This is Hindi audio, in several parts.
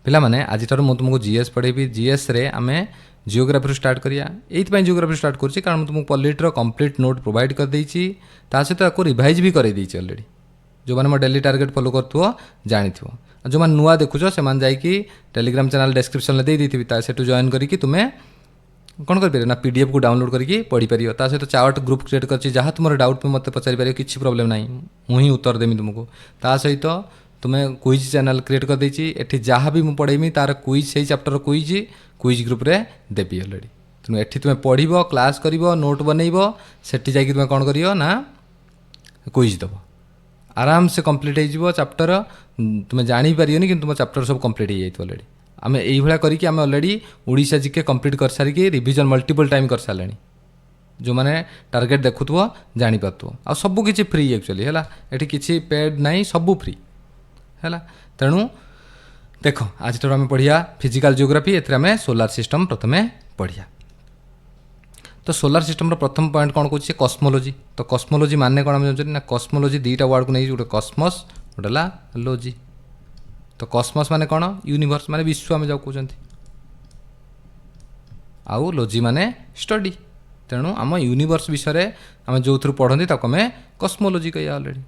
पिला माने आज मु तुमको जीएस पढ़ेबी जीएस रे आमे जियोग्राफी स्टार्ट करिया एइथि जियोग्राफी स्टार्ट करछि कारण तुमको पॉलिटर कंप्लीट नोट प्रोवाइड कर देछि ता सहित ताको रिवाइज भी कर देछि ऑलरेडी जो माने मो डेली टारगेट फॉलो करथुओ जानिथिवो जो माने नुआ देखुछो से मान जाई कि टेलीग्राम चैनल डिस्क्रिप्शन ले दे देथिबि ता सेटु जॉइन करी कि तुमे कौन कर ना पीडीएफ को डाउनलोड करके पढ़ी पार ता सहित चार्ट ग्रुप क्रिएट कर जहाँ तुम डाउट मत पचारि पार किसी प्रोब्लेम ना मुझे उत्तर देमी तुमको ता सहित तुम्हें क्विज चैनल क्रिएट कर देछि एठी जहाँ भी मुझे पढ़ेमी तार क्विज से चैप्टर क्विज ग्रुप रे देवी ऑलरेडी तेणु एठी तुम्हें पढ़िबो क्लास करिवो नोट बनइबो सेठी जाई तुम्हें कौन करियो ना क्विज दबो आराम से कंप्लीट हो चैप्टर तुम्हें जानी पारियोनी कि तुम चैप्टर सब कंप्लीट हो जाइए ऑलरेडी आम यही करिकी आम ऑलरेडी ओडिशा जीके कंप्लीट कर सारिकी रिवीजन मल्टीपल टाइम कर सारे जो मैंने टारगेट देखुव जानी पारथुव आ सब किछि फ्री एक्चुअली है ये किसी पेड ना सब फ्री है तेणु देख आज आम पढ़िया फिजिकल जियोग्राफी एमें सोलार सिस्टम प्रथम पढ़िया तो सोलार सिस्टम प्रथम पॉइंट कौन कौन कस्मोलोजी तो कस्मोलोजी माने कौन आम जानते ना कस्मोलोजी दुईटा वर्ड को नहीं गोटे कस्मस गोटे लोजी तो कस्मस माने कौन यूनिवर्स माने विश्व आम जाऊ कहते आउ लोजी माने स्टडी तेणु आम यूनिवर्स विषय आम जो थ्रू पढ़ती आम कस्मोलोजी कह ऑलरेडी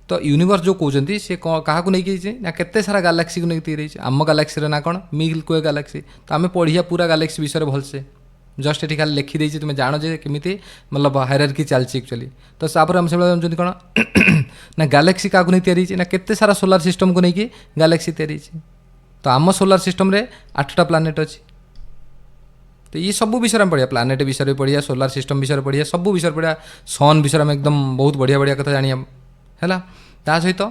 तो यूनिवर्स जो कहते सी क्या नहीं ना केते सारा गैलेक्सी को नहीं आम गैलेक्सी ना कौन मिल्क वे गैलेक्सी तो आम पढ़िया पूरा गैलेक्सी विषय भलसे जस्ट ये खाली लिखी देती तुम्हें जान जे केमी मतलब हायरार्की चलती एक्चुअली तो सापर आम से कौन ना गैलेक्सी क्या नहीं तैयारी ना केते सारा सोलार सिस्टम को लेकिन गैलेक्सी तैयारी तो आम सोलार सिस्टम रे 8टा प्लानेट अच्छी तो ये सब विषय में पढ़िया प्लानेट विषय पढ़िया सोलार सिस्टम विषय पढ़िया सब विषय पढ़िया सन विषय में एकदम बहुत बढ़िया बढ़िया कथा जानिया है सहित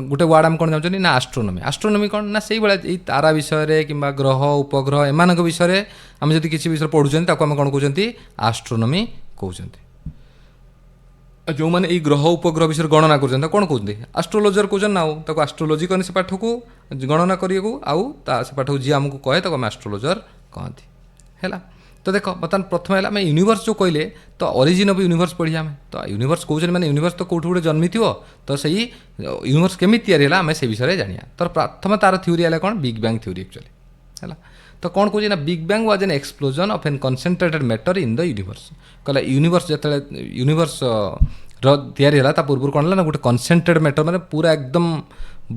गोटे वार्ड आम कौन जानते ना आस्ट्रोनोमी आस्ट्रोनोमी कौन ना से भाई तारा विषय कि ग्रह उपग्रह एम विषय आम जब किसी विषय पढ़ुं आम कौन कहते आस्ट्रोनोमी कहते जो मैंने ग्रह उपग्रह विषय गणना कर कौन कहते आस्ट्रोलोजर कहते ना आस्ट्रोलोजी कहने से पाठ को गणना करने आउ से पाठ को जी आमको कहे तो आम आस्ट्रोलोजर कहती है तो देख बर्तमान प्रथम है यूनिवर्स जो कहले तो ओरिजिन ऑफ यूनिवर्स पढ़िया आम तो यूनिवर्स कहते मैंने यूनिवर्स तो कौट गोटे जन्मी थो तो सही यूनिवर्स केमी या आम से विषय जानिया तो प्रथम तार थ्योरी है कौन बिग बैंग थ्योरी एक्चुअली है तो कौन कहे ना big bang was an explosion of an concentrated matter in the universe कहला यूनिवर्स जो यूनिवर्स या पूर्व कौन है ना गोटे कनसेंट्रेटेड मैटर मैंने पूरा एकदम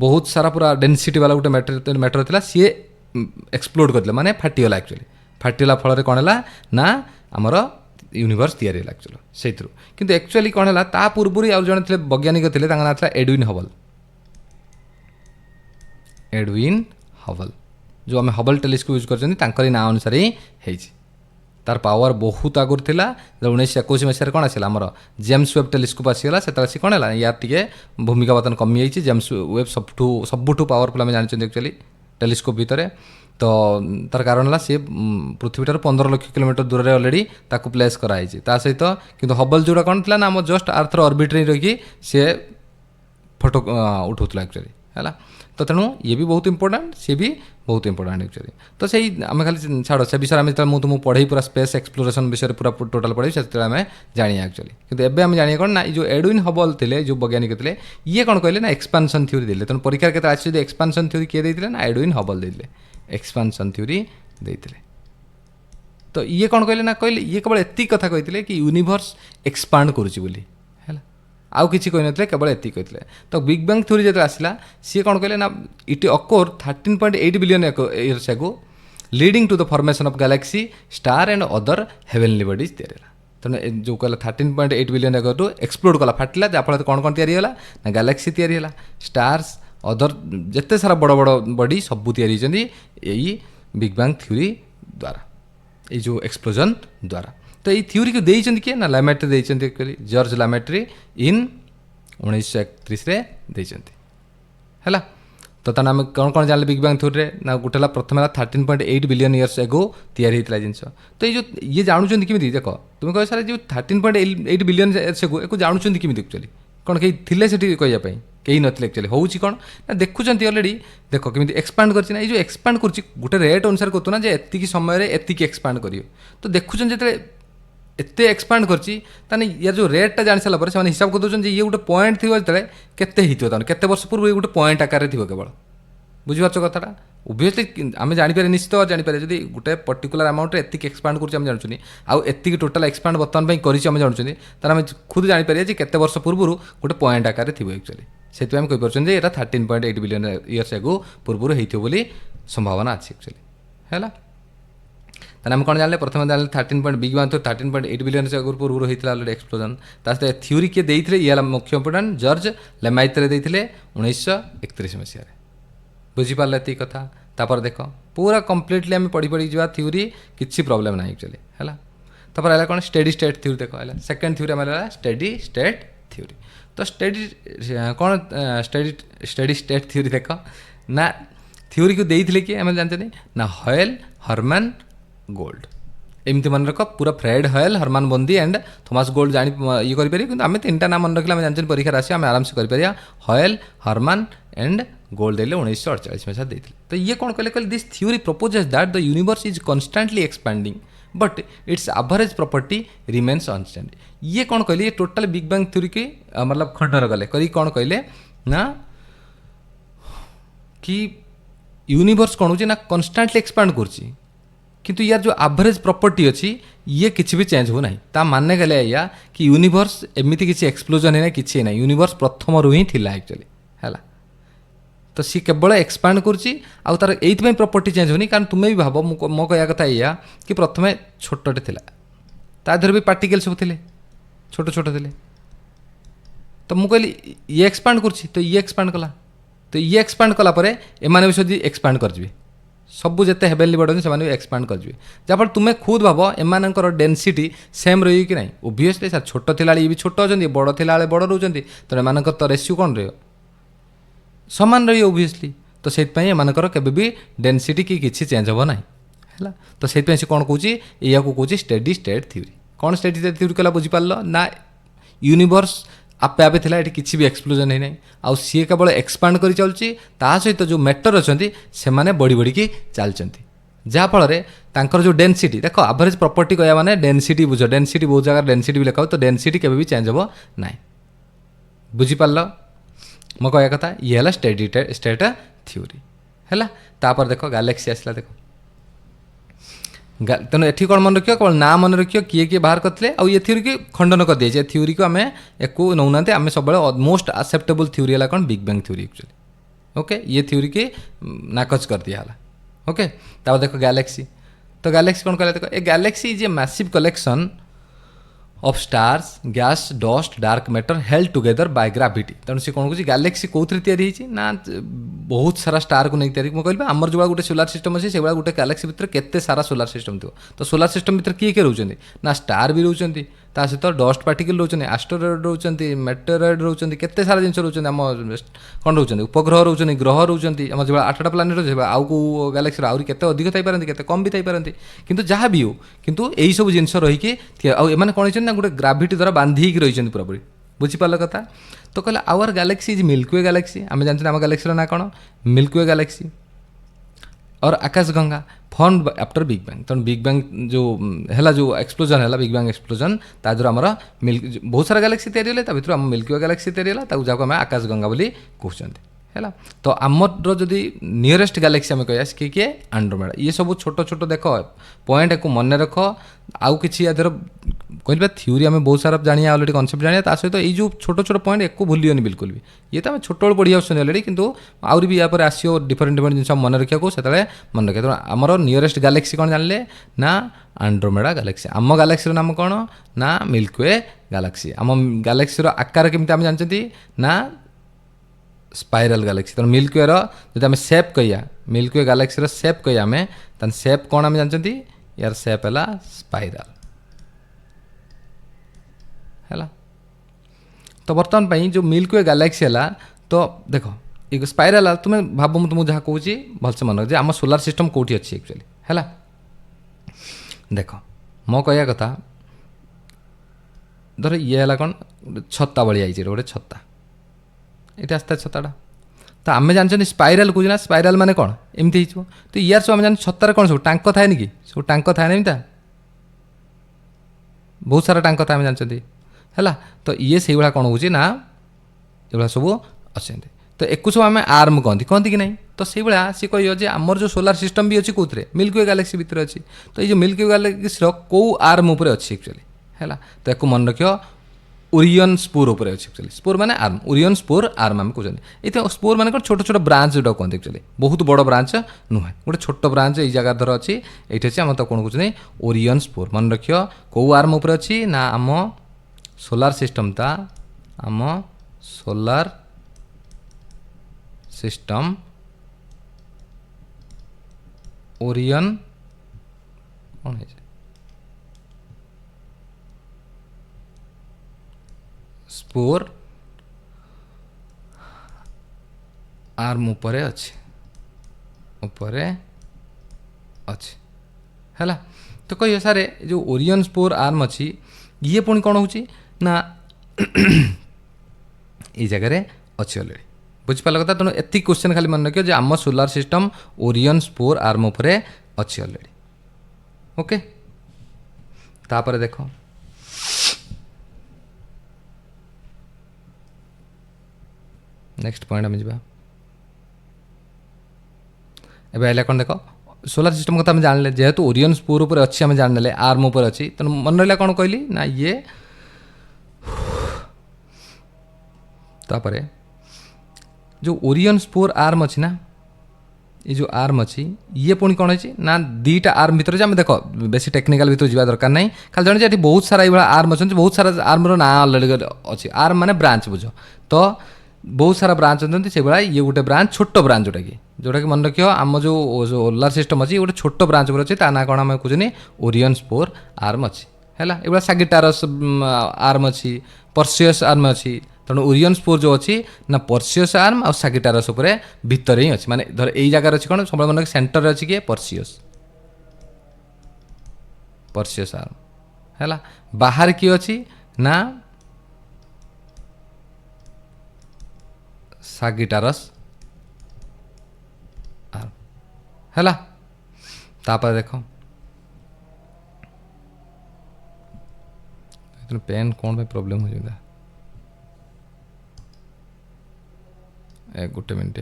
बहुत सारा पूरा डेनसीटी वाला गोटे मैटर था सी एक्सप्लोड करते माने फाटीगला एक्चुअली फाटीला फल कौन है ना आमर यूनिवर्स तैयारी है एक्चुअली से किंतु एक्चुअली कौन है ता पूर्व आउ जड़े थे वैज्ञानिक थे ना था एडविन हबल जो आम हबल टेलीस्कोप यूज कर ना अनुसार ही तार पावर बहुत आगुरी था 1921 मसीह कौन आसला आमर जेम्स वेब टेलीस्कोप आसीगला से कौन है यार टे भूमिका बर्तन कमी जाइए जेम्स वेब सबुठ पावरफुल आम जानते एक्चुअली टेलीस्कोप भितर तो तार कारण है सी पृथ्वी ठार 15 लाख किलोमीटर दूर में ऑलरेडी ताकू प्लेस कराई सहित किंतु हबल जोड़ा कौन थी ना आम जस्ट आर्थर ऑर्बिट रही सी फोटो उठाऊला एक्चुअली है तो तेणु ये भी बहुत इंपोर्टेंट सी भी बहुत इंपोर्टेंट एक्चुअली तो सही आम खाली छाड़ से विषय आम जो तुमको पढ़े पूरा स्पेस एक्सप्लोरेशन विषय पूरा टोटाल पढ़े से आम जानिया एक्चुअली किंतु एबे आम जानिए कौन ना जो एडविन हबल थे जो वैज्ञानिक थे ये कौन कहले ना एक्सपांशन थ्योरी देते तेणु परीक्षा के आसी एक्सपांशन थ्योरी किए देते ना एडविन हबल देते एक्सपांशन थ्योरी देते तो ये कौन कहले ना कहले ये केवल एति कथा कहते कि यूनिवर्स एक्सपांड करुच्ची बोली है आउ किसी कही ना केवल एति कहते तो बिग बैंग थ्योरी जो आसला सी कौन कहले ना it occur 13.8 billion years ago leading to the formation of galaxy star and other heavenly bodies तैयारी तेणु जो कहला 13.8 बिलियन एगो टू एक्सप्लोड कला फाटिला जहाँफल कौन कौन तैयारी होला ना गैलेक्सी तैयारी होला स्टार्स अदर जिते सारा बड़ बड़ बॉडी सबू तैयारी यही बिग बैंग थ्योरी द्वारा ये जो एक्सप्लोजन द्वारा तो ये थ्योरी को देइछन्ति किए ना लैमेट्री देइछन्ति एक्चुअली जॉर्ज लैमेट्री इन 1931 रे देइछन्ति हैला तो ताना हम कौन कौन जानले बिग बैंग थ्योरी रे ना गोटेला प्रथम 13.8 बिलियन इयर्स एगो तैयारी होता जिनस तो ये जानुचन्ति किमिति देखो तुम कह सारे जो 13.8 बिलियन इयर्स एगो एको जानुचन्ति किमिति एक्चुअली कौन कहीं थिले सेठी कहया पई कहीं नथिले एक्चुअली होउची कौन ना देखुचन्ति ऑलरेडी देखो केमिति एक्सपांड करछि ना ये जो एक्सपांड करछि गोटे रेट अनुसार करतो ना जे एतिकी समय रे एतिकी एक्सपांड करियो तो देखुचन जेते एते एक्सपांड करछि ताने या जो रेटटा जानि साला पर से हिसाब कर दोछन जे ये गोटे पॉइंट थिबो जेते केते हितो ताने केते वर्ष पूर्व ये गोटे पॉइंट आकार रे थिबो केवल बुझि पाछो कथाटा ओबियसली आम जापर निश्चित जापर जब गोटे पर्टिकुलर अमाउंट एतिक एक्सपांड कर जानूँ आउ एतिक टोटाल एक्सपांड बर्तमान कर जानूँ तार आम खुद जापर केते वर्ष पूर्व गोटे पॉइंट आकार थी एक्चुअली से आम कहीपर ये 13.8 बिलियन इयर्स एगो पूर्व होती संभावना अच्छी एक्चुअली है आम कौन जाने प्रथम जान 13.8 बिलियन पूर्व होता है एक्सप्लोजन सहित थ्योरी किए देते ये मुख्य इंपोर्टाट जॉर्ज लेमाइत्र देते 1931 मसीह बुझीपारे ये कथा तापर देख पूरा कम्प्लीटली आम पढ़ी पढ़ी जा थ्योरी किसी प्रोब्लेम ना एक्चुअली है तापर है कौन स्टेडी स्टेट थ्योरी देख है सेकेंड थ्योरी आम स्टेडी स्टेट थ्योरी तो स्टेडी कौन स्टेडी स्टेट थ्योरी देख ना थ्योरी को देते कि आम जानते ना हॉयल हरमैन गोल्ड एमती मन रख पूरा Fred Hoyle Hermann Bondi and Thomas Gold जानी ये करें कि आम तीन टा नाम मन रखिले जानते परीक्षा आस आम आराम से करें हॉयल हरमान एंड गोल्ड देले 1948 मसीहा देते तो ये कौन कहले this theory proposes that the universe is constantly expanding but its average property remains unchange ये कौन कहले ये टोटल बिग बैंग थ्योरी के मतलब खंडन कले करी कौन कहले ना कि यूनिवर्स कौन हो ना कन्स्टांटली एक्सपैंड करछि किंतु यार जो एवरेज प्रॉपर्टी अच्छी ये किसी भी चेंज हो ना ता मानने गले या कि यूनिवर्स एमती किसी एक्सप्लोजन है ना किसी ना यूनिवर्स प्रथम रू ही थिला एक्चुअली है तो सी केवल एक्सपांड करुच्ची आउ तार एइथि प्रॉपर्टी चेंज होनी कारण तुम्हें भी भाव मो कह कथा या कि प्रथमे छोटे थिला ता देहर भी पार्टिकल सब थे छोट छोट थे तो मुझे कहली ये एक्सपांड करुच्ची तो ये एक्सपांड कला तो ये एक्सपांड कलापर एमाने भी जब एक्सपांड कर सब जिते हेवेनली बॉडी से एक्सपांड कर जहाँफल तुम्हें खुद भाव एमानकर डेनसीटी सेम रही कि ना ओबियसली सर छोट थिला ये भी छोट अच्छा बड़ थिला बड़ रोचे तो एम तो रेस्यू कौन रही सामान रही ओबियसली तो से एमानकर केबे भी डेनसीटी की किसी चेंज हे ना है तो से कौन कौच या कौच स्टेडी स्टेट थ्योरी कौन स्टेडी स्टेट थ्योरी कला बुझीपार ना यूनिवर्स आपे आपे थिला एठी किसी भी एक्सप्लोजन है ना आउ सी केवल एक्सपांड कर चलुची ता सहित जो मैटर अच्छा से बढ़ी बढ़ी की चलती जहाँफल तांकर जो डेनसीटी देख एवरेज प्रॉपर्टी कहया माने डेनसीटी बुझ डेनसीटी बहुत जगह डेनसीटी भी लिखा तो डेनसीटी केबे भी चेंज हे ना बुझीपार मो कह कथा ये है स्टेडी स्टेट थ्योरी है तापर देख गैलेक्सी आसला देख तेणु एठी कौन मन रखियो केवल ना मन रखियो किए किए बाहर करते आउ ये थ्योरी की खंडन कर दिए थ्योरी को आम एक नौना आम सब मोस्ट एक्सेप्टेबल थ्योरी है कौन big bang theory actually okay ये थ्योरी की नाकच कर दिया ओके तापर देख गैलेक्सी तो गैलेक्सी कौन कहला देख ए Galaxy is a massive collection of stars gas dust dark matter held together by gravity तेणु सी कौन कह गैलेक्सी कौन तैयारी ना बहुत सारा स्टार को नहीं तैयारी मुझे कहली आमर जो गोटे सोलार सिस्टम अच्छे से गोटे गैलेक्सी भितर केते सारा सोलार सिस्टम थो तो सोलार सिस्टम भितर किए रोचे ना स्टार भी रोचे सहित डस्ट पार्टिकल रोचे एस्टेरॉयड रोचे मेटेरॉयड रोचे केते सारा जिन रोचे आम कौन रोचे उपग्रह रोचे ग्रह रोचे आम जो 8टा प्लानेट रोचे आउ को गैलेक्सी आहरी केते अधिक थी पारती केते कम भी थी पारती किंतु जहाँ भी हो किंतु यही सब जिन रहीकि आने कौन ना गोटे ग्राविटी द्वारा बांधी रही पूरापूरी बुझीपार कथा तो कहला our galaxy is Milky Way galaxy आम जानते आम गैलेक्सी ना कौन मिल्की वे गैलेक्सी और आकाश गंगा फॉर्म आफ्टर बिग बैंग तेणु बिग बैंग जो है जो एक्सप्लोजन है बिग बैंग एक्सप्लोजन ताद्वारा आमर बहुत सारा गैलेक्सी तैयारी है भर आम मिल्की वे गैलेक्सी तैयारी है जहाँ आम आकाश गंगा बोली कहते है तो आमर जदि नियरेस्ट गैलेक्सी आम कह किए किए एंड्रोमेडा ये सब छोट छोट देख पॉइंट को मन रख आउ कि कहते थ्योरी आम बहुत सारा जानिए अलरेडी कनसेप्ट जानिए सहित ये जो छोट छोट पॉइंट एक भूलियोनी बिल्कुल भी ये तो आम छोट पढ़ी आसुन अलरेडी कितु आहरी भी यापर आसो डिफरेंट डिफरेंट जिन मन रखा को मन रखा तेनाली आमर नियरेस्ट गैलेक्सी कौन जानले ना एंड्रोमेडा गैलेक्सी आम गैलेक्सी नाम कौन ना मिल्की वे गैलेक्सी आम गैलेक्सी आकार केमती आम जानते ना स्पाइराल गैलेक्सी तो मिल्की वे जो आम सेप कहिया मिल्की वे गैलेक्सी सेप कहिया आम तन सेप कौन आम जानते यार सेप है स्पाइराल है तो बर्तमान पर जो मिल्की वे गैलेक्सी है तो देख ये स्पाइराल तुम्हें भाव मुझे जहाँ कहूँ भलसे मन रख आम सोलार सिस्टम कौटी अच्छी एक्चुअली है देख मो कह कथा धर ये है कौन छत्ता भाई आई गोटे छत्ता ये आस्ते छत्ता तो आम जानते स्पाइराल कौन ना स्पाइराल माने कौन एमती हो तो यार सब आम जान छत्तार कौन सब टाँक थाए कि सब टाँक थाए ना बहुत सारा टाँक था आम जानते है तो ये से कौन हो ना ये सब अच्छे तो एक सब आम आर्म कहती कि नहीं तो से भाया सी कह जे आमर जो सोलार सिस्टम भी अच्छी कौन मिल्की वे गैलेक्सी भितर अच्छी तो ये मिल्की वे गैलेक्सी कौ आर्म उपर अच्छी एक्चुअली है तो या मन रख ओरियन स्पोर उपर अच्छी एक्चुअली स्पोर माने आर्म ओरियन स्पोर आर्म आम कहते ये स्पोर माने छोट छोट ब्रांच जो कहते एक्चुअली बहुत बड़ ब्रांच नुहे गोटे छोट ब्रांच ये जगह धर अच्छी ये अच्छी आम तो कौन कहते ओरियन स्पोर मन रख कौ आर्म उपर अच्छी ना आम सोलार सिस्टम ता आम सोलार सिस्टम ओरियन कौन है स्पोर आर्म उपरे अच्छे है तो कहिए सारे जो ओरियन स्पोर आर्म अच्छी ये पुणी कौन हो ना ये जगह अच्छी अलरेडी बुझिपार कथा तेणु एति क्वेश्चन खाली मन रखियो जे आम solar system Orion spore arm उपरे अच्छी अलरेडी ओके तापर देख नेक्स्ट पॉइंट आम जा एबे आइला कौन देख सोलार सिस्टम कथा जान जेहेतु ओरियन स्पोर उपर अच्छी आम जान आर्म उपर अच्छी तेणु मन रहा कौन कहली ना ये तापर जो ओरियन स्पोर आर्म अच्छी ना ये जो आर्म अच्छी ये पुणी कौन है ना दीटा आर्म भितर आम देख बेसी टेक्निकल भितर जा दरकार नहीं खाली जाने ये बहुत सारा ये आर्म अच्छे बहुत सारा आर्म ना अलरेडी अच्छी आर्म माने ब्रांच बुझ तो बहुत सारा ब्रांच अच्छे से भाया ये गोटे ब्रांच छोट ब्रांच जोटा कि मन रख आम जो सोलार सिस्टम अच्छी गोटे छोट ब्रांच अच्छे ता ना कौन आम कहते ओरियन स्पोर आर्म अच्छी है ये सागिटारस आर्म अच्छी पर्सियस आर्म अच्छी तेणु ओरियन स्पोर जो अच्छी ना पर्सियस आर्म और सागिटारस उपर भितर ही अच्छी माने धर यही जगह अच्छी कौन सब मन सेंटर अच्छी किए पर्सियस आर्म है बाहर किए अच्छी ना सागिटारस आर्म है तापर देख पेन कौन प्रॉब्लम हो जाता गोटे मिनट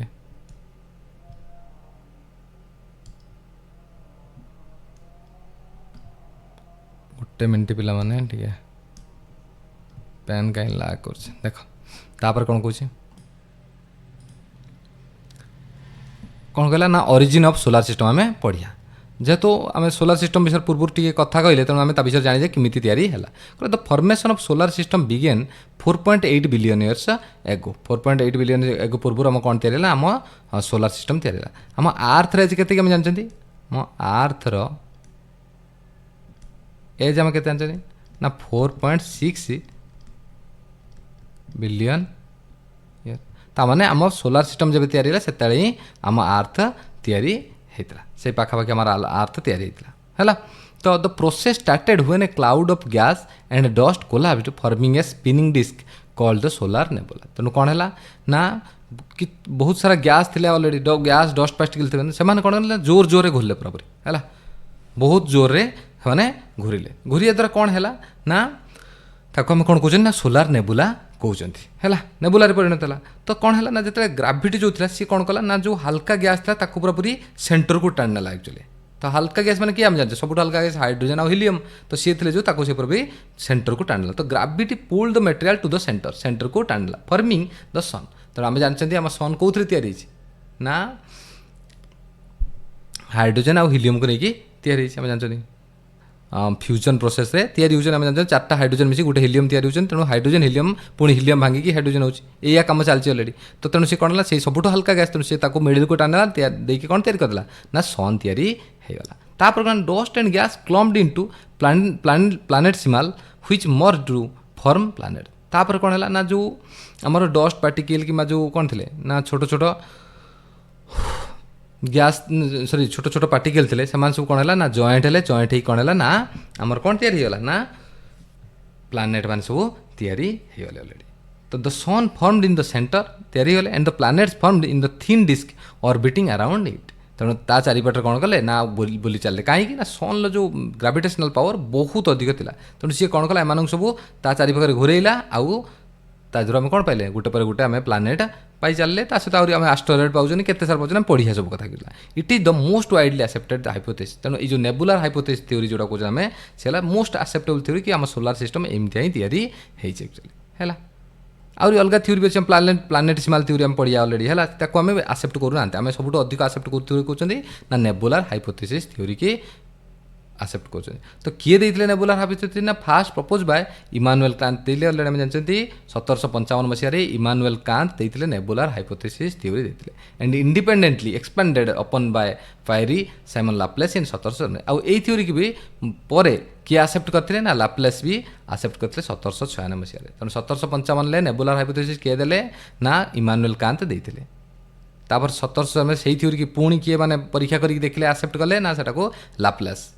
गोटे मिनट पिला माने ठीक है पेन कहीं लाग कर देख तापर कौन कौन कौन कहला ना ओरिजिन ऑफ सोलार सिस्टम आम पढ़िया जेहेतु आम सोलार सिस्टम विषय पूर्व टी कथा कहले तेणु आम विषय जाने केमी या the formation of solar system began 4.8 billion years ago 4.8 billion एगो पूर्व आम कौन या आम सोलार सिस्टम या आम आर्थ एज के जानते आम आर्थर एज आम के जानते ना 4.6 बिलियन इयर ताने आम सोलार सिस्टम जब तैयारी से ही आम आर्थ तैयारी होता से पाखापाखि आम आर्थ तैयारी होता है तो the process started when a cloud of gas and dust collapsed forming a spinning disc called the solar nebula तेणु कौन है ना कि बहुत सारा गैस थे ऑलरेडी गैस डस्ट पार्टिकल थे से कौन जोर जोर घूरले पूरा पूरी है बहुत जोर से घूरिले घूरिया द्वारा कौन है ना ताको आम कौन कहते ना सोलार नेबुला कहते है नेबुलार परिणत है तो कौन है ना जो ग्राविटी जो था सी कौन कला ना जो हल्का गैस था ताको पूरा पूरी सेंटर को टाण ना एक्चुअली तो हल्का गैस मैंने किए आम जानते सब हल्का गैस हाइड्रोजन और हिलियम तो सी थे जो ताको से पूरा भी सेंटर को टाणला तो gravity pull the material to the centre को टाणला फॉर्मिंग द सन तो आम जानते आम सन कौन तैयारी ना हाइड्रोजन और हिलियम को लेकिन तैयारी आम जानते फ्यूजन प्रोसेस रे तैयारी होचन आम जानते चार्टा हाइड्रोजन मिसी गोटे हिलियम तैयारी होचन तेणु हाइड्रोजन हिलियम पुणी हिलियम भांगिकी हाइड्रोजन होची एया काम चलती ऑलरेडी तो तेणु से कौन से सबुठ हल्का गैस तेणु से मिडिल को टाणला देकी कौन तैयारी करदेला ना सन तैयारी होगला तापर कौन dust and gas clumped into planetesimal which merge to form planet तापर कौन है ना जो आमर डस्ट पार्टिकल कि जो कौन थे ना छोट छोट गैस सॉरी छोट छोट पार्टिकल थे से सब कौन है ना जॉइंट है जॉइंट ही कौन है ना आमर कौन तैयारी होगला ना प्लानेट मान सब तैयारी होगले ऑलरेडी तो the sun formed in the centre तैयारी होगले and the planets formed in the thin disc orbiting around it तेणु ता चारिपटे कौन कले ना बुली चलते कहीं ना सन जो ग्राविटेशनल पावर बहुत अधिक था तेणु सी कौन कला एम सब ता चारिपाखे घूरेला आउ ता आम कौन पाइले गोटे पर गोटे आम प्लानेट पाई चलले ता सहित आहुरी आम आस्ट्रोइड पाउछन केते सारा पाउछन पढ़िया सब कथा कहला it is the most widely accepted hypothesis तेणु ये जो नेबुलर हाइपोथेसिस थ्योरी जोटा कहूँ आम से मोस्ट एक्सेप्टेबल थ्योरी कि आम सोलार सिस्टम एमती ही तैयारी होइछ एक्चुअली है आउरी अलग थ्योरी भी अच्छे प्लानेटेसिमाल थ्योरी आम पढ़िया अलरेडी है ताको आम एक्सेप्ट करूना आम सब अधिक एक्सेप्ट करूँ कहते ना नेबुलर हाइपोथेसिस थ्योरी की एक्सेप्ट कर तो किए देते नेबुलर हाइपोथेसिस ना first propose by Immanuel Kant देले अलरेडी आम जानते 1755 मसीह इमानुएल कांत देते नेबुलर हाइपोथेसिस थ्योरी देते and independently expanded upon by Pierre Simon Laplace in 1700 आउ ए थ्योरी की भी परे किए एक्सेप्ट करते ना लाप्लेस भी एक्सेप्ट करते 1796 मसीह तेणु 1755 नेबुलर हाइपोथेसिस किए देले ना इमानुएल कांत देते तापर 1700 में सही थ्योरी की पुणी किए माने परीक्षा करके देखले एक्सेप्ट कले ना सेटा को लाप्लेस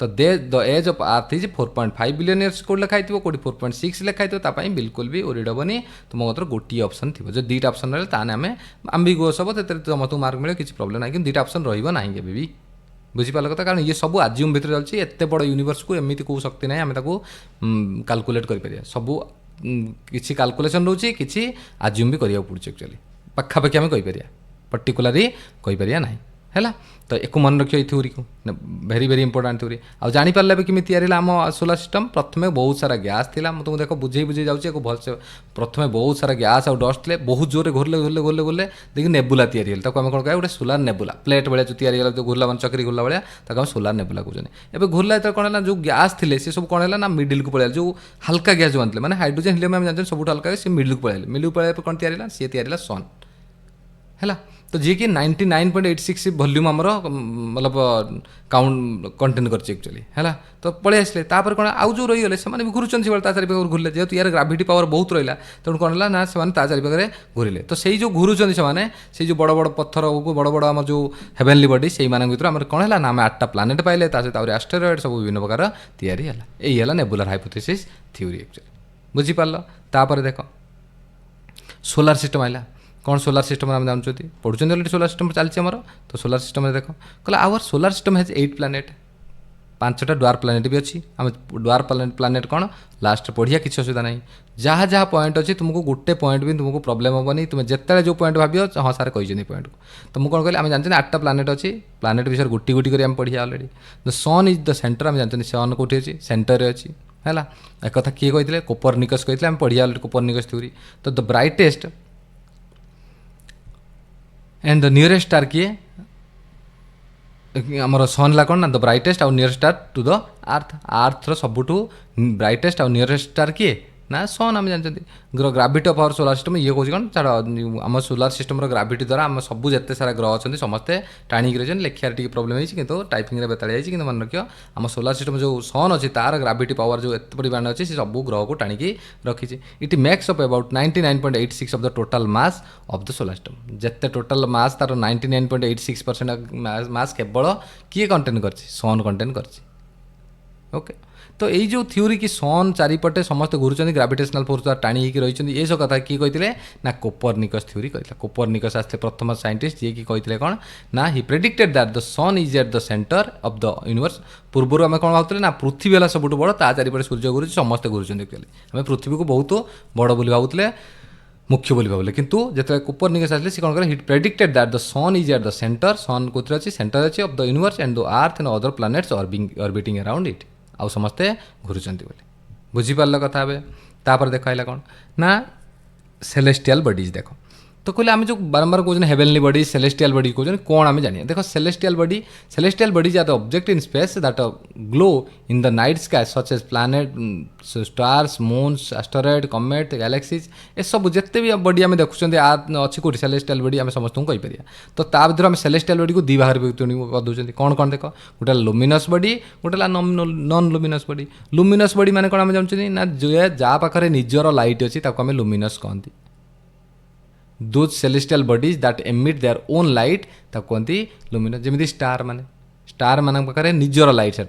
तो the age of earth is 4.5 billion years कोड लिखाई कोटी 4.6 लिखाई तापाई बिल्कुल भी ओरिड हेनी तुम मतलब गोटे ऑप्शन थी जो दुईटा ऑप्शन रहा ताने आम आम्बिगुअस हम तुमको मार्क मिले किसी प्रोब्लेम ना कि दुईटा ऑप्शन रहा भी बुझीपार कथा कारण ये सब आज्यूम भितर चलती एत बड़ यूनिवर्स को एमती कौ शक्ति ना आम काल्कुलेट कर सब किसी काल्कुलेसन रोचे कि आज्यूम भी करा पड़े एक्चुअली पाखापाखि आम कहीपर पर्टिकुलारी कहीपर ना है तो एक मन रखिए थ्योरी को वेरी वेरी इंपोर्टेंट थ्योरी आ जापारे भी किमी तैयारी आम सोलार सिस्टम प्रथम बहुत सारा गैस थी तुमको देख बुझे बुझे जाऊँगी भलसे प्रथम बहुत सारा गैस आउ डस्ट थे बहुत जोर घुरले घुरले घुरले घुरले देखिए नेबुला तैयारी आम कौन कह गोटे सोलार नेबुला प्लेट भाया जो तैयारी जो घुरला मन चक्री घुरला भाया सोलार नेबुला कहते हैं घुरला जो कौन है जो गैस थे सी सब कौन है ना मिडिल को पड़े जो हल्का गैस जो आनते मैंने हाइड्रोजन हिलियम आम जानते सब हल्का सी मिडिल को पड़े मिडिल को पड़े कौन तैयारी सी तैयारी सन है तो जी कि 99.86 वॉल्यूम आमर मतलब काउंट कंटेन कर एक्चुअली है तो पलि आसले कौन आउ जो रहीगले से भी घुरुचार चारिपाख घुरले जेहतु यार ग्राविटी पावर बहुत रहा तेणु कौन है ना से चारिपाखे घुरले तो से जो घुरुचार से जो बड़ बड़ पत्थर को बड़ बड़ आम जो हेभेनली बडी से भर आम कौन है ना आम 8टा प्लानेट पाइले सहित एस्टेरॉयड सब विभिन्न प्रकार तैयारी है यही नेबुलर हाइपोथेसिस थ्योरी एक्चुअली बुझीपार तापर देख सोलार सिस्टम आइला कौन सोलार सिस्टम आम जानते पढ़ुं अलरेडी सोलार सिस्टम चलती आमर तो सोलार सिस्टम में देख कहला our solar system has 8 planet 5टा ड्वार्फ प्लानेट भी अच्छी आम ड्वार्फ प्लानेट कौन लास्ट पढ़िया किसी असुविधा नहीं जहाँ जहाँ पॉइंट अच्छी तुमको गोटे पॉइंट भी तुमको प्रोब्लेम हेनी तुम जिते जो पॉइंट भाव हाँ सारे कही पॉइंट को तो मुझे कौन कहली आम जानते 8टा प्लानेट अच्छी प्लानेट विषय गोटी गोटी कर पढ़िया already the sun is the centre आम जानते सन कौटी अच्छी सेंटर अच्छी है एक कथा किए कहते कोपरनिकस कहते आम पढ़िया कोपरनिकस थ्योरी तो the brightest and the nearest star किए आमर सन ला कौन ना द ब्राइटेस्ट आउ nearest star to the earth सबुठ ब्राइटेस्ट आउ नियरेस्ट स्टार किए ना सन आम जानते gravity of our solar system ये कौन कौन छाड़ आम सोलार सिस्टम ग्राविटी द्वारा आम सब जिते सारा ग्रह अच्छा समस्ते टाणिक रही लिखार टी प्रोब्लेम होती टाइपिंग बेताड़ी कि मन रख आम सोलार सिस्टम जो सन अच्छी तार ग्राविटी पावर जो एत बड़ी बाण अच्छी सब ग्रह को टाणिक रखी it makes up about 99.86 of the total mass of the solar system जिते टोटल मास तार 99.86% मास केवल किए कंटेन कर सन कंटेन कर ओके तो यही जो थ्योरी कि सन चारिपटे समस्त घुरुचंदी ग्राविटेशनल फोर्स द्वारा टाणी होकर रही ये सब कथा किए कहते ना कोपरनिकस थ्योरी कहता कोपरनिकस आसते प्रथम साइंटिस्ट जी कि कहते कौन ना he predicted that the sun is at the centre of the universe पूर्वर आम कौन भावुले ना पृथ्वी है सब बड़ ता चारिपटे सूर्य घुरुची समस्ते घुरुचंदी आम पृथ्वी को बहुत बड़ बोली भावुले मुख्य बोली भावुले किंतु जो कोपरनिकस आसले से कौन कर he predicted that the sun is at the centre sun कौन अच्छी सेंटर अच्छी of the universe and the earth and other planets orbiting around it आउ समस्ते घुरुचंती बोली बुझीपार कथा तापर देख आइला कौन ना सेलेस्टियल बडीज देख तो कहले आम जो बारंबार कहते हेवेनली बडी सेलेस्टियल बडी कहते कौन आम जानिए देख celestial bodies are the object in space that glow in the night sky such as planet stars moons asteroid comet galaxies ए सब जिते भी बडी आम देखुं अच्छी कौटी सेलेस्टियल बडी आम समस्त कहीपर तो ता भर आम सेलेस्टियल बडी को दी भाग करदे कौन कौन देख गोटे लुमिनस बडी गोटे नॉन लुमिनस बडी लुमिनस बडी माने कौन आम जानते ना जो जहाँ पाखे निजर लाइट अच्छी आम लुमिनस कहती those celestial bodies that emit their own light कहती लुमिनस जमी स्टार मान पाखे निजर लाइट से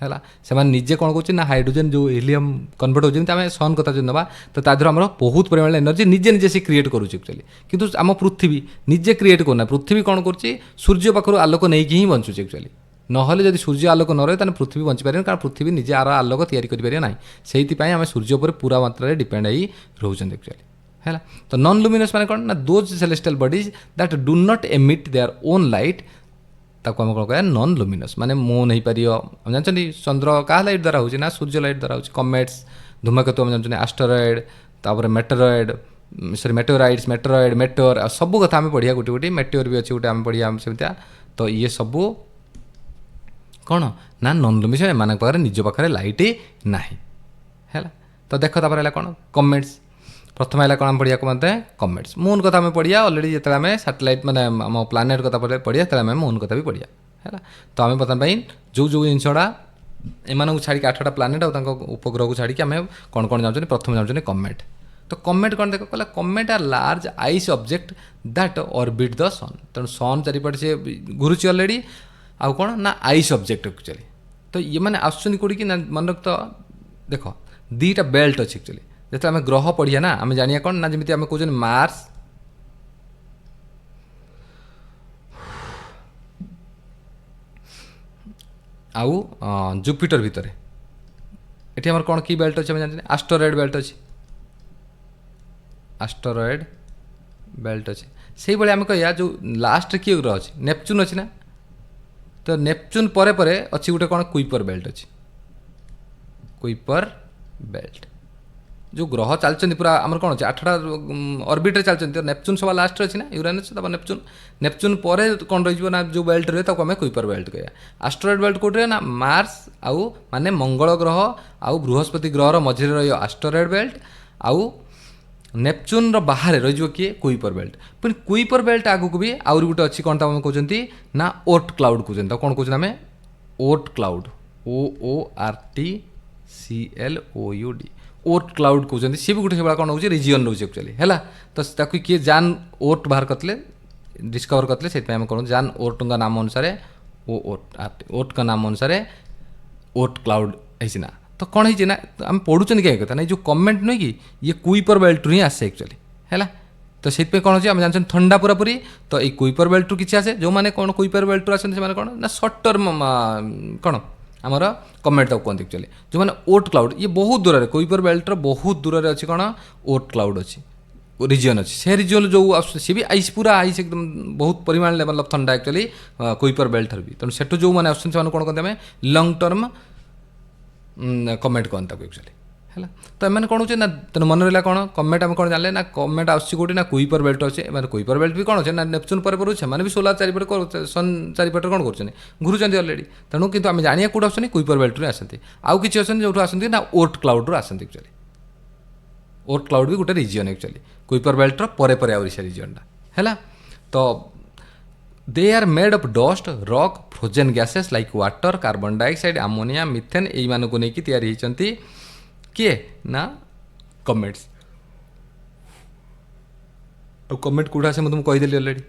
है से निजे कौन कौन ना हाइड्रोजन जो हिलियम कन्वर्ट होती सन कथा जो ना तो तादर आम बहुत परिमाण एनर्जी निजे निजे से क्रिएट करुच्चे एक्चुअली किंतु आम पृथ्वी निजे क्रिएट करना पृथ्वी कौन कर सूर्य पाखर आलोक नहीं ही बंचुचे एक्चुअली नहले जब सूर्य आलोक न रहे पृथ्वी बंची पारे कारण पृथ्वी निजे आर आलोक तैयारी करें ना से आम सूर्य पर पूरा मात्रा डिपेंड हो रोचे एक्चुअली है। तो नॉन लुमिनस माने कौन ना those celestial bodies that do not emit their own light ताको हम कौन कह नॉन लुमिनस माने मून हो पार जानते चंद्र क्या लाइट द्वारा होची ना सूर्य लाइट द्वारा होची कमेट्स धूमकेतु हम जानते एस्टेरॉयड तापर मेटेरॉयड सॉरी मेटेओराइड्स मेटेरॉयड मेटेओर सब कथा आम पढ़िया गोटे गोटे मेटेओर भी अच्छे गोटे आम पढ़िया सेमती तो ये सबू कौन ना नॉन लुमिनस एमान पाखे निज पाखे लाइट ना है। तो देख तापर है कौन कमेट्स प्रथम है कौन पढ़िया को मत कमेट्स मून कथा आम पढ़िया अलरेडी जो आम सैटेलाइट मैंने आम प्लानेट कथा पढ़िया आम मून कथा भी पढ़िया है। तो आम बर्तमान जो जो जिनसा एम छाड़ी 8टा प्लानेट और उपग्रह को छाड़ी आम कौन कौन जाऊँ प्रथम जाऊँ कमेट। तो कमेट कौन देख कहला comet are large ice object that orbit the sun तेणु सन चारिपटे से घुरुची अलरेडी आउ कौन ना आइस ऑब्जेक्ट एक्चुअली। तो ये मैंने आसुच्च कौटी कि मन रख तो देख दीटा बेल्ट अच्छी एक्चुअली जो आम ग्रह पढ़िया ना आम जानिया कौन ना जमी आम कौन मार्स आउ जुपिटर भितर ये आम कौन की बेल्ट अच्छे जानते एस्टेरॉयड बेल्ट अच्छी एस्टेरॉयड बेल्ट अच्छे से भाई आम कह जो लास्ट किए ग्रह अच्छे नेपच्यून अच्छी ना तो नेपच्यून परे परे अच्छी गोटे कौन कुइपर बेल्ट अच्छी कुइपर बेल्ट जो ग्रह चलते पूरा आम कौन अच्छे 8टा ऑर्बिट चलते तो नेपच्यून सब लास्ट अच्छी ना यूरेनस तब नेपच्यून नेपच्यून पर कौन रही ना जो बेल्ट रहे ताको आम कुइपर बेल्ट कह एस्टेरॉयड बेल्ट कौटे ना मार्स आउ माने मंगल ग्रह आउ बृहस्पति ग्रहर मझे रही एस्टेरॉयड बेल्ट आउ नेपच्यून बाहर रही किए कुइपर बेल्ट पुणी कुइपर बेल्ट आगू भी आउरी गोटे अच्छी कौन आम कहते ना ओट क्लाउड कहते कौन कहते आम ओट क्लाउड OORTCLOUD ओट क्लाउड कहते सी भी गोटे से कौन हो रिजियन रोचे एक्चुअली है। तो किए जान ओट बाहर करते डिस्कवर करते से कौन जान ओट का नाम अनुसार ओट का नाम अनुसार ओट क्लाउड है ना। तो कौन है ना आम पढ़ुं क्या कथा ना जो कमेंट नुह कि ये कुइपर बेल्ट ही आसे एक्चुअली है। तो से कौन हो जानते ठंडा पूरा पूरी तो ये कुइपर बेल्ट रु किसी आसे जो मैंने कौन कुइपर बेल्ट रु आसते कौन ना सर्ट टर्म कौन आमर कमेंट तक कहते एक्चुअली जो मैंने ओट क्लाउड ये बहुत दूर है कुइपर बेल्टर बहुत दूर अच्छी कौन ओट क्लाउड अच्छी रिजियन अच्छी से रिजियन जो सी भी आइस पूरा आइस एकदम बहुत परिमाण मतलब ठंडा एक्चुअली कुइपर बेल्ट भी तेणु से जो मैंने आस कौन कहते हैं लंग टर्म कमेट कहता एक्चुअली है। तो एम कौन हो ना तेना मन रहा कौन कमेट आम कौन जाने ना कमेट आसोटी ना कुइपर बेल्ट अच्छे मैंने कुइपर बेल्ट भी कौन अच्छे ना नेपच्यून पर भी सोलार चारिपटे सन चारिपटे कौन कर घुरुंच अलरेडी तेणु कितु आम जानिया कौट आसनी कुइपर बेल्ट रू आसती आउ कि अच्छे जो आसती ना ओट क्लाउड रू आसती एक्चुअली ओट क्लाउड भी गोटे रिजियन एक्चुअली कुइपर बेल्टर परे परे आउरी से रिजियनटा है। तो they are made of dust rock frozen gases like water carbon dioxide ammonia methane यही को लेकिन तैयारी होती किए ना कमेट्स और कमेट कौटा से तुमको कहीदेली अलरेडी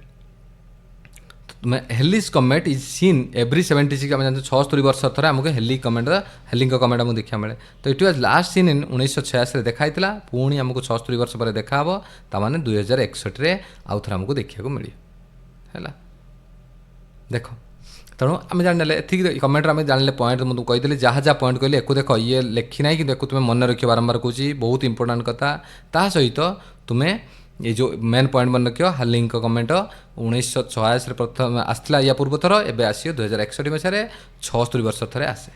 हेलिस कमेट इज सीन एवरी 76 आम जानते 76 वर्ष थोड़ा आमको हेली कमेट हेली कमेट आमको देखा मिले। तो it was last seen in 1986 देखाई पुणी आमको 76 वर्ष पर देखा ताने 2061 आउ थे आमको देखा मिले है। देख तेणु आम जाने ठीक कमेंट आम जाने पॉइंट मुझे कहीदेली जहाँ जहाँ पॉइंट कहली एक देख ये लिखी ना कि देख तुम्हें मन रख बारंबार कौच बहुत इंपोर्टाट कथा ता सहित तुम्हें ये जो मेन पॉइंट मन रख हार्लिंग कमेंट 1986 प्रथम आसला या पूर्व थर एवं आस 2061 मसीह 76 वर्ष थे आसे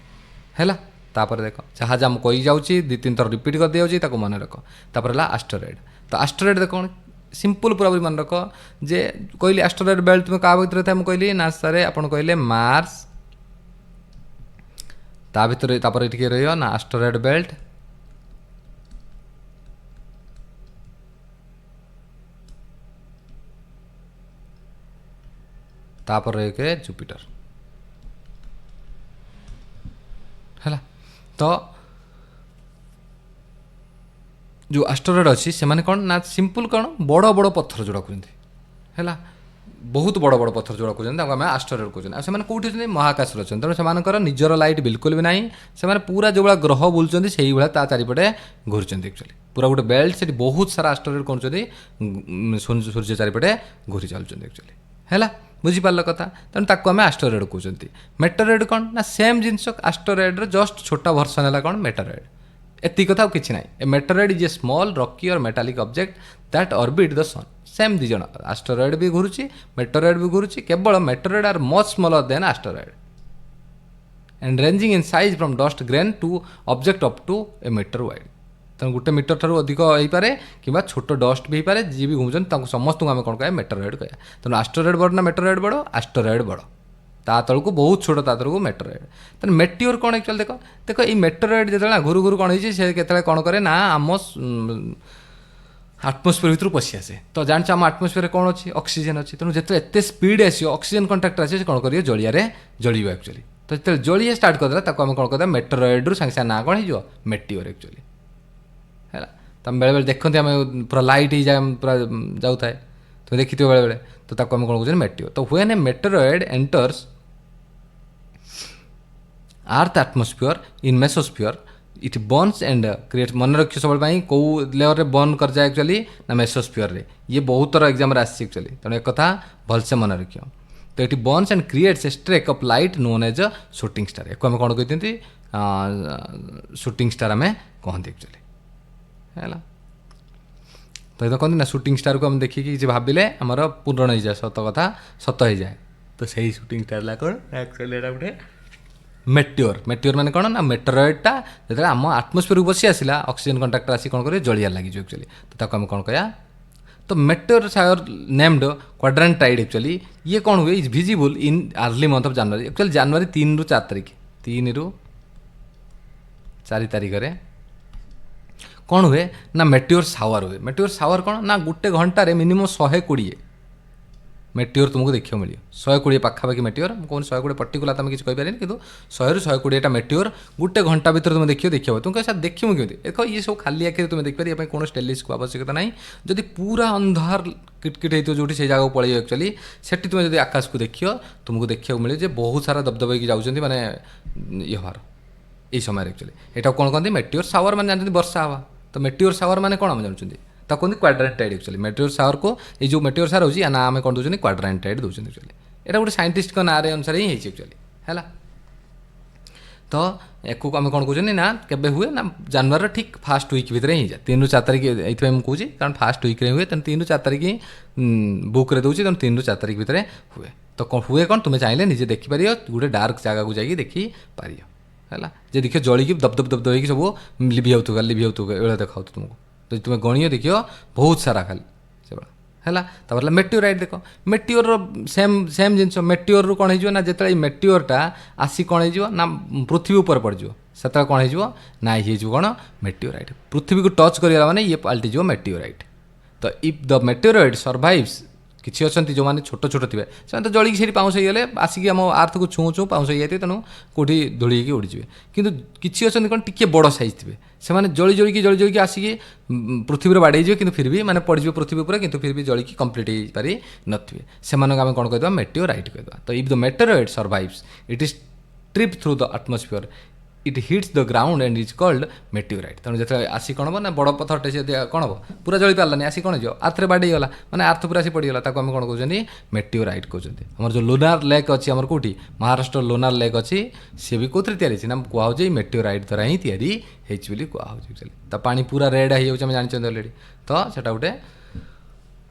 है। तापर देख जहाँ जहाँ कही जाऊँगी 2-3 थर रिपीट कर दिया तक मन रख तापर एस्टेरॉयड। तो एस्टेरॉयड देख कौन सिंपल पूरा पूरी मन रख जे कहली एस्टेरॉयड बेल्ट तुम्हें क्या भर था मुझे कहली ना सारे आप कहले मार्स ता भर तापर ये रही ना एस्टेरॉयड बेल्ट तापर रही जुपिटर है। तो जो एस्टेरॉयड अच्छी से माने कौन ना सिंपल कौन बड़ बड़ पत्थर जोड़ा कहते है बहुत बड़ बड़ पत्थर जोड़ा कहते आम एस्टेरॉयड कहते से कौटी अच्छे महाकाश अच्छे तेणु से निजर लाइट बिल्कुल भी ना से पूरा जो भाया ग्रह बुलूँ से भाया ता चारिपटे घूर्च एक्चुअली पूरा गोटे बेल्ट से बहुत सारा एस्टेरॉयड कौन सूर्य चारिपटे घूरी चलुँच एक्चुअली है। बुझीपार कथा तेणु ताको आम एस्टेरॉयड कहते। मेटेरॉयड कौन ना सेम जिनस एस्टेरॉयड जस्ट छोटा वर्सन है कौन मेटेरॉयड ଏତିକି କଥା ଆଉ କିଛି ନାହିଁ। A meteoroid is a small rocky or metallic object that orbit the sun. Same ଦୁଇ ଜଣ, ଆଷ୍ଟରଏଡ୍ ବି ଘୁରୁଛି, ମେଟରଏଡ୍ ବି ଘୁରୁଛି, କେବଳ meteoroid are much smaller than asteroid and ranging in size from dust grain to object up to a meter wide। ତେଣୁ ଗୋଟେ ମିଟର ଠାରୁ ଅଧିକ ହେଇପାରେ କିମ୍ବା ଛୋଟ ଡଷ୍ଟ ବି ହେଇପାରେ, ଯିଏ ବି ଘୁମୁଛନ୍ତି ତାଙ୍କୁ ସମସ୍ତଙ୍କୁ ଆମେ କ'ଣ କହିବା, ମେଟରଏଡ୍ କହିବା। ତେଣୁ ଆଷ୍ଟରଏଡ୍ ବଡ଼ ନା ମେଟରଏଡ୍ ବଡ଼? ଆଷ୍ଟରଏଡ୍ ବଡ଼। ତା ତଳକୁ ବହୁତ ଛୋଟ, ତା ତଳକୁ ମେଟରଏଡ୍। ତେଣୁ ମେଟିଓର କ'ଣ ଆକ୍ଚୁଆଲି ଦେଖ ଏଇ ମେଟରଏଡ୍ ଯେତେବେଳେ ଘୁରୁ ଘୁରୁ କ'ଣ ହେଇଛି, ସେ କେତେବେଳେ କ'ଣ କରେ ନା ଆମ ଆଟମୋସ୍ଫିୟର ଭିତରୁ ପଶି ଆସେ। ତ ଜାଣିଛ ଆମ ଆଟମୋସ୍ଫିୟରରେ କ'ଣ ଅଛି? ଅକ୍ସିଜେନ୍ ଅଛି। ତେଣୁ ଯେତେବେଳେ ଏତେ ସ୍ପିଡ୍ ଆସିବ, ଅକ୍ସିଜେନ୍ କଣ୍ଟାକ୍ଟରେ ଆସିବ, ସେ କ'ଣ କରିବ? ଜଳିଆରେ ଜଳିବ ଆକ୍ଚୁଆଲି। ତ ଯେତେବେଳେ ଜଳିଆ ଷ୍ଟାର୍ଟ କରିଦେଲା, ତାକୁ ଆମେ କ'ଣ କରିଦେବା? ମେଟରଏଡ୍ରୁ ସାଙ୍ଗେ ସାଙ୍ଗେ ନାଁ କ'ଣ ହେଇଯିବ? ମେଟିଓର ଆକ୍ଚୁଆଲି ହେଲା। ତମେ ବେଳେବେଳେ ଦେଖନ୍ତି ଆମେ ପୁରା ଲାଇଟ୍ ହେଇଯାଏ, ପୁରା ଯାଉଥାଏ, ତୁମେ ଦେଖିଥିବ ବେଳେବେଳେ। ତ ତାକୁ ଆମେ କ'ଣ କହୁଛନ୍ତି? ମେଟିଓର। ତ when a meteoroid enters earth atmosphere in mesosphere it burns and creates. ମନେ ରଖିବ ସବୁବେଳେ ପାଇଁ, କେଉଁ ଲେୟରରେ ବର୍ନ କରାଯାଏ ଆକ୍ଚୁଆଲି? ନା ମେସୋସ୍ଫିୟରରେ। ଇଏ ବହୁତ ଥର ଏକ୍ଜାମ୍ରେ ଆସିଛି ଆକ୍ଚୁଆଲି, ତେଣୁ ଏକଥା ଭଲସେ ମନେ ରଖିବ। ତ ଏଠି burns and creates a streak of light known as a shooting star. ଏକୁ ଆମେ କ'ଣ କହିଛନ୍ତି? ସୁଟିଂ ଷ୍ଟାର ଆମେ କହନ୍ତି ଆକ୍ଚୁଆଲି ହେଲା। ତ ଏଇଟା କହନ୍ତି ନା, ସୁଟିଂ ଷ୍ଟାରକୁ ଆମେ ଦେଖିକି କିଛି ଭାବିଲେ ଆମର ପୂରଣ ହେଇଯାଏ, ସତ କଥା ସତ ହେଇଯାଏ। ତ ସେଇ ସୁଟିଂ ଷ୍ଟାର ହେଲା କ'ଣ? ଆକ୍ଚୁଆଲି ଏଇଟା ଗୋଟେ ମେଟିଓର। ମେଟିଓର ମାନେ କ'ଣ ନା, ମେଟରଏଡ୍ଟା ଯେତେବେଳେ ଆମ ଆଟମୋସ୍ଫିୟରକୁ ବସି ଆସିଲା, ଅକ୍ସିଜେନ୍ କଣ୍ଟାକ୍ଟରେ ଆସି କ'ଣ କରିବ? ଜଳିଆ ଲାଗିଯିବ ଆକ୍ଚୁଆଲି। ତ ତାକୁ ଆମେ କ'ଣ କହିବା? ତ ମେଟିଓର ସାୟର ନେମ୍ଡ କ୍ୱାଡ୍ରାଣ୍ଟାଇଡ୍ ଆକ୍ଚୁଆଲି ଇଏ କ'ଣ ହୁଏ? Is visible in early month of January. Actually ଜାନୁଆରୀ 3ରୁ 4 ତାରିଖ, 3ରୁ 4 ତାରିଖରେ କ'ଣ ହୁଏ ନା, ମେଟିଓର ସାୱାର ହୁଏ। ମେଟିଓର ସାୱାର କ'ଣ ନା, ଗୋଟେ ଘଣ୍ଟାରେ ମିନିମମ୍ 120 ମେଟିଓର ତୁମକୁ ଦେଖିବାକୁ ମିଳିବ। 120 ପାଖାପାଖି ମେଟିଓର। ମୁଁ କହୁନି 120 ପର୍ଟିକୁଲାର ତୁମେ କିଛି କହିପାରିନି, କିନ୍ତୁ 100ରୁ 120ଟା ମେଟିଓର ଗୋଟେ ଘଣ୍ଟା ଭିତରେ ତୁମେ ଦେଖିବ। ତୁମେ କହିବ ସାର୍ ଦେଖିବୁ କେମିତି? ଦେଖ ଇଏ ସବୁ ଖାଲି ଆଖିରେ ତୁମେ ଦେଖିପାରିବ, ଏ ପାଇଁ କୌଣସି ଟେଲିସ୍କୋପ୍ ଆବଶ୍ୟକତା ନାହିଁ। ଯଦି ପୁରା ଅନ୍ଧାର କିଟକିଟ ହେଇଥିବ ଯେଉଁଠି, ସେଇ ଜାଗାକୁ ପଳେଇବ ଆକ୍ଚୁଆଲି। ସେଠି ତୁମେ ଯଦି ଆକାଶକୁ ଦେଖିବ, ତୁମକୁ ଦେଖିବାକୁ ମିଳେ ଯେ ବହୁତ ସାରା ଦବଦବ ହେଇକି ଯାଉଛନ୍ତି, ମାନେ ଇଏ ହବାର ଏଇ ସମୟରେ ଆକ୍ଚୁଆଲି। ଏଇଟାକୁ କ'ଣ କହନ୍ତି? ମେଟିଓର ସାୱାର। ମାନେ ଜାଣିଛନ୍ତି ବର୍ଷା ହେବା। ତ ମେଟିଓର ସାୱାର ମାନେ କ'ଣ ଆମେ ଜାଣୁଛନ୍ତି? ତାକୁ କୁହନ୍ତି କ୍ୱାଡ୍ରାଣ୍ଟାଇଡ୍ ଆକ୍ଚୁଆଲି। ମେଟିଓର ସାୱାରକୁ ଏଇ ଯେଉଁ ମେଟିଓର ସାୱାର ହେଉଛି, ୟା ନାଁ ଆମେ କ'ଣ ଦେଉଛନ୍ତି? କ୍ୱାଡ୍ରାଣ୍ଟାଇଡ୍ ଦେଉଛନ୍ତି ଆକ୍ଚୁଆଲି। ଏଇଟା ଗୋଟେ ସାଇଣ୍ଟିଷ୍ଟଙ୍କ ନାଁରେ ଅନୁସାରେ ହିଁ ହେଇଛି ଆକ୍ଚୁଆଲି ହେଲା। ତ ୟାକୁ ଆମେ କ'ଣ କହୁଛନ୍ତି ନା, କେବେ ହୁଏ ନା, ଜାନୁଆରୀର ଠିକ୍ ଫାର୍ଷ୍ଟ ୱିକ୍ ଭିତରେ ହିଁ ହେଇଯାଏ। 3ରୁ 4 ତାରିଖ ଏଇଥିପାଇଁ ମୁଁ କହୁଛି, କାରଣ ଫାର୍ଷ୍ଟ ୱିକ୍ରେ ହୁଏ। ତେଣୁ 3ରୁ 4 ତାରିଖ ବୁକ୍ରେ ଦେଉଛି, ତେଣୁ 3ରୁ 4 ତାରିଖ ଭିତରେ ହୁଏ। ତ କ'ଣ ହୁଏ? କ'ଣ ତୁମେ ଚାହିଁଲେ ନିଜେ ଦେଖିପାରିବ, ଗୋଟେ ଡାର୍କ ଜାଗାକୁ ଯାଇକି ଦେଖିପାରିବ ହେଲା। ଯେ ଦେଖିବ ଜଳିକି ଦବଦବ ଦବଦବ ହେଇକି ସବୁ ଲିଭି ଯାଉଥିବ ଏଇଭଳିଆ ଦେଖାଉଥିବ ତୁମକୁ। ଯଦି ତୁମେ ଗଣିବ ଦେଖିବ ବହୁତ ସାରା ଖାଲି ସେଭଳିଆ ହେଲା। ତାପରେ ହେଲା ମେଟିଓରାଇଟ୍। ଦେଖ ମେଟିଓରର ସେମ୍ ଜିନିଷ। ମେଟିଓରରୁ କ'ଣ ହେଇଯିବ ନା, ଯେତେବେଳେ ଏଇ ମେଟିଓରଟା ଆସି କ'ଣ ହେଇଯିବ ନା, ପୃଥିବୀ ଉପରେ ପଡ଼ିଯିବ, ସେତେବେଳେ କ'ଣ ହେଇଯିବ ନା, ଇଏ ହେଇଯିବ କ'ଣ? ମେଟିଓରାଇଟ୍। ପୃଥିବୀକୁ ଟଚ୍ କରିଗଲା ମାନେ ଇଏ ପାଲଟିଯିବ ମେଟିଓରାଇଟ୍। ତ ଇଫ୍ ଦ ମେଟିଓରାଇଟ୍ ସର୍ଭାଇଭ୍ସ, କିଛି ଅଛନ୍ତି ଯେଉଁମାନେ ଛୋଟ ଛୋଟ ଥିବେ, ସେମାନେ ତ ଜଳିକି ସେଇଠି ପାଉଁଶ ହେଇଗଲେ, ଆସିକି ଆମ ଆର୍ଥକୁ ଛୁଁ ଛୁଁ ପାଉଁଶ ହେଇଯାଇଥିବେ, ତେଣୁ କେଉଁଠି ଧୂଳି ହେଇକି ଉଡ଼ିଯିବେ। କିନ୍ତୁ କିଛି ଅଛନ୍ତି କ'ଣ ଟିକିଏ ବଡ଼ ସାଇଜ୍ ଥିବେ, ସେମାନେ ଜଳିକି ଆସିକି ପୃଥିବୀରେ ବାଡ଼େଇଯିବେ, କିନ୍ତୁ ଫିର୍ ବି ମାନେ ପଡ଼ିଯିବେ ପୃଥିବୀ ଉପରେ, କିନ୍ତୁ ଫିର୍ ବି ଜଳିକି କମ୍ପ୍ଲିଟ୍ ହେଇପାରି ନଥିବେ। ସେମାନଙ୍କୁ ଆମେ କ'ଣ କହିଦେବା? ମେଟିଓରାଇଟ୍ କହିଦେବା। ତ if the meteorite survives it is trip through the atmosphere it hits the ground and is called meteorite. ତେଣୁ ଯେତେବେଳେ ଆସି କ'ଣ ହେବ ନା, ବଡ଼ ପଥରଟେ ସେ କ'ଣ ହେବ, ପୁରା ଜଳି ପାରିଲାନି, ଆସି କ'ଣ ହେଇଯିବ? ଆର୍ଥରେ ବାଡ଼େଇଗଲା, ମାନେ ଆର୍ଥ ଉପରେ ଆସି ପଡ଼ିଗଲା, ତାକୁ ଆମେ କ'ଣ କହୁଛନ୍ତି? ମେଟିଓରାଇଟ୍ କହୁଛନ୍ତି। ଆମର ଯେଉଁ ଲୁନାର ଲେକ୍ ଅଛି, ଆମର କେଉଁଠି ମହାରାଷ୍ଟ୍ର ଲୁନାର ଲେକ୍ ଅଛି, ସିଏ ବି କେଉଁଥିରେ ତିଆରି ହେଇଛି ନା, କୁହାହେଉଛି ଏଇ ମେଟିଓରାଇଟ୍ ଦ୍ୱାରା ହିଁ ତିଆରି ହେଇଛି ବୋଲି କୁହାହେଉଛି ଆକ୍ଚୁଆଲି। ତା ପାଣି ପୁରା ରେଡ଼୍ ହେଇଯାଉଛି, ଆମେ ଜାଣିଛନ୍ତି ଅଲରେଡ଼ି। ତ ସେଇଟା ଗୋଟେ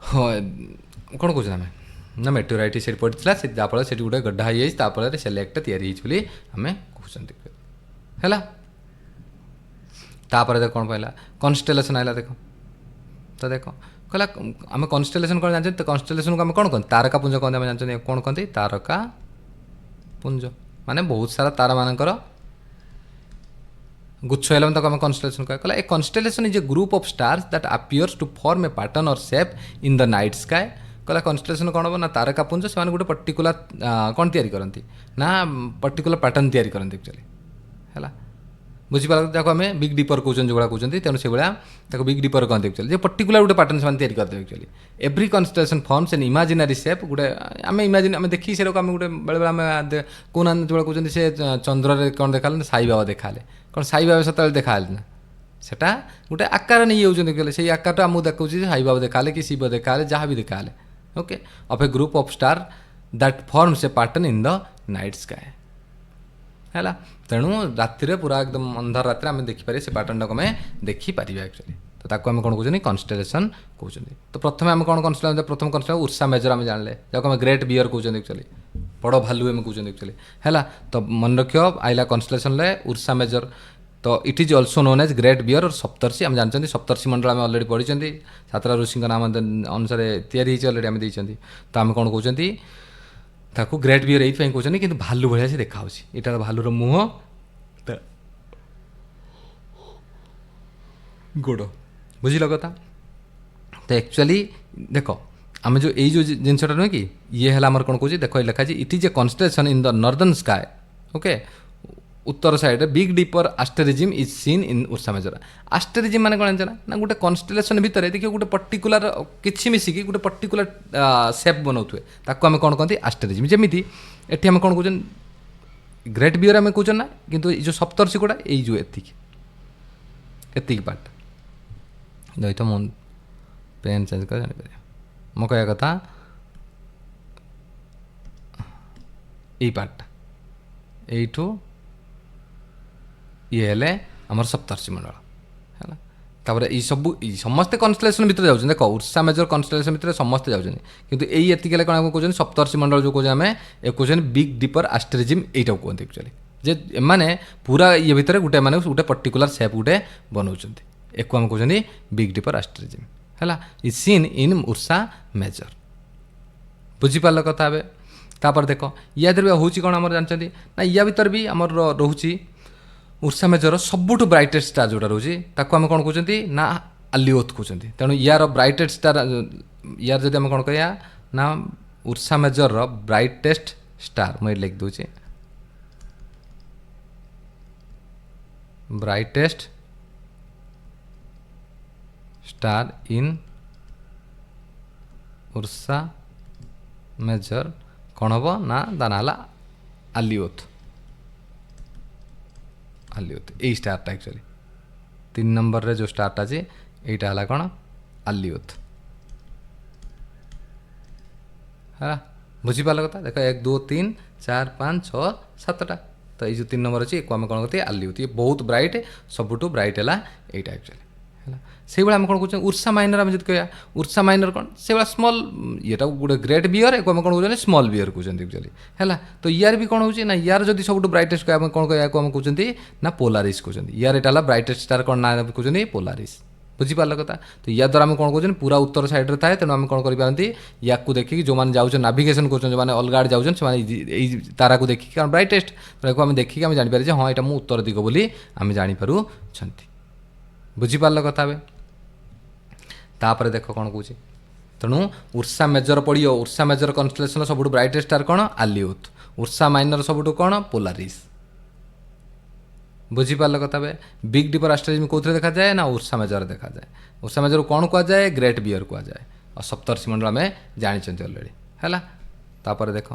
କ'ଣ କହୁଛନ୍ତି ଆମେ ନା, ମେଟିଓରାଇଟ୍ ସେଠି ପଡ଼ିଥିଲା, ସେ ଯାହାଫଳରେ ସେଠି ଗୋଟେ ଗड्ढा ହେଇଯାଇଛି, ତାଫଳରେ ସେ ଲେକ୍ଟା ତିଆରି ହେଇଛି ବୋଲି ଆମେ କହୁଛନ୍ତି ହେଲା। ତାପରେ ଦେଖ କ'ଣ ପାଇଲା? କନଷ୍ଟେଲେସନ୍ ଆଇଲା। ଦେଖ ତ ଦେଖ କହିଲା ଆମେ କନଷ୍ଟେଲେସନ୍ କ'ଣ ଜାଣିଛନ୍ତି? ତ କନଷ୍ଟେଲେସନ୍କୁ ଆମେ କ'ଣ କହନ୍ତି? ତାରକାପୁଞ୍ଜ କହନ୍ତି। ଆମେ ଜାଣିଛନ୍ତି କ'ଣ କହନ୍ତି? ତାରକାପୁଞ୍ଜ ମାନେ ବହୁତ ସାରା ତାରାମାନଙ୍କର ଗୁଚ୍ଛ ହେଲା, ତାକୁ ଆମେ କନଷ୍ଟେଲେସନ୍ କହିଲା। ଏ constellation is a group of stars that appears to form a pattern or shape in the night sky. କହିଲା କନଷ୍ଟେଲେସନ୍ କ'ଣ ହେବ ନା, ତାରକାପୁଞ୍ଜ ସେମାନେ ଗୋଟେ ପର୍ଟିକୁଲାର କ'ଣ ତିଆରି କରନ୍ତି ନା, ପର୍ଟିକୁଲାର ପାଟର୍ନ ତିଆରି କରନ୍ତି ଆକ୍ଚୁଆଲି ହେଲା। ବୁଝିପାରିଲ? ତାକୁ ଆମେ ବିଗ୍ ଡିପର କହୁଛନ୍ତି, ଯେଉଁଭଳିଆ କହୁଛନ୍ତି। ତେଣୁ ସେଇଭଳିଆ ତାକୁ ବିଗ୍ ଡିପର କହନ୍ତି ଆକ୍ଚୁଆଲି, ଯେ ପର୍ଟିକୁଲାର ଗୋଟେ ପାଟର୍ନ ସେମାନେ ତିଆରି କରିଦେବେ actually. Every constellation forms an imaginary shape. ଗୋଟେ ଆମେ ଦେଖି ସେଇଟାକୁ ଆମେ ଗୋଟେ ବେଳେବେଳେ ଆମେ କହୁନାହାନ୍ତି, ଯେତେବେଳେ କହୁଛନ୍ତି ସେ ଚନ୍ଦ୍ରରେ କ'ଣ ଦେଖାହେଲେ, ସାଇବାବା ଦେଖାହେଲେ, କ'ଣ ସାଇବାବା ସେତେବେଳେ ଦେଖାହେଲେ ନା, ସେଟା ଗୋଟେ ଆକାର ନେଇଯାଉଛନ୍ତି ଆକ୍ଚୁଆଲି। ସେଇ ଆକାରଟା ଆମକୁ ଦେଖାଉଛି ଯେ ସାଇବାବା ଦେଖାହେଲେ କି ଶିବ ଦେଖାହେଲେ, ଯାହା ବି ଦେଖାହେଲେ, okay, of a group of star that forms a pattern in the night sky है। तेणु राति पूरा एकदम अंधार रात आम देखिपारे से पैटर्न टाक आम देखिपर एक्चुअली। तो ताको आम कौन कहते कन्स्टेलेसन कहते। तो प्रथम आम कौन कन्स्टेलेसन प्रथम कन्स्टेलेसन उर्सा मेजर आम जाने जहाँ आम ग्रेट बियर कहते एक्चुअली बड़ भालू आम कहते एक्चुअली है। तो मन रख आइला कन्स्टेलेसन उर्सा मेजर। तो it is also known as Great Bear और सप्तर्षि आम जानते सप्तर्षि मंडल आम अलरेडी पढ़ी सातटा ऋषि नाम अनुसार तैयारी अलरेडी आम देखते। तो आम कौन कहते ताको ग्रेट बियर ये कहते कि भालू भाया से देखा यहाँ भालूर मुह गोड़ बुझिल कथा। तो एक्चुअली देख आम जो यही जो जिनसा नुहे कि ये है आमर कौन कौन देख लिखा it is a constellation in the northern sky. Okay उत्तर side big dipper asterism is seen in Ursa Major. Asterism माने कौन जाना ना गोटे कन्स्टेलेसन भितर देखिए गोटे पर्टिकुलर किसी मिसिकी गोटे पर्टिकुलर सेप बनाऊे ताको आम कौन कहते आस्टेरिजिम। जमीती एटी आम कौन कहते ग्रेट बियर आम कहते ना किंतु जो सप्तर्षि गुड़ा ये जो एतिक पार्ट दही तो मुझे पेन चेंज कर जापर मो कह कथा यही पार्टा यू ये हेले आमर सप्तर्षि मंडल है। तापर ये सब समस्ते कन्स्टेलेसन भितर जाऊँ देख उर्सा मेजर कन्स्टेलेसन भितर समस्ते जाऊँ किंतु यही एतिक कौन कहते सप्तर्षि मंडल जो कहते आम ए कहते बिग डिपर आस्टेरिजिम यहीटा कहते एक्चुअली जे एमाने पूरा ये भितर गोटे माने गोटे पर्टिकुलर सेप गोटे बनाऊँ एक आम कहते बिग डिपर आस्टेरिजिम है। Is seen in Ursa Major बुझीपार कथा हे। तापर देख या भी हूँ कौन आम जानते ना या भर भी आमर रोचे उर्सा मेजर सबुठ ब्राइटेस्ट स्टार जोटा रोचे ताको आम कौन कहते ना आलिओथ कहते। तेणु यार ब्राइटेस्ट स्टार यार जब आम कौन कह ना उर्सा मेजर ब्राइटेस्ट स्टार मुझे लिख दूचे brightest star in Ursa Major कौन हम ना दाना आलिओथ आलिओथ यही स्टारटा एक्चुअली 3 नंबर रे जो स्टारटा अच्छे यहीटा है कौन आलिओथ है। बुझीपार कथा देख 1 2 3 4 5 6 7टा। तो ये जो 3 नंबर अच्छे एक आम कौन कहते आलिओथ ये बहुत ब्राइट सबुठ ब्राइट है यहीटा एक्चुअली है। से भाई आम कौन कहते उर्सा माइनर आम जो कह उर्सा माइनर कौन से भाई स्मॉल ये गोटे ग्रेट बियर एक आम कौन कहते स्मॉल बियर कहते एक्चुअली है। तो यार भी कौन हो ना यार जब सब ब्राइटेस्ट कह कौन कह आम कहते ना पोलारिस कहते यार यहाँ ब्राइटेस्ट स्टार कौन ना कहते पोलारिस बुझीपार कथा। तो या द्वारा आम कौन कहते पूरा उत्तर साइड थाए तेणु आम कौन करते या देखिए जो मैंने जाऊँ नाविगेसन कर जो अलग आड़े जाऊँ से तारा को देखिए कारण ब्राइटेस्ट तो आम देखिए आम जापर हाँ यहाँ मुझे उत्तर दिग बोली आम जापर बुझीपार कथा हे। तापर देख कौन कौचे तेणु उर्सा मेजर पड़ो उर्सा मेजर कन्स्टेलेसन सब ब्राइटेस्ट स्टार कौन आलिओथ उर्सा माइनर सब कौन पोलारिस बुझीपार कथा हे। बिग डिपर आस्टेरिजिम कौन देखा जाए ना उर्सा मेजर देखा जाए उर्सा मेजर कौन कह जाए ग्रेट बियर कह जाए और सप्तर्षि मंडल आम जानी अलरेडी है। तापर देख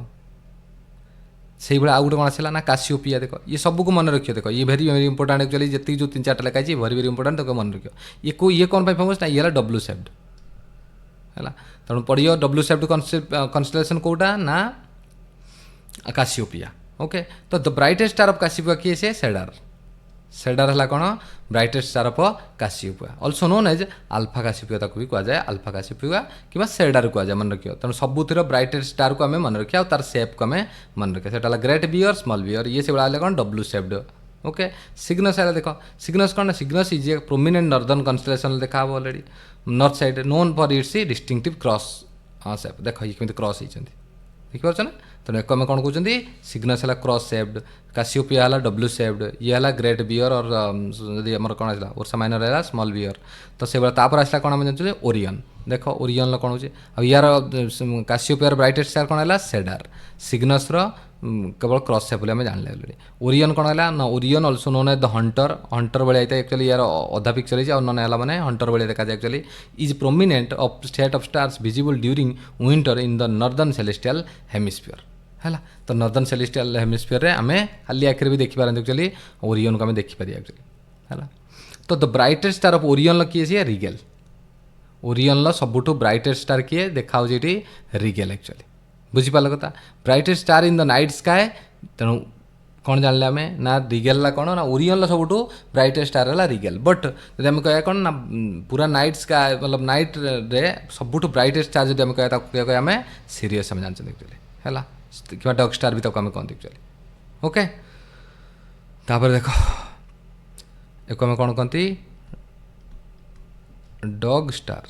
से भाई आउ गोटे कौन आसला ना कासिओपिया देख ये सबको मन रखियो देख ये वेरी वेरी इंपोर्टेंट एक्चुअली जी जो 3-4टा लिखाई वेरी वेरी इंपोर्टेंट तो मन रखियो ये कौन फेमस ना ये डब्ल्यू सेप्ड है। तेणु पढ़ियो डब्ल्यू सेप्ड कन्स्टेलेसन कौटा ना कासिओपिया। ओके तो the brightest star of Cassiopeia किए से सेडार है कौन brightest star of Cassiopeia also known as alpha Cassiopeia ताको भी कहुए अल्फा कासिओपिया कि सेडार कहुए मन रखियो। तेणु सबुतिर ब्राइटेस्ट स्टार को आम मन रखिया और तार सेप को आम मन रखिया से ग्रेट बियर स्मॉल बियर ये से भाई कौन डब्ल्यू सेप्ड। ओके सिग्नस है देख सिग्नस कौन Cygnus is a prominent northern constellation देखा already north side known for its distinctive cross shape देख ये कमी क्रॉस होती देखिपार ना। तेणु एक आम कौन कहते सिग्नस है क्रॉस सेप्ड कासिओपिया है डब्ल्यू सेप्ड ये है ग्रेट बियर और जदि आम कौन आसला उर्सा माइनर है स्मॉल बियर। तो से तापर आसला कौन आम जानते ओरियन देख ओरियन कौन हो यार कासिओपियार ब्राइटेस्ट स्टार कौन है सेडार सिग्नस केवल क्रॉस सेप आम जान अलरेडी। ओरियन कौन है ना Orion also known as the hunter भाई एक्चुअली यार अधा पिक्चर है नन है मैंने हंटर भाई देखा जाए actually is prominent of state of stars visible during winter in the northern celestial hemisphere है। तो नॉर्दर्न सेलेस्टियल हेमिस्फीयर आम खाली आखिर भी देखिपार एक्चुअली ओरियन को आम देखिपर एक्चुअली है। तो the brightest star of Orion किए सी रिगेल ओरियन सबुठ ब्राइटेस्ट स्टार किए देखा रिगेल एक्चुअली बुझीपार कथा brightest star in the night sky. तेणु कौन जानले आम ना रिगेल कौन ना ओरियन सब ब्राइटेस्ट स्टार है रिगेल बट जब आम कह कौन ना पूरा नाइट स्काई मतलब नाइट रे सबुठ ब्राइटेस्ट स्टार जब आम कह आम सीरीयस आम जानते एक्चुअली है कि डग स्टार भी तक आम कहते एक्चुअली ओके तापर देख एक आम कौन कहती डग स्टार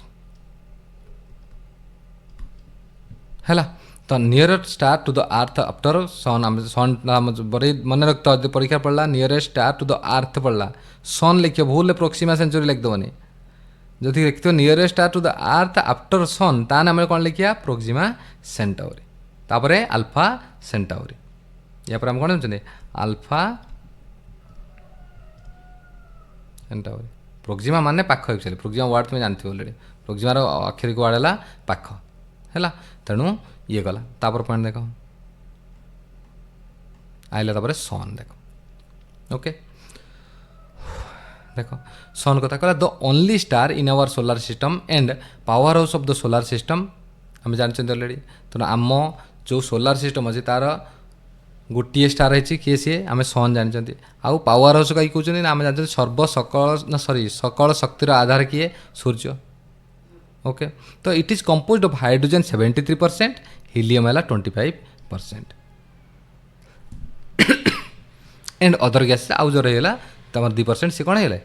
है तो nearest star to the earth after sun sun बड़े मन रखता परीक्षा पढ़ला nearest star to the earth पढ़ला सन लिखियो भूल प्रोक्सीमा सेंचुरी लिखदेवनी जदि लिखिथ nearest star to the earth after sun ता नाम कौन लिखिया प्रोक्सीमा सेंटाउरी तापर अल्फा सेंटाउरी या पर हम कौन जानते अल्फा सेंटाउरी प्रोक्सीमा माने पाख एक्चुअली प्रोक्सीमा वर्ड तुम जानते ऑलरेडी प्रोक्सीमार अक्षरिक वर्ड है पाख है तेणु ये गला तापर पॉइंट देख आइला तापर सन देख ओके देख सन कथा कहला the only star in our solar system and power house of the solar system आम जानते ऑलरेडी तेणु आम जो सोलार सिस्टम अच्छे तार गोटे स्टार है किए सी आम सन जानते आउ पावर हाउस कहीं कहते आम जानते सर्व सकल ना सॉरी सकल शक्तिर आधार किए सूर्य ओके तो it is composed of hydrogen 73% helium है 25% एंड अदर गैस आउ जो रहा तुम 2% सी कौन है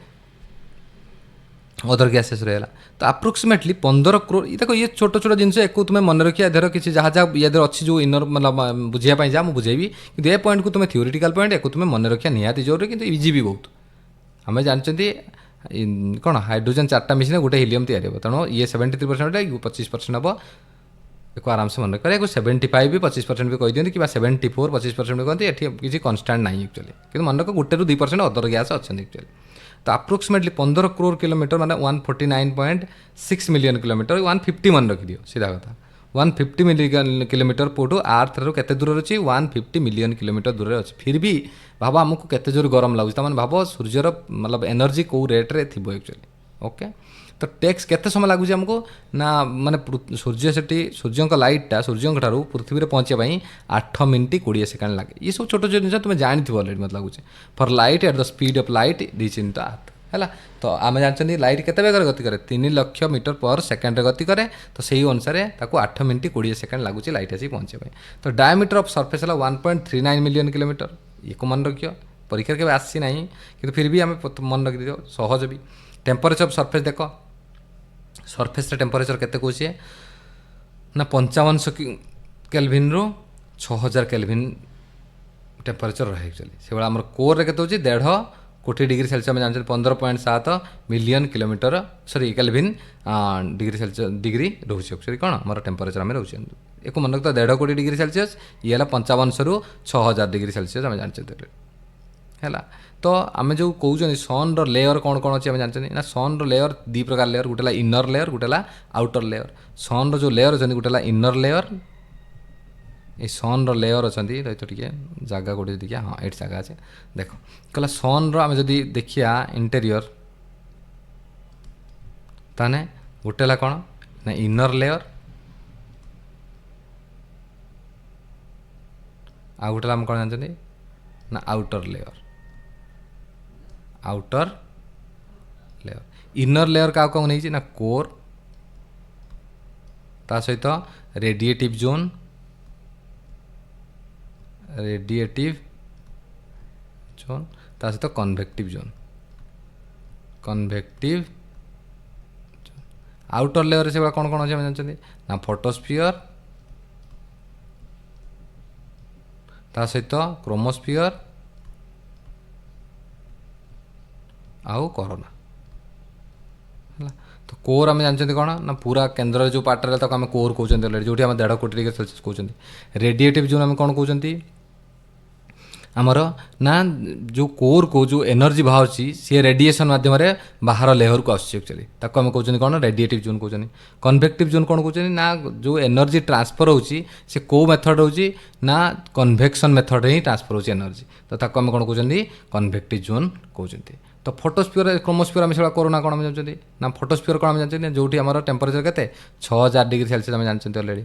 अदर गैसेस रहा तो अप्रोक्सीमेटली 15 करोड़ देखो ये छोट छोट जिनस एक तुम्हें मन रखिए यार किसी जहाँ जहाँ याद अच्छी जो इनर मतलब बुझाई जा मुझे कि ये पॉइंट को तुम्हें थियोरिटिकल पॉइंट एक तुम्हें मन रखिया निहाती जरूरी कि इजी भी बहुत आम जानते कौन हाइड्रोजन 4टा मिशन गोटे हिलियम तैयारी हो तेणु ये 73% 25% हम एक आराम से मन रखिए एक 75 भी 25% भी कह दिखती कि 74 25% भी कहते ये किसी कन्स्टाट ना एक्चुअली कि मन रख गोटे 2% अदर गैस अच्छा एक्चुअली तो अप्रोक्सीमेटली 15 करोड़ किलोमीटर माने 149.6 मिलियन किलोमीटर 150 मन रखी दियो सीधा कथा 150 मिलियन किलोमीटर पोटू आर्थ रू केते दूर अच्छी 150 मिलियन किलोमीटर दूर अच्छे फिर भी भाव आमको केते जोर गरम लगुच मैंने भाव सूर्यर मतलब एनर्जी कौ रेट्रे थी एक्चुअली ओके तो टैक्स केते समय लगुच आमको ना माने सूर्य से सूर्य लाइटा सूर्य ठारू पृथ्वी में पहुँचाई 8 मिनट 20 सेकेंड लगे ये सब छोट छोट जिन तुम जानी अलरेडी मत लगुच for light at the speed of light reach in the earth है तो आम जानते लाइट केते बेगर गति करे 3 लाख मीटर पर सेकेंड गति करे तो सही अनुसार 8 मिनट 20 सेकेंड लगुच लाइट आसी पहुँचे तो डायमीटर ऑफ सरफेस है 1.39 मिलियन किलोमीटर ये को मन रखियो परीक्षा के आसी ना कि फिर भी आम मन रखी दियो सहज भी टेम्परेचर ऑफ सरफेस देख सरफेस टेम्परेचर केते कौचे ना 5500 केल्विन रु 6000 केल्विन टेम्परेचर रहे एक्चुअली से भाई आम कोर के 1.5 कोटी डिग्री सेल्सियस आम जानते 15.7 million kilometre sorry kelvin degree Celsius degree रोचे एक्चुअली कौन आम टेम्परेचर आम रोचे एक मन रखता 1.5 कोटी डिग्री सेल्सियस ये 5500 रु 6000 डिग्री सेल्सियस आम जानते है तो आम जो कौन सन लेयर कौन कौन अच्छे जानते ना सन लेयर 2 प्रकार लेयर गोटे इनर लेयर गोटे आउटर लेयर सन जो लेयर अच्छे गोटे इनर लेयर ये सन लेयर अच्छा रही तो टे जगह गोटे देखिए हाँ ये जगह अच्छे देख कहला सन आम जदि देखिया इंटेरियर ताने गोटे कौन ना इनर लेयर आ गोटे आम कौन जानते ना आउटर लेयर इनर लेयर क्या कौन नहीं ना कोर ता सहित रेडिएटिव जोन ता सहित कन्वेक्टिव जोन आउटर लेयर से कौन कौन अच्छे जानते ना फोटोस्फियर ता सहित क्रोमोस्फियर आउ कोरोना है तो कोर आम जानते कौन ना पूरा केन्द्र जो पार्ट रहा आम कोर कहते जो 1.5 कोटी डिग्री सेल्सियस कहते रेडिएटिव जोन आम कौन कहते आमर ना जो कोर को जो एनर्जी बाहर सी रेडिएशन माध्यम बाहर लेयर को आसुच्चुअली ताको आम कहते कौन रेडिएटिव जोन कहते कन्वेक्टिव जोन कौन कहते ना जो एनर्जी ट्रांसफर होची से को मेथड होची ना कन्वेक्शन मेथड ही ट्रांसफर होची एनर्जी तो ताको आम कौन कहते कन्वेक्टिव जोन कहते तो फोटोस्फियर क्रोमोस्फियर आम से कोरोना कौन आम जानते ना फोटोस्फियर कौन आम जानते जो आम टेम्परेचर के 6000 डिग्री सेल्सियस आम जानते ऑलरेडी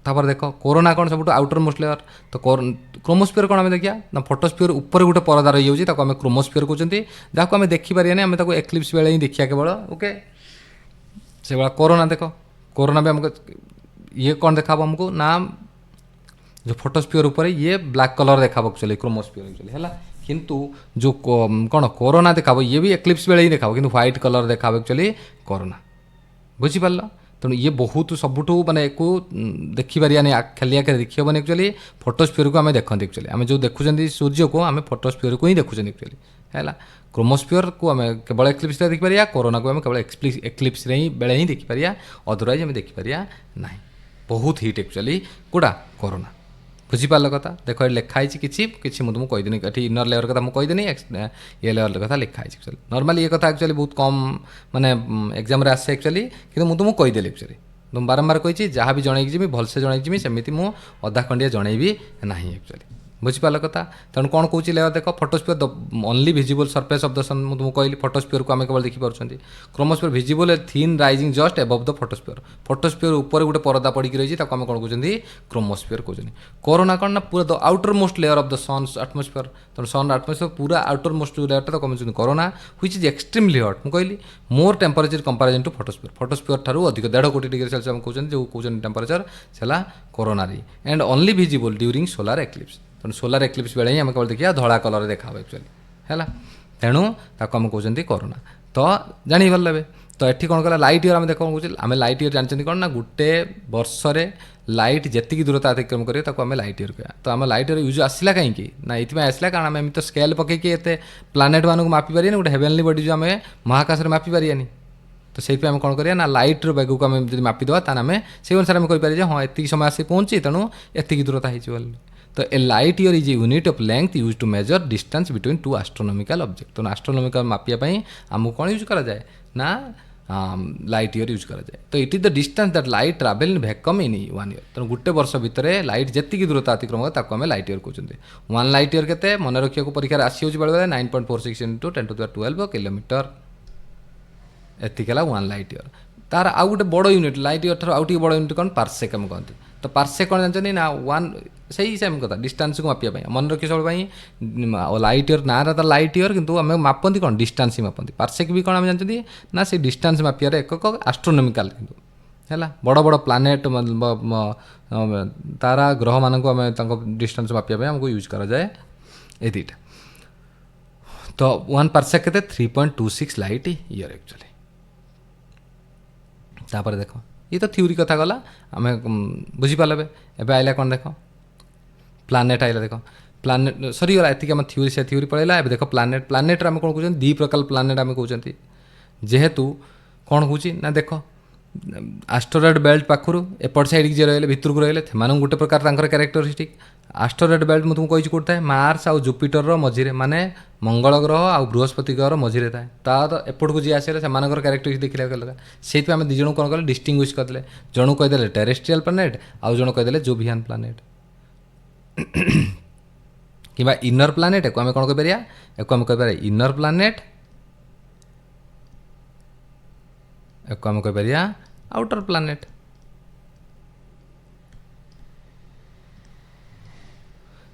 तापर देख कोरोना कौन सब आउटर मोस्ट लेयर तो क्रोमोस्फियर कौन आम देखिए ना फोटोस्फियर ऊपर गोटे परदा रही जाऊँगी आम क्रोमोस्फियर कहते जहाँ आम देखिपारे आम एक्लिप्स बेले ही देखा केवल ओके से भाया कोरोना देख कोरोना भी आमको ये कौन देखा आमको ना जो फोटोस्फियर ऊपर ये ब्लैक कलर देखा एक्चुअली क्रोमोस्फियर एक्चुअली है किंतु जो कौन कोरोना देखा ये भी एक्लिप्स बेले ही देखा कि व्हाइट कलर देखा एक्चुअली कोरोना बुझीपार तेणु ये बहुत सबुठ माने को देखिपारानी खाली आगे देखिए एक्चुअली फोटोस्फियर को आम देखते एक्चुअली आम जो देखुं सूर्य को आम फोटोस्फियर को ही देखुं एक्चुअली है क्रोमोस्फियर को आम केवल एक्लिप्स देखिपार कोरोना को आम केवल एक्लिप्स ही बेले ही देखिपार अदरवाइज आम देखिपार ना बहुत हिट एक्चुअली कूड़ा कोरोना बुझीपार कथा देख ये लिखाई किसी मुझे मुझे कहीदेनी ये इनर लेयर कथा मुझे कहीदेनी ये लेयर कथा लिखाई एक्चुअली नॉर्मली ये कथा एक्चुअली बहुत कम माने एग्जाम रे आसे एक्चुअली कि मुझे तुमको कहीदेली एक्चुअली तुम बारंबार कही जहाँ भी जनईक जी भलसे जनईक जी सेमती मुझे अधा खंडिया जनईबी ना एक्चुअली बुझीपार कथा तेणु कौन कौन लेयर देख photosphere only visible surface of the sun मुझे कहली फोटोस्फियर को आम केवल देखिपुं chromosphere visible thin rising just above the photosphere ऊपर गोटे परदा पड़ी रही है आम कौन कहते क्रोमोस्फियर कहते कोरोना कौन ना पूरा the outermost layer of the sun's atmosphere तेणु सन एटमोस्फियर पूरा आउटर मोस्ट लेयर तो कम corona which is extremely hot मुझे कहली more temperature comparison to photosphere ठारू अधिक 1.5 कोटी डिग्री सेल्सियस आम कहते जो कहते टेम्परेचर से corona and only visible during solar eclipse तेणु सोलार एक्लिप्स बेले ही आम केवल देखिए धड़ा कलर देखा एक्चुअली है तेणु ताको आम कहते कोरोना तो जानी भल तो ये कौन कला लाइट इयर आम देख कौन आम लाइट इयर जानते कौन ना गोटे वर्ष लाइट जी दूरता अतिक्रम करें आम लाइट इयर कह तो आम लाइट इयर यूज आसला कहीं ना ये आसला कारण आम तो स्केल पकईकि एत प्लानेट मानक मापी पारे गोटे हेभेनली बडी जो आम महाकाश में मापी पारानी तो से आम कौन करिया ना लाइट रो बेग को आम जब मापिदेवा ताने आम से अनुसार आम कहीपर हाँ एति समय आसी पहुँची तेणु एति दूरता हो तो a light year is a unit of length use to measure distance between two astronomical object तो एस्ट्रोनॉमिकल मापिया आमको कौन यूज करा जाए ना लाइट इयर यूज करा जाए तो it is the distance that light travel in vacuum in 1 year तेणु गोटे वर्ष भितर लाइट जी दूरता अतिक्रम ताको आम लाइट इयर कहते 1 लाइट इयर के मन रखा परीक्षा आसी बेले 9.46 इंटू 10⁻12 किलोमीटर एतिकला 1 लाइट इयर तार आउ गोटे बड़ यूनिट लाइट इयर ठार आउ बड़ यूनिट कौन पार्सेक आम कहते तो पार्सेक कौन जानते ना 1 सही सेम कथा डिस्टेंस को मापिया मन रखिए सब लाइट इयर ना तो लाइट इयर किंतु आम मापती कौन डिस्टेंस ही मापती पार्सेक भी कौन आम जानते ना से डिस्टेंस मापियार एकक एस्ट्रोनॉमिकल किंतु है बड़ बड़ प्लानेट तारा ग्रह मान डिस्टेंस मापिया आमको यूज करा जाए ये दुईटा तो 1 पार्सेक के 3.26 लाइट इयर एक्चुअली तापर देख ये तो थ्योरी कथा गला आम बुझीपारे एवं आइला कौन देख प्लानेट आइला देख प्लानेट सरीगला एति आम थ्योरी से थ्योरी पढ़ेगा ए देख प्लानेट आम कौन कहते 2 प्रकार प्लानेट आम कहते जेहेतु कौन हूँ ना देख एस्टेरॉयड बेल्ट पाखु एपट साइड जी रही भितर को रही से गोटे प्रकार क्यारेक्टरिस्टिक एस्टेरॉयड बेल्ट मुझे कही कौट थाए मार्स आउ जुपिटर मझे माने मंगल ग्रह आउ बृहस्पति ग्रह मझे थाए तो एपट को जी आसे से क्यारेक्टरिस्टिक देखने लगा से आम दी जन कौन कले डिस्टिंग्विश करदे जन कहीदे टेरेस्ट्रियल प्लानेट आउ जन कहीदे जोवियान प्लानेट कि इनर प्लानेट एक आम कौन कहीपर एक आम कहीपर इनर प्लानेट एक आम कहीपर आउटर प्लानेट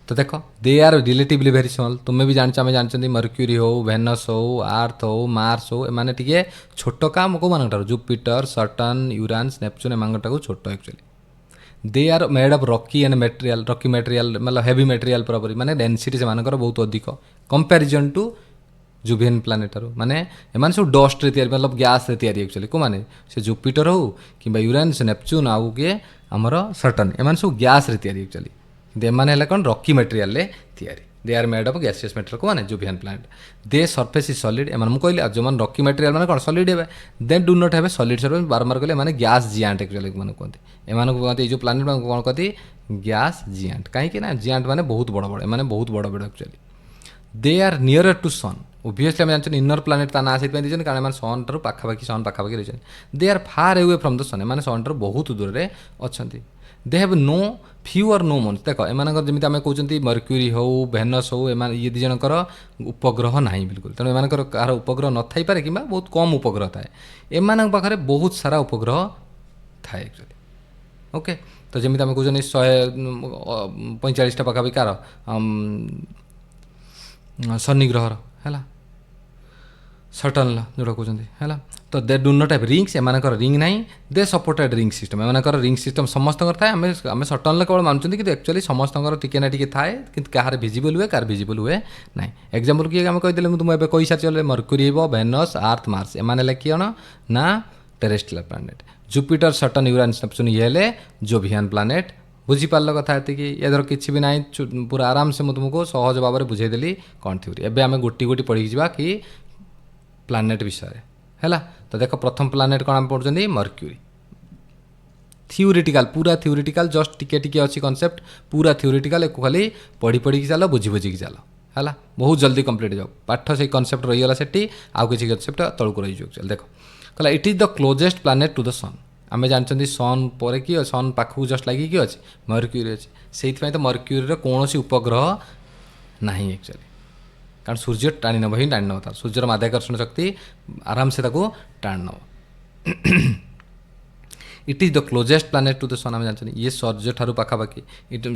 तो देख they are relatively very small तुम्हें भी जान जानते मर्क्यूरी हो वेनस हो आर्थ हो मार्स हो एम टे छोट काम कौ मान जुपिटर सटर्न यूरानस नेपच्यून एम छोट actually they are made of rocky and material मतलब हेवी मेटेरियल पूरापूरी माने डेनसीटी से बहुत अधिक कंपेरिजन टू जुभियन प्लानेट माने एम सब डस्ट मतलब गैस तैयारी एक्चुअली को माने से जुपिटर हो कि यूरानस नेपच्यून आउ किए आमर सटर्न एम सब गैस तैयारी एक्चुअली एम कौन रॉकी मेटेरियल तैयारी they are made of gaseous material को माने jovian planet the surface is solid एम कहली जो मैंने रॉकी मेटेरियल माने कौन सॉलिड है they do not have solid surface बारंबार कहले माने गैस जियांट एक्चुअली कहते एम कहते जो प्लानेट कौन कहती गैस जियांट कहीं ना जियांट माने बहुत बड़ बड़ एम बहुत बड़ बड़ actually they are near to sun obviously आम जानते इनर प्लानेट ता ना से कारण सन ठार पाखापाखि सन पाखापाखि रही they are far away from the sun एम सन ठार बहुत दूर में अच्छा दे हैव नो फ्यू और नो मंथ देख एम जमी आम कहते मर्क्यूरी हो वेनस हो एम ये दी जनकर उपग्रह ना बिल्कुल तेणु एम कार उपग्रह न थी पारे कि बहुत कम उपग्रह थाए एम पाखे बहुत सारा उपग्रह थाए एक्चुअली ओके ତ ଯେମିତି ଆମେ କହୁଛନ୍ତି 145ଟା ପାଖାପାଖି କାର ଶନି ଗ୍ରହର ହେଲା ସଟନ୍ର ଯେଉଁଟା କହୁଛନ୍ତି ହେଲା। ତ ଦେ ଡୁ ନଟ୍ ହାଭ୍ ରିଙ୍ଗସ୍, ଏମାନଙ୍କର ରିଙ୍ଗ ନାହିଁ। ଦେ ସପୋର୍ଟେଡ୍ ରିଙ୍ଗ ସିଷ୍ଟମ୍, ଏମାନଙ୍କର ରିଙ୍ଗ ସିଷ୍ଟମ୍ ସମସ୍ତଙ୍କର ଥାଏ। ଆମେ ସଟନ୍ରେ କେବଳ ମାନୁଛନ୍ତି, କିନ୍ତୁ ଆକ୍ଚୁଆଲି ସମସ୍ତଙ୍କର ଟିକେ ନା ଟିକେ ଥାଏ, କିନ୍ତୁ କାହାର ଭିଜିବଲ୍ ହୁଏ, କାହାର ଭିଜିବଲ୍ ହୁଏ ନାହିଁ। ଏକ୍ଜାମ୍ପଲ୍ କିଏ ଆମେ କହିଦେଲେ, ମୁଁ ଏବେ କହିସାରିଛି ଅଲରେଡ଼ି, ମର୍କ୍ୟୁରୀ ହେବ, ଭେନସ୍, ଆର୍ଥ, ମାର୍ସ, ଏମାନେ ହେଲେ କିଏ ନା ଟେରେଷ୍ଟ୍ରିଆଲ୍ ପ୍ଲାନେଟ୍। ଜୁପିଟର, ସଟନ୍, ୟୁରାନସ୍, ନେପଚୁନ୍ ଇଏ ହେଲେ ଜୋଭିଆନ୍ ପ୍ଲାନେଟ୍। ବୁଝିପାରିଲ କଥା ଏତିକି, ଏଥର କିଛି ବି ନାହିଁ, ପୁରା ଆରାମସେ ମୁଁ ତୁମକୁ ସହଜ ଭାବରେ ବୁଝେଇଦେଲି କ'ଣ ଥିଓରି। ଏବେ ଆମେ ଗୋଟି ଗୋଟି ପଢ଼ିକି ଯିବା କି ପ୍ଲାନେଟ୍ ବିଷୟରେ ହେଲା। ତ ଦେଖ ପ୍ରଥମ ପ୍ଲାନେଟ୍ କ'ଣ ଆମେ ପଢ଼ୁଛନ୍ତି, ମର୍କ୍ୟୁରୀ। ଥିଓରିଟିକାଲ୍, ପୁରା ଥିଓରିଟିକାଲ୍, ଜଷ୍ଟ ଟିକେ ଟିକେ ଅଛି କନସେପ୍ଟ, ପୁରା ଥିଓରିଟିକାଲ୍। ଏକୁ ଖାଲି ପଢ଼ିକି ଚାଲ, ବୁଝିକି ଚାଲ ହେଲା, ବହୁତ ଜଲ୍ଦି କମ୍ପ୍ଲିଟ୍ ହେଇଯାଉ। ପାଠ ସେଇ କନସେପ୍ଟ ରହିଗଲା ସେଠି, ଆଉ କିଛି କନସେପ୍ଟ ତଳକୁ ରହିଯିବ। ଚାଲ ଦେଖ, କହିଲା it is the closest planet to the sun. ଆମେ ଜାଣିଛନ୍ତି ସନ୍ ପରେ କି ସନ୍ ପାଖକୁ ଜଷ୍ଟ ଲାଗିକି ଅଛି, ମର୍କ୍ୟୁରୀ ଅଛି। ସେଇଥିପାଇଁ ତ ମର୍କ୍ୟୁରୀର କୌଣସି ଉପଗ୍ରହ ନାହିଁ ଆକ୍ଚୁଆଲି, କାରଣ ସୂର୍ଯ୍ୟ ଟାଣି ନେବ ତାର ସୂର୍ଯ୍ୟର ମାଧ୍ୟାକର୍ଷଣ ଶକ୍ତି ଆରାମସେ ତାକୁ ଟାଣି ନେବ। It is the closest planet to the sun, ଆମେ ଜାଣିଛନ୍ତି ଇଏ ସୂର୍ଯ୍ୟଠାରୁ ପାଖାପାଖି,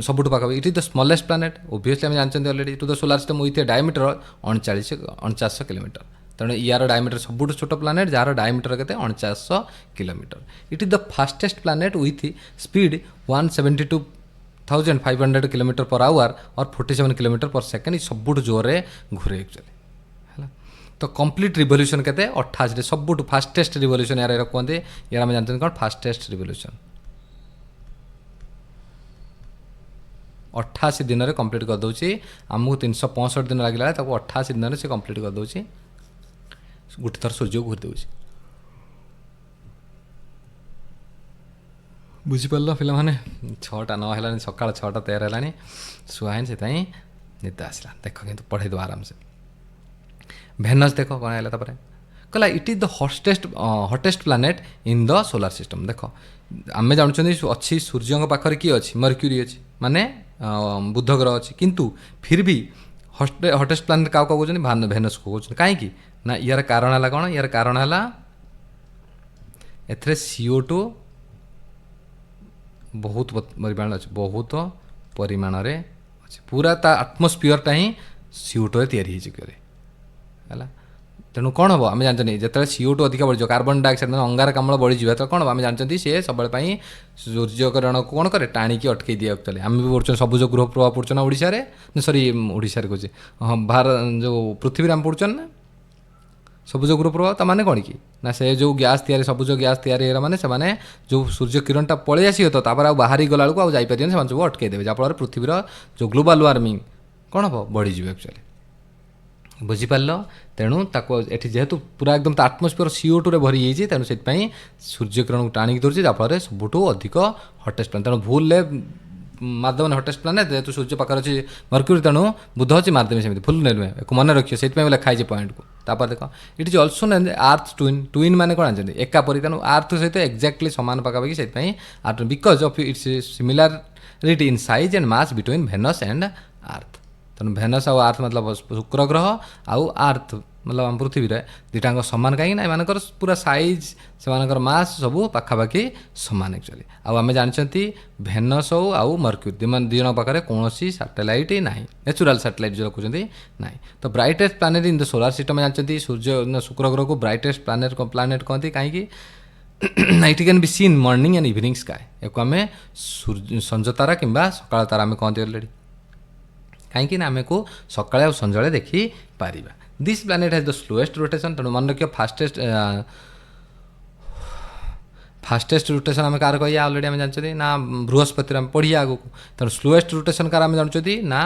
ସବୁଠୁ ପାଖାପାଖି। It is the smallest planet, obviously ଆମେ ଜାଣିଛନ୍ତି already, to the solar system with a diameter 4900 kilometre. ତେଣୁ ୟାର ଡାଇମିଟର ସବୁଠୁ ଛୋଟ ପ୍ଲାନେଟ୍, ଯାହାର ଡାଇମିଟର କେତେ 4900 kilometre. It is the fastest planet with speed 172,500 kilometre per hour or 47 kilometre per second. ସବୁଠୁ ଜୋରରେ ଘୁରେ ଆକ୍ଚୁଆଲି ହେଲା। ତ କମ୍ପ୍ଲିଟ୍ ରିଭଲ୍ୟୁସନ୍ କେତେ 88ରେ, ସବୁଠୁ ଫାଷ୍ଟେଷ୍ଟ ରିଭଲ୍ୟୁସନ୍ ୟାର କୁହନ୍ତି। ୟାର ଆମେ ଜାଣିଛନ୍ତି କ'ଣ ଫାଷ୍ଟେଷ୍ଟ ରିଭଲ୍ୟୁସନ୍ 88 ଦିନରେ କମ୍ପ୍ଲିଟ୍ କରିଦେଉଛି। ଆମକୁ 365 ଦିନ ଲାଗିଲା, ତାକୁ 88 ଦିନରେ ସେ କମ୍ପ୍ଲିଟ୍ କରିଦେଉଛି, ଗୋଟେ ଥର ସୂର୍ଯ୍ୟକୁ ଘୁରି ଦେଉଛି। ବୁଝିପାରିଲ ପିଲାମାନେ? 6ଟା 9 ହେଲାଣି, ସକାଳ 6:13 ହେଲାଣି, ଶୁଆ ହେଇନି, ସେଥିପାଇଁ ନିଦ ଆସିଲା। ଦେଖ କିନ୍ତୁ ପଢ଼େଇ ଦେବ ଆରାମସେ। ଭେନସ୍ ଦେଖ କ'ଣ ହେଲା, ତାପରେ କହିଲା it is the hottest planet in the solar system. ଦେଖ ଆମେ ଜାଣୁଛନ୍ତି ଅଛି ସୂର୍ଯ୍ୟଙ୍କ ପାଖରେ କିଏ ଅଛି, ମର୍କ୍ୟୁରୀ ଅଛି, ମାନେ ବୁଧ ଗ୍ରହ ଅଛି, କିନ୍ତୁ ଫିର୍ ବି ହଟେଷ୍ଟ ପ୍ଲାନେଟ୍ କାହାକୁ କହୁଛନ୍ତି, ଭେନସ୍କୁ କହୁଛନ୍ତି। କାହିଁକି ନା ୟାର କାରଣ ହେଲା କ'ଣ, ୟାର କାରଣ ହେଲା ଏଥିରେ CO2 ବହୁତ ପରିମାଣରେ ଅଛି, ବହୁତ ପରିମାଣରେ ଅଛି, ପୁରା ତା ଆଟମୋସ୍ଫିୟରଟା ହିଁ CO2ରେ ତିଆରି ହେଇଛି ହେଲା। ତେଣୁ କ'ଣ ହେବ ଆମେ ଜାଣିଛନ୍ତି, ଯେତେବେଳେ CO2 ଅଧିକା ବଢ଼ିଯିବ, କାର୍ବନ ଡାଇଅକ୍ସାଇଡ଼ ମାନେ ଅଙ୍ଗାରକାମ୍ଳ ବଢ଼ିଯିବ, ତ କ'ଣ ହେବ ଆମେ ଜାଣିଛନ୍ତି ସିଏ ସବୁବେଳେ ପାଇଁ ସୂର୍ଯ୍ୟକିରଣକୁ କ'ଣ କରେ, ଟାଣିକି ଅଟକେଇ ଦିଏ ଆକ୍ଚୁଆଲି। ଆମେ ବି ପଢ଼ୁଛନ୍ତି ସବୁଜ ଗୃହ ପ୍ରଭାବ ପଡ଼ୁଛୁ ନା ଓଡ଼ିଶାରେ, ଓଡ଼ିଶାରେ କହୁଛି, ହଁ ଯେଉଁ ପୃଥିବୀରେ ଆମେ ପଢ଼ୁଛନ୍ତି ନା ସବୁଜ ଗୃହ ପ୍ରଭାବ। ତା ମାନେ କ'ଣ କି ନା ସେ ଯେଉଁ ଗ୍ୟାସ୍ ତିଆରି, ସବୁଜ ଗ୍ୟାସ୍ ତିଆରି ହେଲା ମାନେ ସେମାନେ ଯେଉଁ ସୂର୍ଯ୍ୟ କିରଣଟା ପଳେଇ ଆସିବ, ତ ତାପରେ ଆଉ ବାହାରି ଗଲାବେଳକୁ ଆଉ ଯାଇପାରିବେନି, ସେମାନେ ସବୁ ଅଟକେଇ ଦେବେ, ଯାହାଫଳରେ ପୃଥିବୀର ଯେଉଁ ଗ୍ଲୋବାଲ୍ ୱାର୍ମିଂ କ'ଣ ହେବ, ବଢ଼ିଯିବ ଆକ୍ଚୁଆଲି। ବୁଝିପାରିଲ? ତେଣୁ ତାକୁ ଏଠି ଯେହେତୁ ପୁରା ଏକଦମ ତା ଆଟମୋସ୍ଫିୟର CO2ରେ ଭରି ହେଇଛି, ତେଣୁ ସେଥିପାଇଁ ସୂର୍ଯ୍ୟକିରଣକୁ ଟାଣିକି ଧରୁଛି, ଯାହାଫଳରେ ସବୁଠୁ ଅଧିକ ହଟେଷ୍ଟ ପ୍ଲାନେଟ୍। ତେଣୁ ଭୁଲରେ ମାରିଦେବନି ହଟେଷ୍ଟ ପ୍ଲାନେଟ୍, ଯେହେତୁ ସୂର୍ଯ୍ୟ ପାଖରେ ଅଛି ମର୍କ୍ୟୁରୀ, ତେଣୁ ବୁଧ ଅଛି ମାରିଦେବେ, ସେମିତି ଭୁଲ ନେବେ, ଏକୁ ମନେ ରଖିବ, ସେଥିପାଇଁ ଲେଖା ହେଇଛି ପଏଣ୍ଟକୁ। ତାପରେ ଦେଖ it is also earth twin ମାନେ କ'ଣ ଜାଣିଛନ୍ତି, ଏକା ପରି, ତେଣୁ ଆର୍ଥ ସହିତ ଏକ୍ଜାକ୍ଟଲି ସମାନ ପାଖାପାଖି, ସେଥିପାଇଁ earth because of its similarity in size and mass between venous and earth. ତେଣୁ ଭେନସ୍ ଆଉ ଆର୍ଥ ମତଲବ ଶୁକ୍ର ଗ୍ରହ, ଆଉ ଆର୍ଥ ମତଲବ ଆମ ପୃଥିବୀରେ ଦୁଇଟାଙ୍କ ସମାନ, କାହିଁକି ନା ଏମାନଙ୍କର ପୁରା ସାଇଜ୍, ସେମାନଙ୍କର ମାସ୍ ସବୁ ପାଖାପାଖି ସମାନ ଆକ୍ଚୁଆଲି। ଆଉ ଆମେ ଜାଣିଛନ୍ତି ଭେନସ୍ ଆଉ ମର୍କ୍ୟୁରୀ ଦୁଇ ଜଣଙ୍କ ପାଖରେ କୌଣସି ସାଟେଲାଇଟ୍ ନାହିଁ, ନ୍ୟାଚୁରାଲ୍ ସାଟେଲାଇଟ୍ ଯେଉଁ କହୁଛନ୍ତି ନାହିଁ। ତ brightest planet in the solar system ଜାଣିଛନ୍ତି, ଶୁକ୍ର ଗ୍ରହକୁ ବ୍ରାଇଟେଷ୍ଟ ପ୍ଲାନେଟ୍ କହନ୍ତି, କାହିଁକି it can be seen morning and evening sky. ଏକୁ ଆମେ ସଞ୍ଜ ତାରା କିମ୍ବା ସକାଳ ତାରା ଆମେ କହନ୍ତି ଅଲରେଡ଼ି, କାହିଁକି ନା ଆମକୁ ସକାଳେ ଆଉ ସଞ୍ଜବେଳେ ଦେଖିପାରିବା। This planet has the slowest rotation. ତେଣୁ ମନେ ରଖିବ ଫାଷ୍ଟେଷ୍ଟ ରୋଟେସନ୍ ଆମେ କାହାର କହିବା, ଅଲରେଡ଼ି ଆମେ ଜାଣିଛନ୍ତି ନା ବୃହସ୍ପତିର, ଆମେ ପଢ଼ିବା ଆଗକୁ। ତେଣୁ ସ୍ଲୋଏଷ୍ଟ ରୋଟେସନ୍ କାହାର ଆମେ ଜାଣୁଛନ୍ତି ନା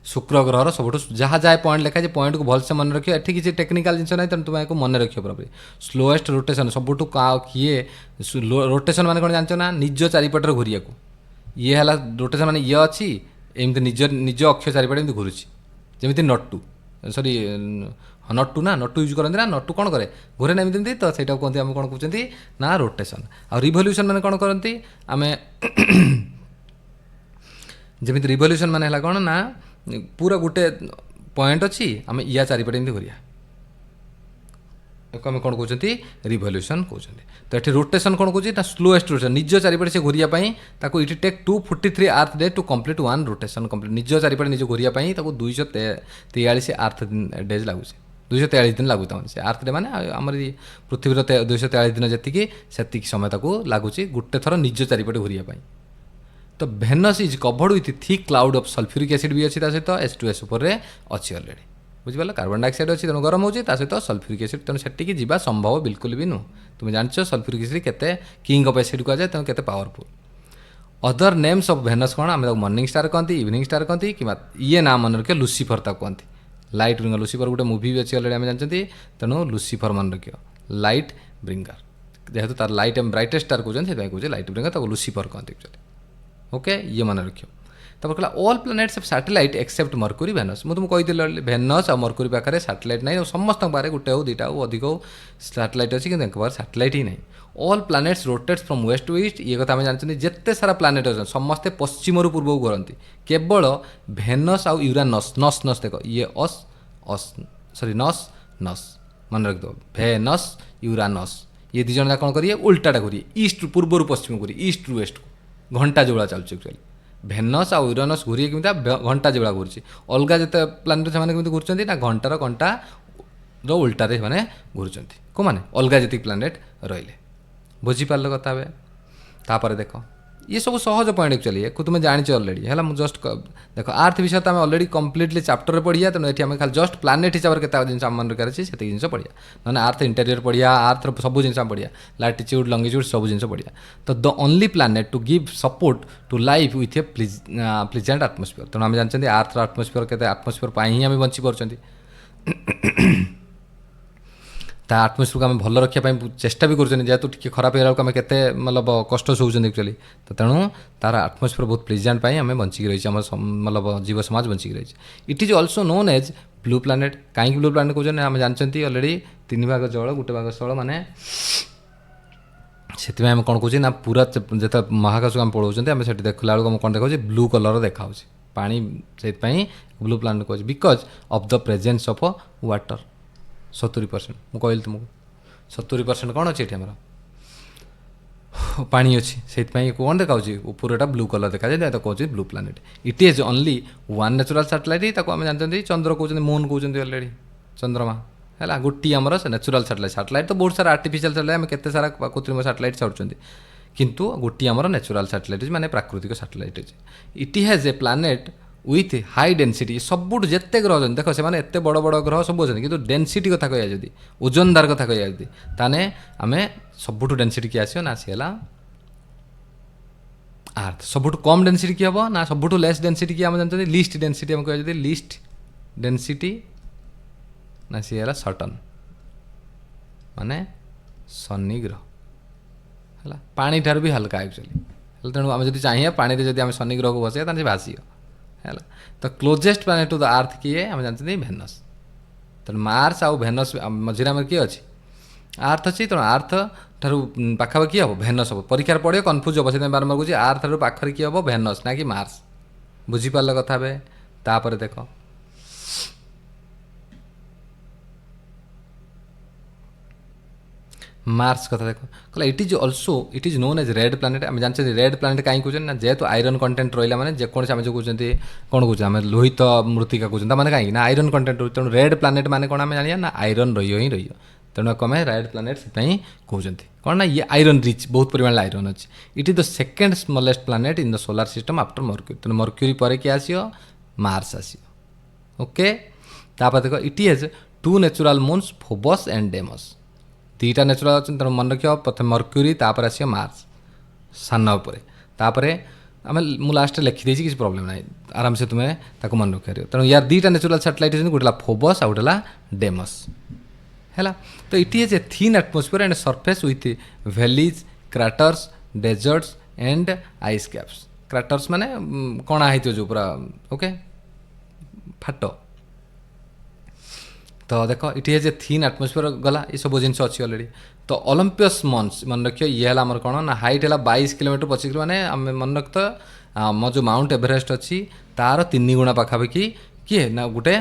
ଶୁକ୍ର ଗ୍ରହର ସବୁଠୁ, ଯାହା ଯାଏ ପଏଣ୍ଟ ଲେଖା ଅଛି ପଏଣ୍ଟକୁ ଭଲସେ ମନେ ରଖିବ, ଏଠି କିଛି ଟେକ୍ନିକାଲ ଜିନିଷ ନାହିଁ, ତେଣୁ ତୁମେ ଏହାକୁ ମନେ ରଖିବ ପୁରାପୁରି। ସ୍ଲୋଏଷ୍ଟ ରୋଟେସନ୍ ସବୁଠୁ କିଏ, ରୋଟେସନ୍ ମାନେ କ'ଣ ଜାଣିଛ ନା ନିଜ ଚାରିପଟରେ ଘୁରିବାକୁ। ଇଏ ହେଲା ରୋଟେସନ୍ ମାନେ ଇଏ ଅଛି ଏମିତି ନିଜ ଅକ୍ଷ ଚାରିପଟେ ଏମିତି ଘୁରୁଛି, ଯେମିତି ନଟୁ, ସରି ନଟୁ ନା, ନଟୁ ୟୁଜ୍ କରନ୍ତି ନା, ନଟୁ କ'ଣ କରେ, ଘୁରେ ନା ଏମିତି, ତ ସେଇଟାକୁ କୁହନ୍ତି, ଆମେ କ'ଣ କହୁଛନ୍ତି ନା ରୋଟେସନ୍। ଆଉ ରିଭଲ୍ୟୁସନ୍ ମାନେ କ'ଣ କରନ୍ତି, ଆମେ ଯେମିତି ରିଭଲ୍ୟୁସନ୍ ମାନେ ହେଲା କ'ଣ ନା ପୁରା ଗୋଟେ ପଏଣ୍ଟ ଅଛି, ଆମେ ୟା ଚାରିପଟେ ଏମିତି ଘୁରିବା, आम कौन कहते रिभल्यूशन कहते। तो ये रोटेशन कौन कौन ना स्लोएस्ट रोटेशन निज चारिपटे से घूरिया it take 243 earth day to complete one rotation complete निज चारिपटे निज घूरिया 243 अर्थ डेज लगुच 243 दिन लगुता से अर्थ डे मैंने आम पृथ्वीर 243 दिन जी से समय लगुच गोटे थर निज चारिपटे घूरिया। तो Venus is covered with thick cloud of sulphuric acid भी अच्छी सहित H2S उपर अच्छी अलरेडी बुझिपाल कार्बन डाइऑक्साइड अच्छी तेणु गरम होची सहित सल्फ्यूरिक एसिड तेणु सेटिकी जीवा संभव बिल्कुल भी नुह। तुम जानच सल्फ्यूरिक एसिड केते किंग ऑफ एसिड कहुए तेणु केते powerful. Other names of Venus कौन आम मॉर्निंग स्टार कहती इवनिंग स्टार कहती कि ये ना मन रख लुसीफर ताक कहती लाइट ब्रिंगर लुसीफर गोटे मुवी भी अच्छी अलरेडी आम जानते तेणु लुसीफर मन रख लाइट ब्रिंगर जेहेतु तार लाइट ब्राइटेस्ट स्टार कहते कहते लाइट ब्रिंगर लुसीफर कहते एक्चुअली। ओके ये मन रख तब कहला all planets of satellite except Mercury Venus मुझे कही भेनस आ मर्क्यूरी पाखे सैटेलाइट ना समस्त पारे गोटे हो दुटा हो अधिक हो सैटेलाइट अच्छी कि सैटेलाइट ही नहीं। All planets rotates from west to east ये कथा आम जानते जिते सारा प्लैनेट अच्छे समस्ते पश्चिम पूर्व को करती केवल भेनस आउ यूरानस नस नस देख ये अस अस सॉरी नस नस मन रख दो भेनस यूरानस ये दी जन कौन करिए उल्टाटा करिए ईस्ट पूर्व पश्चिम करिए ईस्ट टू वेस्ट को घंटा जोड़ा चलुचे एक्चुअली भेनस आ यूरानस घूरी केमी घंटा जोड़ा घूरी अलग जिते प्लानेट से घूर्चंती ना घंटार घंटा उल्टारे से घूर्चंती को माने अलग जी प्लानेट रहिले बुझीपार कथा हे। तापर देख ये सब सहज पॉइंट एक्चुअली तुम्हें जानी अलरेडी है जस्ट देख आर्थ विषय तो आम अलरेडी कम्प्लीटली चैप्टर पढ़िया तेणु ये खाली जस्ट प्लानेट हिसाब से केत जिन मन रखार अच्छे से जिन पढ़िया ना आर्थ इंटेरियर पढ़िया आर्थ सब जिन पढ़िया लैटिट्यूड लंगिट्यूड सब जिन पढ़िया। तो the only planet to give support to life with a pleasant atmosphere तेणु आम जानते आर्थ आटमोस्फियर के आटमोस्फियर ही आम बंची पार्टी आटमोस्फियर को आम भल रखापी चेष्टा भी करें जेहेतु टी खराब होगा केते मतलब कष्ट सोचुं एक्चुअली। तो तेणु तार आटमोस्फियर बहुत प्लीजेंट आम बंचिक रही मतलब जीव समाज बंचिक रही। It is also known as blue planet कहीं ब्लू प्लानेट कहते आम जानते अलरेडी 3 भाग जल 1 भाग स्थल माने से आम कौन कहे ना पूरा जो महाकाश को आम पढ़ाऊँ आम से देखला बेलू कौन देखा ब्लू कलर देखा पानी से ब्लू प्लानेट कहे because of the presence of water 70% मुझे कहली तुमको 70% कौन अच्छे आम पानी अच्छी से कौन देखा पूरा ब्लू कलर देखा जाए तो कौन blue planet. It is only one natural satellite आम जानते चंद्र कहते मून कहते अलरेडी चंद्रमा है गोटी आमर से नेचुरल सैटेलाइट तो बहुत सारा आर्टिफिशियल सैटेलाइट आम केते सारा कृत्रिम सैटेलाइट छाड़ुं किंतु गोटी आमर नेचुरल सैटेलाइट माने प्राकृतिक सैटेलाइट अच्छे। It has a planet with high density सबुठ जिते ग्रह देख से एत बड़ बड़ ग्रह सब अच्छे कि डेनसीटी कथा कह जदि ओजनदार कथा कह जदि ताने आम सबुठ डेनसीटी किए आसो ना सी है आर्थ सबुठ कम डेनसीटी किए हम ना सबुठ लेस डेनसीटी किए आम जानते लिस्ट डेनसीटी आम कह लिस्ट डेनसीटी ना सी है सटन माने शनि ग्रह है पानी ठार भी हल्का एक्चुअली तेणु आम जब चाहिए पानी जब आम शनि ग्रह को बसैया तो भासी है। तो closest planet to the earth किए आम जानते भेनस तेणु मार्स आउ भेनस मझे आम किए अच्छी आर्थ अच्छी तेणु आर्थ ठारू पाखापाखि हम भेनस हम परीक्षार पड़े कन्फ्यूज हम से बारंबार कहे आर्थ ठारू पाखरे किए हम भेनस ना कि मार्स बुझीपार कथा हे। तापर देख मार्स कथा देख कहला it is also it is known as red planet आम जानते रेड प्लानेट कहीं कहते ना जेहेतु आयरन कंटेंट रहा मैंने जेकोसी आम जो कहते कौन कहे आम लोहित मृत्तिका कहते मैंने कहीं ना आयरन कंटेंट रही तेणु रेड प्लानेट मैंने कौन आम जाना ना आयरन रही तेणु आम रेड प्लानेट से कहते कौन ना ये आयरन रिच बहुत परिमाण आयरन अच्छे। It is the second smallest planet in the solar system after Mercury तेणु मर्क्यूरी पर किए आसो मार्स आसो। ओके तापर देख it is 2 natural moons Phobos and Deimos 2टा नेचुरल अच्छे तेणु मन रख प्रथम मर्क्यूरी तापर आस मार्स सान तापर आम मु लास्ट लिखिदे किसी प्रॉब्लम ना आराम से तुम्हें ताको मन रख तेणु यार 2टा नेचुरल सैटेलाइट गोटे फोबस आउ गोटे डेमस है। तो it is a thin atmosphere and surface with valleys craters deserts and ice caps craters माने कणा होती जो पूरा ओके फाट तो देख it has a thin atmosphere गला ये सब जिन अच्छी अलरेडी। तो ओलंपियस मन्स मन रख ये है आमर कौन ना हाइट है 22 किलोमीटर 25 मैंने आम मन रख तो आम जो माउंट एवरेस्ट अच्छी तार 3 गुणा पाखापाखि किए ना गोटे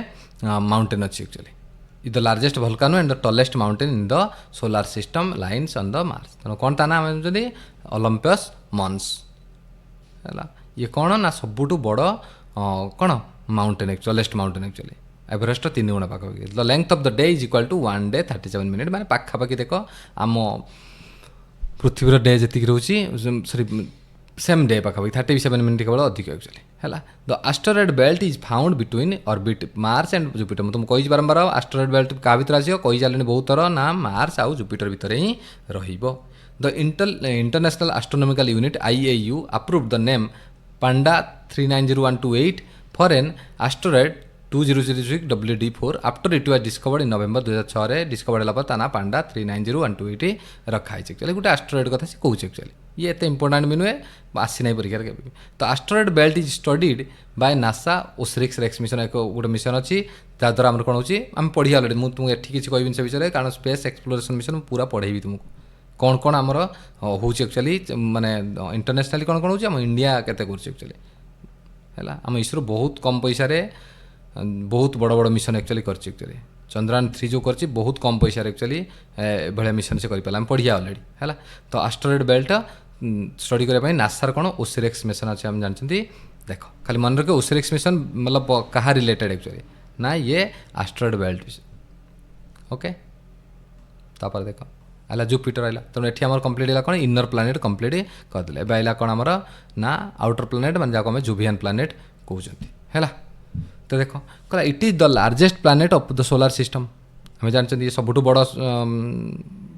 माउंटेन अच्छी actually the largest volcano and the tallest mountain in the solar system lines on the Mars. तेणु कौन ता नाम जानते ओलंपस मन्स है। ये कौन ना सबुठ बड़ कौन mountain tallest mountain actually Everest 3 गुणा पाखापाखि। The length of the day is equal to 1 day 37 minute माने पाखापाखि देख आम पृथ्वीर डे जी रोचे सरी सेम डे पाखापाखि 37 मिनिट केवल अधिक एक्चुअली है। The asteroid belt is found between orbit Mars and Jupiter. मुझे कही बारंबार आस्टेरॉयड बेल्ट क्या भितर आस कही सारे बहुत थर ना मार्स आउ जुपिटर भितर ही रहिबो। The International Astronomical Unit IAU approved the name पांडा 390128 for an asteroid 2006 WD4 after it was discovered in November 2006 discovered है ता ना पांडा 390128 रखाई एक्चुअली गोटे एस्टेरॉयड कथा से कहूँ एक्चुअली ये एत इंपोर्टाट भी नुहे आसी ना परीक्षा के। तो asteroid belt is studied by NASA OSIRIS Rex mission एक गोटे मिशन अच्छी जहाँद्वारा आम कौन होम पढ़ी अलरेडी मुझे तुमको एठी किसी कहबी से विषय कारण स्पेस एक्सप्लोरेशन मिशन पूरा पढ़ेबी तुमको कौन कौन आमर हूँ एक्चुअली माने इंटरनेशनली कौन कौन हो इंडिया केते एक्चुअली है। आम इसरो बहुत कम पैसा बहुत बड़ बड़ मिशन एक्चुअली करचुअली चंद्रयान 3 जो कर बहुत कम पैसा एक्चुअली भाया मिशन से कर पढ़िया अलरेडी है। तो एस्टेरॉयड बेल्ट स्टडी करने नासार कौन ओसिरिक्स मिशन अच्छे आम जानते देख खाली मन रखे ओसिरिक्स मिशन मतलब क्या रिलेटेड एक्चुअली ना ये एस्टेरॉयड बेल्ट विषय ओके। तापर देख आला जुपिटर आइला तेणु एठी आमर कंप्लीट है कौन इनर प्लानेट कंप्लीट करदे। एवं आइला कौन आमर ना आउटर प्लानेट मान जहाँ आम जुभियन प्लानेट कहते है। तो देख कहला it is the largest planet of the solar system. हमें जानते ये सबुठ बड़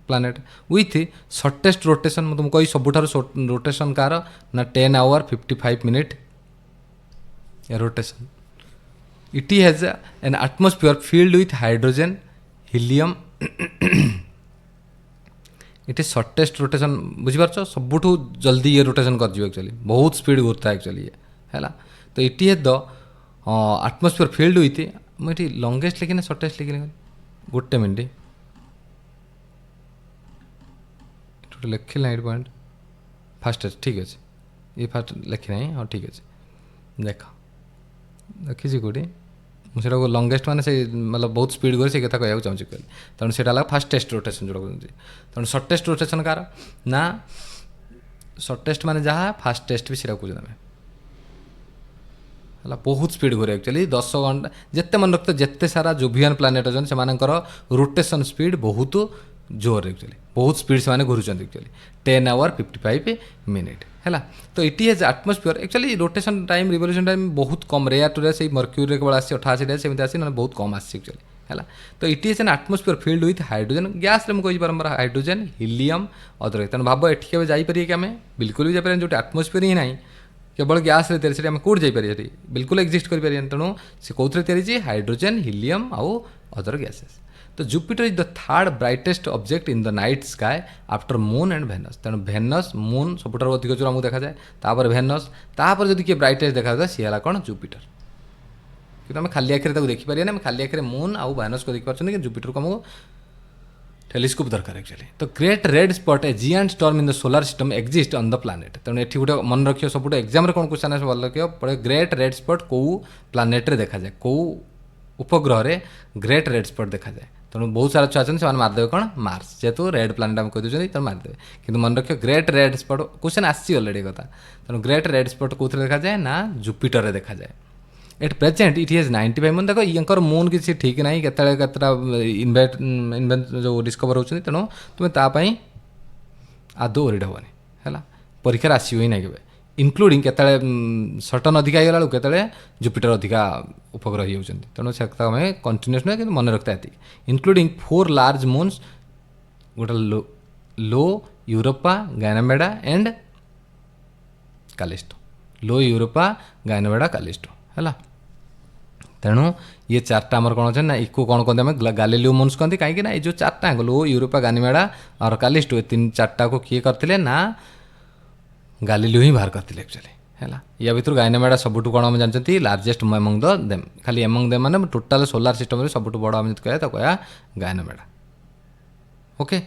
प्लानेट विथ शॉर्टेस्ट रोटेशन तुमको कही सबुठार रोटेशन कार ना 10 hour 55 minute rotation. It has an atmosphere filled with hydrogen helium. It is shortest rotation बुझीपार सबुठ जल्दी ये रोटेशन कर एक्चुअली बहुत स्पीड घूरता है एक्चुअली ये है। तो it has the atmosphere filled with मुझे लंगेस्ट लिखी ना शॉर्टेस्ट लिखी गोटे मिनट लिखिल ना पॉइंट फास्टेस्ट ठीक अच्छे ये फास्ट लिखी ना हाँ ठीक अच्छे देख देखी कौटी मुझे लंगेस्ट माने से मतलब बहुत स्पीड कर कथा कहूँ चाहूँगी तेणु से फास्टेस्ट रोटेशन जो तेणु शॉर्टेस्ट रोटेशन कार ना शॉर्टेस्ट माने जहाँ फास्टेस्ट भी सीटा कौन आम है बहुत स्पीड घूरे एक्चुअली 10 घंटा जिते मन रखते जिते सारा जुभियन प्लानेट अच्छे से रोटेशन स्पीड बहुत जोर एक्चुअली बहुत स्पीड से घूरुंट एक्चुअली 10 आवर 55 मिनिट है। तो it has atmosphere actually rotation time revolution time बहुत कम रेयर टू रेयर से मर्क्यूरी केवल आसी 88 डेज सेमती आसी ना बहुत कम आसी एक्चुअली है। तो it is an atmosphere filled with hydrogen gas रे मुझे बारंबार हाइड्रोजन हीलियम अदर तेणु भाव एटी के जापरिए कि आम बिल्कुल भी जापर जो एटमॉस्फेयर ही ना केवल गैस तैयारी आम कौट जापर बिल्कुल एक्जिस्ट कर तेणु से कौन तैयारी हाइड्रोजन हीलियम आउ अदर गैसेस। तो Jupiter is the third brightest object in the night sky after moon and Venus. तेणु भेनस मून सबुठ अधिक जो आमको देखा जाए तापर भेनस तापर जब किए ब्राइटेस्ट देखा जाए सी है कौन जुपिटर कि आम खाली आखिर देखिपारे ना खाली आखिर मून आउ भेनस को देखिपार कि जुपिटर को आमको टेलीस्कोप दरकार एक्चुअली। तो great red spot A giant storm in the solar system exist on the planet. तेणु ये गोटे मन रखियो सब एग्जाम कौन क्वेश्चन आस भल रखियो पड़े ग्रेट रेड स्पॉट कौ प्लानेट देखा जाए कौ उपग्रह रे ग्रेट रेड स्पॉट देखा जाए। तेणु बहुत सारा छुआ से मारदेवे कौन मार्स जेहेतु रेड प्लानेट आम कही तेणु मारदेवे कि मन रखियो ग्रेट रेड स्पॉट क्वेश्चन आसी अलरेडी कथा। तेणु ग्रेट रेड स्पॉट कौन देखा जाए ना जुपिटर रे देखा जाए। एट प्रेजेंट इट हैज 95 मन देख ये मून किसी ठीक ना केतटा इनवेंट जो डिस्कवर होती तेणु तुम्हें तापाई आदौ ओरिड हेनी है परीक्षा आसो ही ना के इनक्लूडिंग केत सर्टन अधिका होगा केतले जुपिटर अधिका उपग्रह होती तेणु से आम कंटिन्यूस नुहे कि मन रखता है इनक्लूडिंग 4 लार्ज मून्स गोटे लो यूरोपा गायनामेडा एंड कालिस्टो लो यूरोपा गायनामेडा कालिस्टो है। तेणु ये 4टा आमर कौन अच्छे ना इको कौन कहते हैं गालीलियो मून्स कहते कहीं ना ये जो 4टा लो यूरोपा गानीमेडा और कालिस्टो ये 3-4टा को किए करते ना गालीलियो ही बाहर करते एक्चुअली है। या भर गायनामेडा सबुठ कौन आम जानते लार्जेस्ट एमंग द देम खाली एमंग देम मैंने टोटाल सोलार सिस्टम सबुठ बड़ आम कह Ganymede okay.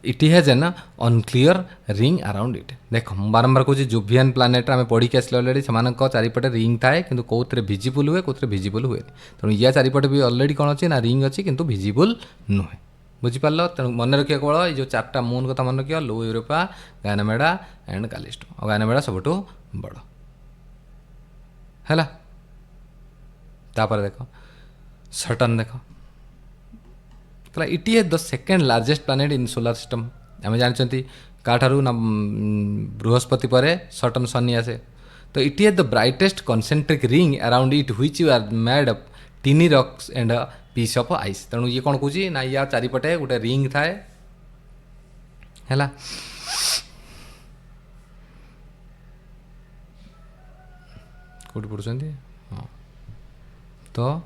It has an unclear ring around it. देख बारंबार कहूँ जोवियन प्लानेट आम पढ़ी आस अलरेडी से चारिपटे रिंग थाए कि कौन भिजिबुल हुए कौन भिजिबुल हुए तेणु या चारिपटे भी अलरेडी कौन अच्छी ना रिंग अच्छी किंतु भिजिबुल नुहे बुझिपार तेणु मन रखिए केवल ये जो चार्टा मून कथा मन रखिए लो यूरोपा गायनामेडा एंड कालिस्टो और गायनामेडा सब बड़ है तापर देख सटर्न देख कहला it is the second largest planet in solar system आम जानते काठारू ना बृहस्पति पर सटर्न सनी आसे तो it is the brightest concentric ring around it which you are made up tiny rocks and piece of ice तेणु ये कौन कौच ना या चारिपटे गोटे रिंग थाए है कौट पढ़ुं हाँ तो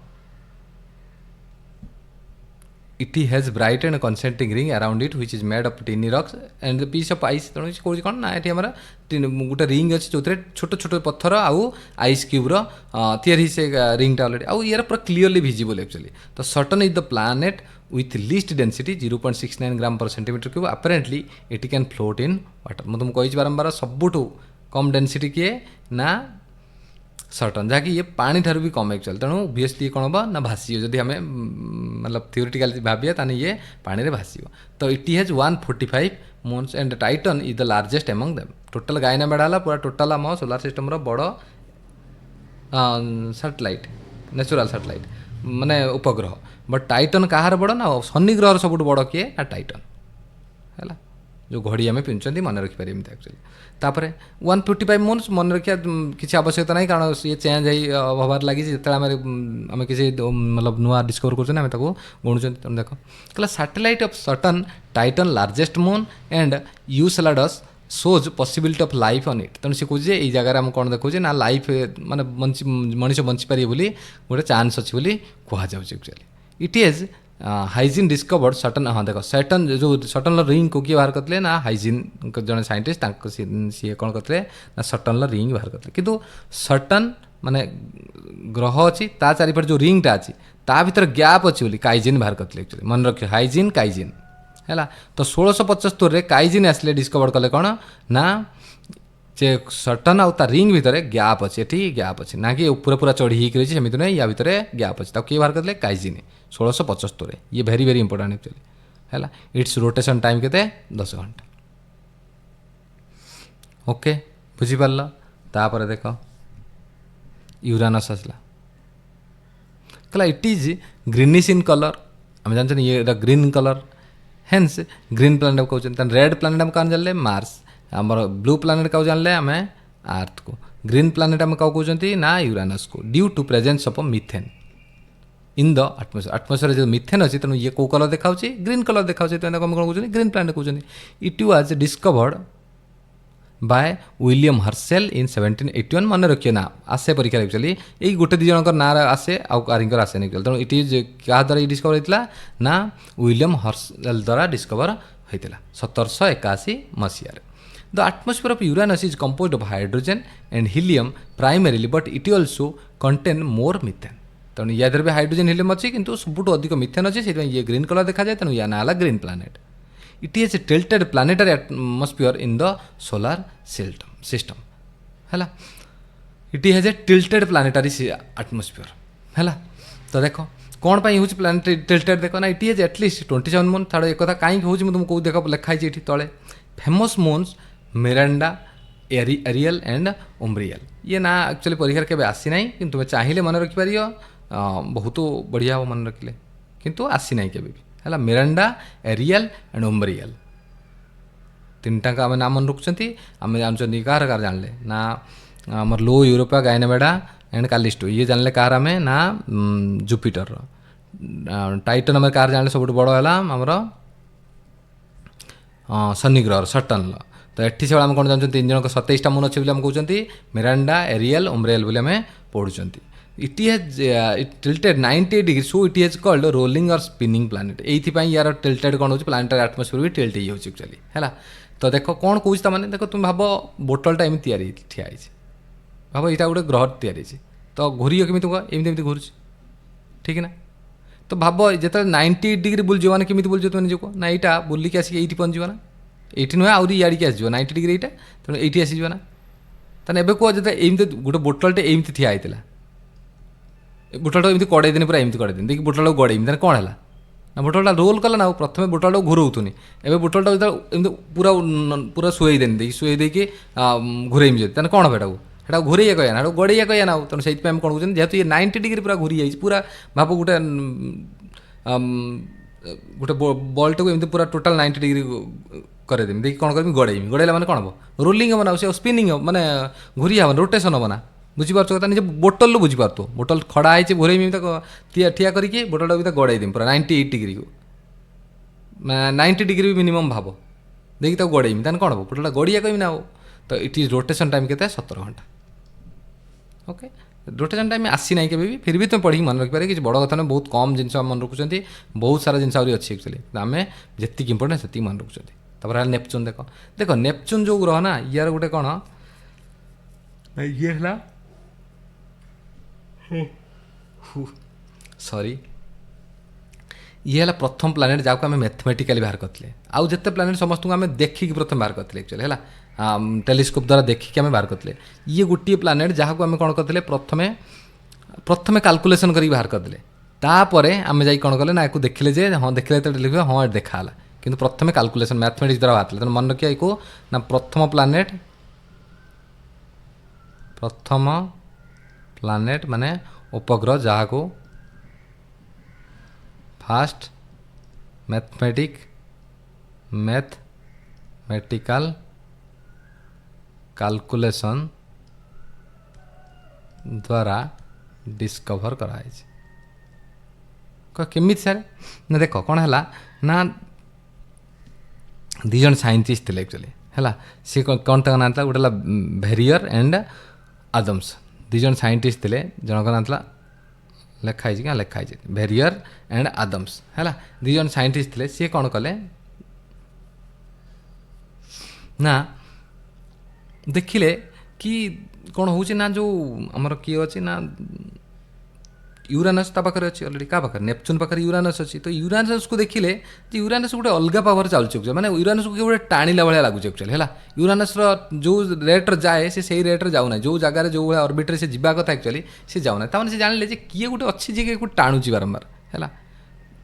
it has bright and concentric ring around it which is made of tiny rocks and the piece of ice तेणु कौन कौन ना ये गोटे रिंग अच्छी जो छोट छोट पत्थर आउ आइस क्यूब्र तैयारी से रिंगटा अलरेडी आउ यार पूरा क्लीयरली विजिबल एक्चुअली तो Saturn is the planet with list density 0.69 ग्राम पर centimetre cube apparently it can float in water मुझे तुमको बारंबार सबुठू कम डेंसिटी किए ना सटर्न जहाँकि ये पानी ठार भी कम एक्चुअल तेणु ओबियसली कौन हम ना भासी जब आम मतलब थ्योरेटिकली भाविया ताने ये पानी रे भासी तो it has 145 moons and Titan is the largest among them total Ganymede है पूरा टोटल आम सोलार सिस्टम बड़ सैटेलाइट नेचुरल सैटेलाइट माने उपग्रह बट टाइटन कहार बड़ ना शनि ग्रह सब बड़ किए ना टाइटन है जो घड़ी आम पिंधुंट मन रखिपारे एक्चुअली तापर 155 मून्स मन रखा किसी आवश्यकता नहीं कारण ये चेंज हबार लगी जो आम किसी मतलब नुआ डिस्कवर कर गुणुं देख कहला satellite of Saturn Titan largest moon and Enceladus shows possibility of life on it तेणु सी कहे ये जगह आम कौन देखुचे ना लाइफ माने मनीष बंचीपारे गोटे चान्स अच्छी बोली कहुच्छे it is Huygens discovered Saturn हाँ देख सैटर्न जो सटर्न रिंग को किए बाहर करते ना हाइजिन जड़े साइंटिस्ट सी कौन करते ना सटर्न रिंग बाहर करते किंतु सटर्न माने ग्रह अच्छी ता चारिपटे जो रिंगटा अच्छी ता भीतर गैप अच्छी बोली काइजिन बाहर करते एक्चुअली मन रखिए हाइजिन काइजिन है तो 1675 काइजिन आसले डिस्कवर कले कौन ना जे सटर्न आउ ता रिंग भितर गैप अच्छे ये गैप अच्छे ना कि पूरा पूरा चढ़ी ही रही सेमती ना या भितर गैप अच्छे किए बाहर करते काइजिन 1675 ये भेरी भेरी इंपोर्टाट एक्चुअली है इट्स रोटेशन टाइम के 10 घंटा ओके बुझीपार तापर देख यूरानस आसला कहला it is greenish in colour आम जानते ये green colour hence green planet कहते रेड प्लानेट आम क्या जानले मार्स आमर ब्लू प्लानेट क्या जानले आम आर्थ को ग्रीन प्लानेट आम क्या कहते ना यूरानस को due to presence of methane in the atmosphere जो मिथेन अच्छी तेणु ये कौ कलर देखा ग्रीन कलर देखा कौन कहते ग्रीन प्लानेट कहते it was discovered by William Herschel in 1781 मन रखिए ना आसे परीक्षा एक्चुअली यही गोटे दी जन ना आसे आरिंकर आसे नहीं तेणु इट इज क्या द्वारा डिस्कवर होता ना विलियम हर्सेल द्वारा डिस्कवर होता 1781 मसीह the atmosphere of Uranus is composed of hydrogen and helium primarily but it also contain more methane तेणु या भी हाइड्रोजन हीलियम अच्छी किंतु सबुठ अधिक मिथेन अच्छी से ये ग्रीन कलर देखा जाए तेणु या ना green planet it is tilted planetary atmosphere in the solar system है it has a tilted planetary atmosphere है तो देख कौन पाई हूँ प्लानेटरी टिल्टेड देख ना इट हैज एटलिस्ट 27 मून थाड़ एक कहीं हूँ तुमको देख लिखाई ये तले famous moons Miranda Ariel and Umbriel ये ना एक्चुअली परीक्षा के आसी ना कि तुम्हें चाहिए मन रखिपार बहुत बढ़िया हो मन रखिले किंतु आसी ना के है मिरांडा एरियल एंड उम्ब्रियल तीन टाक आम नाम मन रखुंट आम जानते कार कार जानले ना आम लो यूरोपा गायनामेडा एंड कालिस्टो ये जानले कार आम ना जुपिटर टाइटन आम कार जानले सब बड़ है आमर शनि ग्रह सटर्न तो ये सब आम कौन जानते 3 जन 27टा मून अच्छे आम कहते मिरांडा एरियल उम्ब्रियल बोली आम पढ़ुंट it has it tilted 98 degree so it has called rolling और स्पिनिंग प्लानेट ये यार टिल्टेड कौन हो प्लानेटरी एटमोस्फियर भी टिल्ट ही एक्चुअली है तो देख कौन कौच मैंने देख तुम भाव बोटलटा एम या ठिया भाव यहाँ गोटे ग्रह या तो घूरी केमी एमती घूरुच ठीक ना तो भाव जिते 90 डिग्री बुलझ मैंने केमी बुलझ तुम निजक ना यहाँ बुलिकी आसिक ये पहुँचो ना ये नुहे आहरी इाड़ी आसो 90 डिग्री यहाँ तेणु ये आसीज ना तेना एवं कह जो एमती गोटे बोतलटे एमती ठिया होता बोतलटा एमती कड़े दिन पूरा एमती कड़े दिन देखिए बोतल गड़ेमी तेना कौन है ना बोतलटा रोल कला ना प्रथम बोतल घूरौतुनि एवं बोतलटा जो एमती पूरा पूरा शुए देनी देखिए शुए देकी घूरेमी जो तेना कौन हम एटा घूरेया कह ना गड़ेया कह ना तेणु से कौन कहते जेहतु ये 90 डिग्री पूरा घूरी जाइए पूरा भाव गोटे गोटे बल्टा को एमती पूरा टोटाल 90 डिग्री करेदेमी देखिए कौन करमी गड़ेमी गड़ेला मैंने कौन हम रोलिंग हम ना से स्पिनिंग हम माने घूरी हम रोटेसन हम ना बुझीपार कथा निजे बोतल बुझीपार बोतल खड़ा है घूरेमी ठिया करके बोतलटा भी गड़ेदेमी पूरा 98 डिग्री को 90 डिग्री भी मिनिमम भाव देखिए गड़ेमी तेना कौन हम बोतलटा गड़िया कहमी ना तो इट इज रोटेशन टाइम के 17 घंटा ओके रोटेशन टाइम आसी ना के फिर भी तुम पढ़ी मन रखिपारे कि बड़ कथा ना बहुत कम जिन मन रखुच्च बहुत सारा जिन अच्छी एक्चुअली आम जी इंपोर्टेंट से मन रखुच्च नेपचून देख देख नेपचून जो ग्रह ना यार गोटे कौन ये सॉरी ये है प्रथम प्लानेट जहाँ आम मैथमेटिकाली बाहर करते आउ जिते प्लानेट समस्त आम देखिकी प्रथम बाहर करते एक्चुअली है टेलीस्कोप द्वारा देखिकी आम बाहर करते ये गोटे प्लानेट जहाँ को आम कौन करते प्रथमे प्रथमे काल्कुलेसन करी बाहर करदे तापर आम जा कौन कले ना या देखिले जे हाँ देखिले टेलीस्कोप हाँ देखाला किंतु प्रथमे काल्कुलेसन मैथमेटिक्स द्वारा बाहर तेनाली मन रखिए को ना प्रथम प्लानेट माने उपग्रह जहाँ को फास्ट मैथमेटिकल कैलकुलेशन द्वारा डिस्कवर कराई केमी सारे ना देख कौन है ना दिजन साइंटिस्ट थे एक्चुअली है सी कौन तक ना गोटे भेरियर एंड आदम्स दिजन साइंटिस्ट थे जनक ना लेखाई क्या लेखाई भेरियर एंड आदम्स है दिजन साइंटिस्ट थे सी कौन कले ना देखिले कि कौन हो जो आमर किए अच्छी ना यूरानस पाखे अच्छी अलरेडी क्या पाखे नेपचून पाखे यूरानस अच्छी तो यूरानस को देखिले यूरानस गोटे अलग पावर चलुचे मैंने यूरानस को गोटे टाणिला भाया लगुच एक्चुअली है यूरानस जो रेट्रे जाए से रेट्रे जाऊना जो जगार जो भाई अर्बिट्रे से जावा कथा एक्चुअली से जाऊना तमाने से जानिले जे किए गोटे अच्छी जे को टाणुची बारंबार है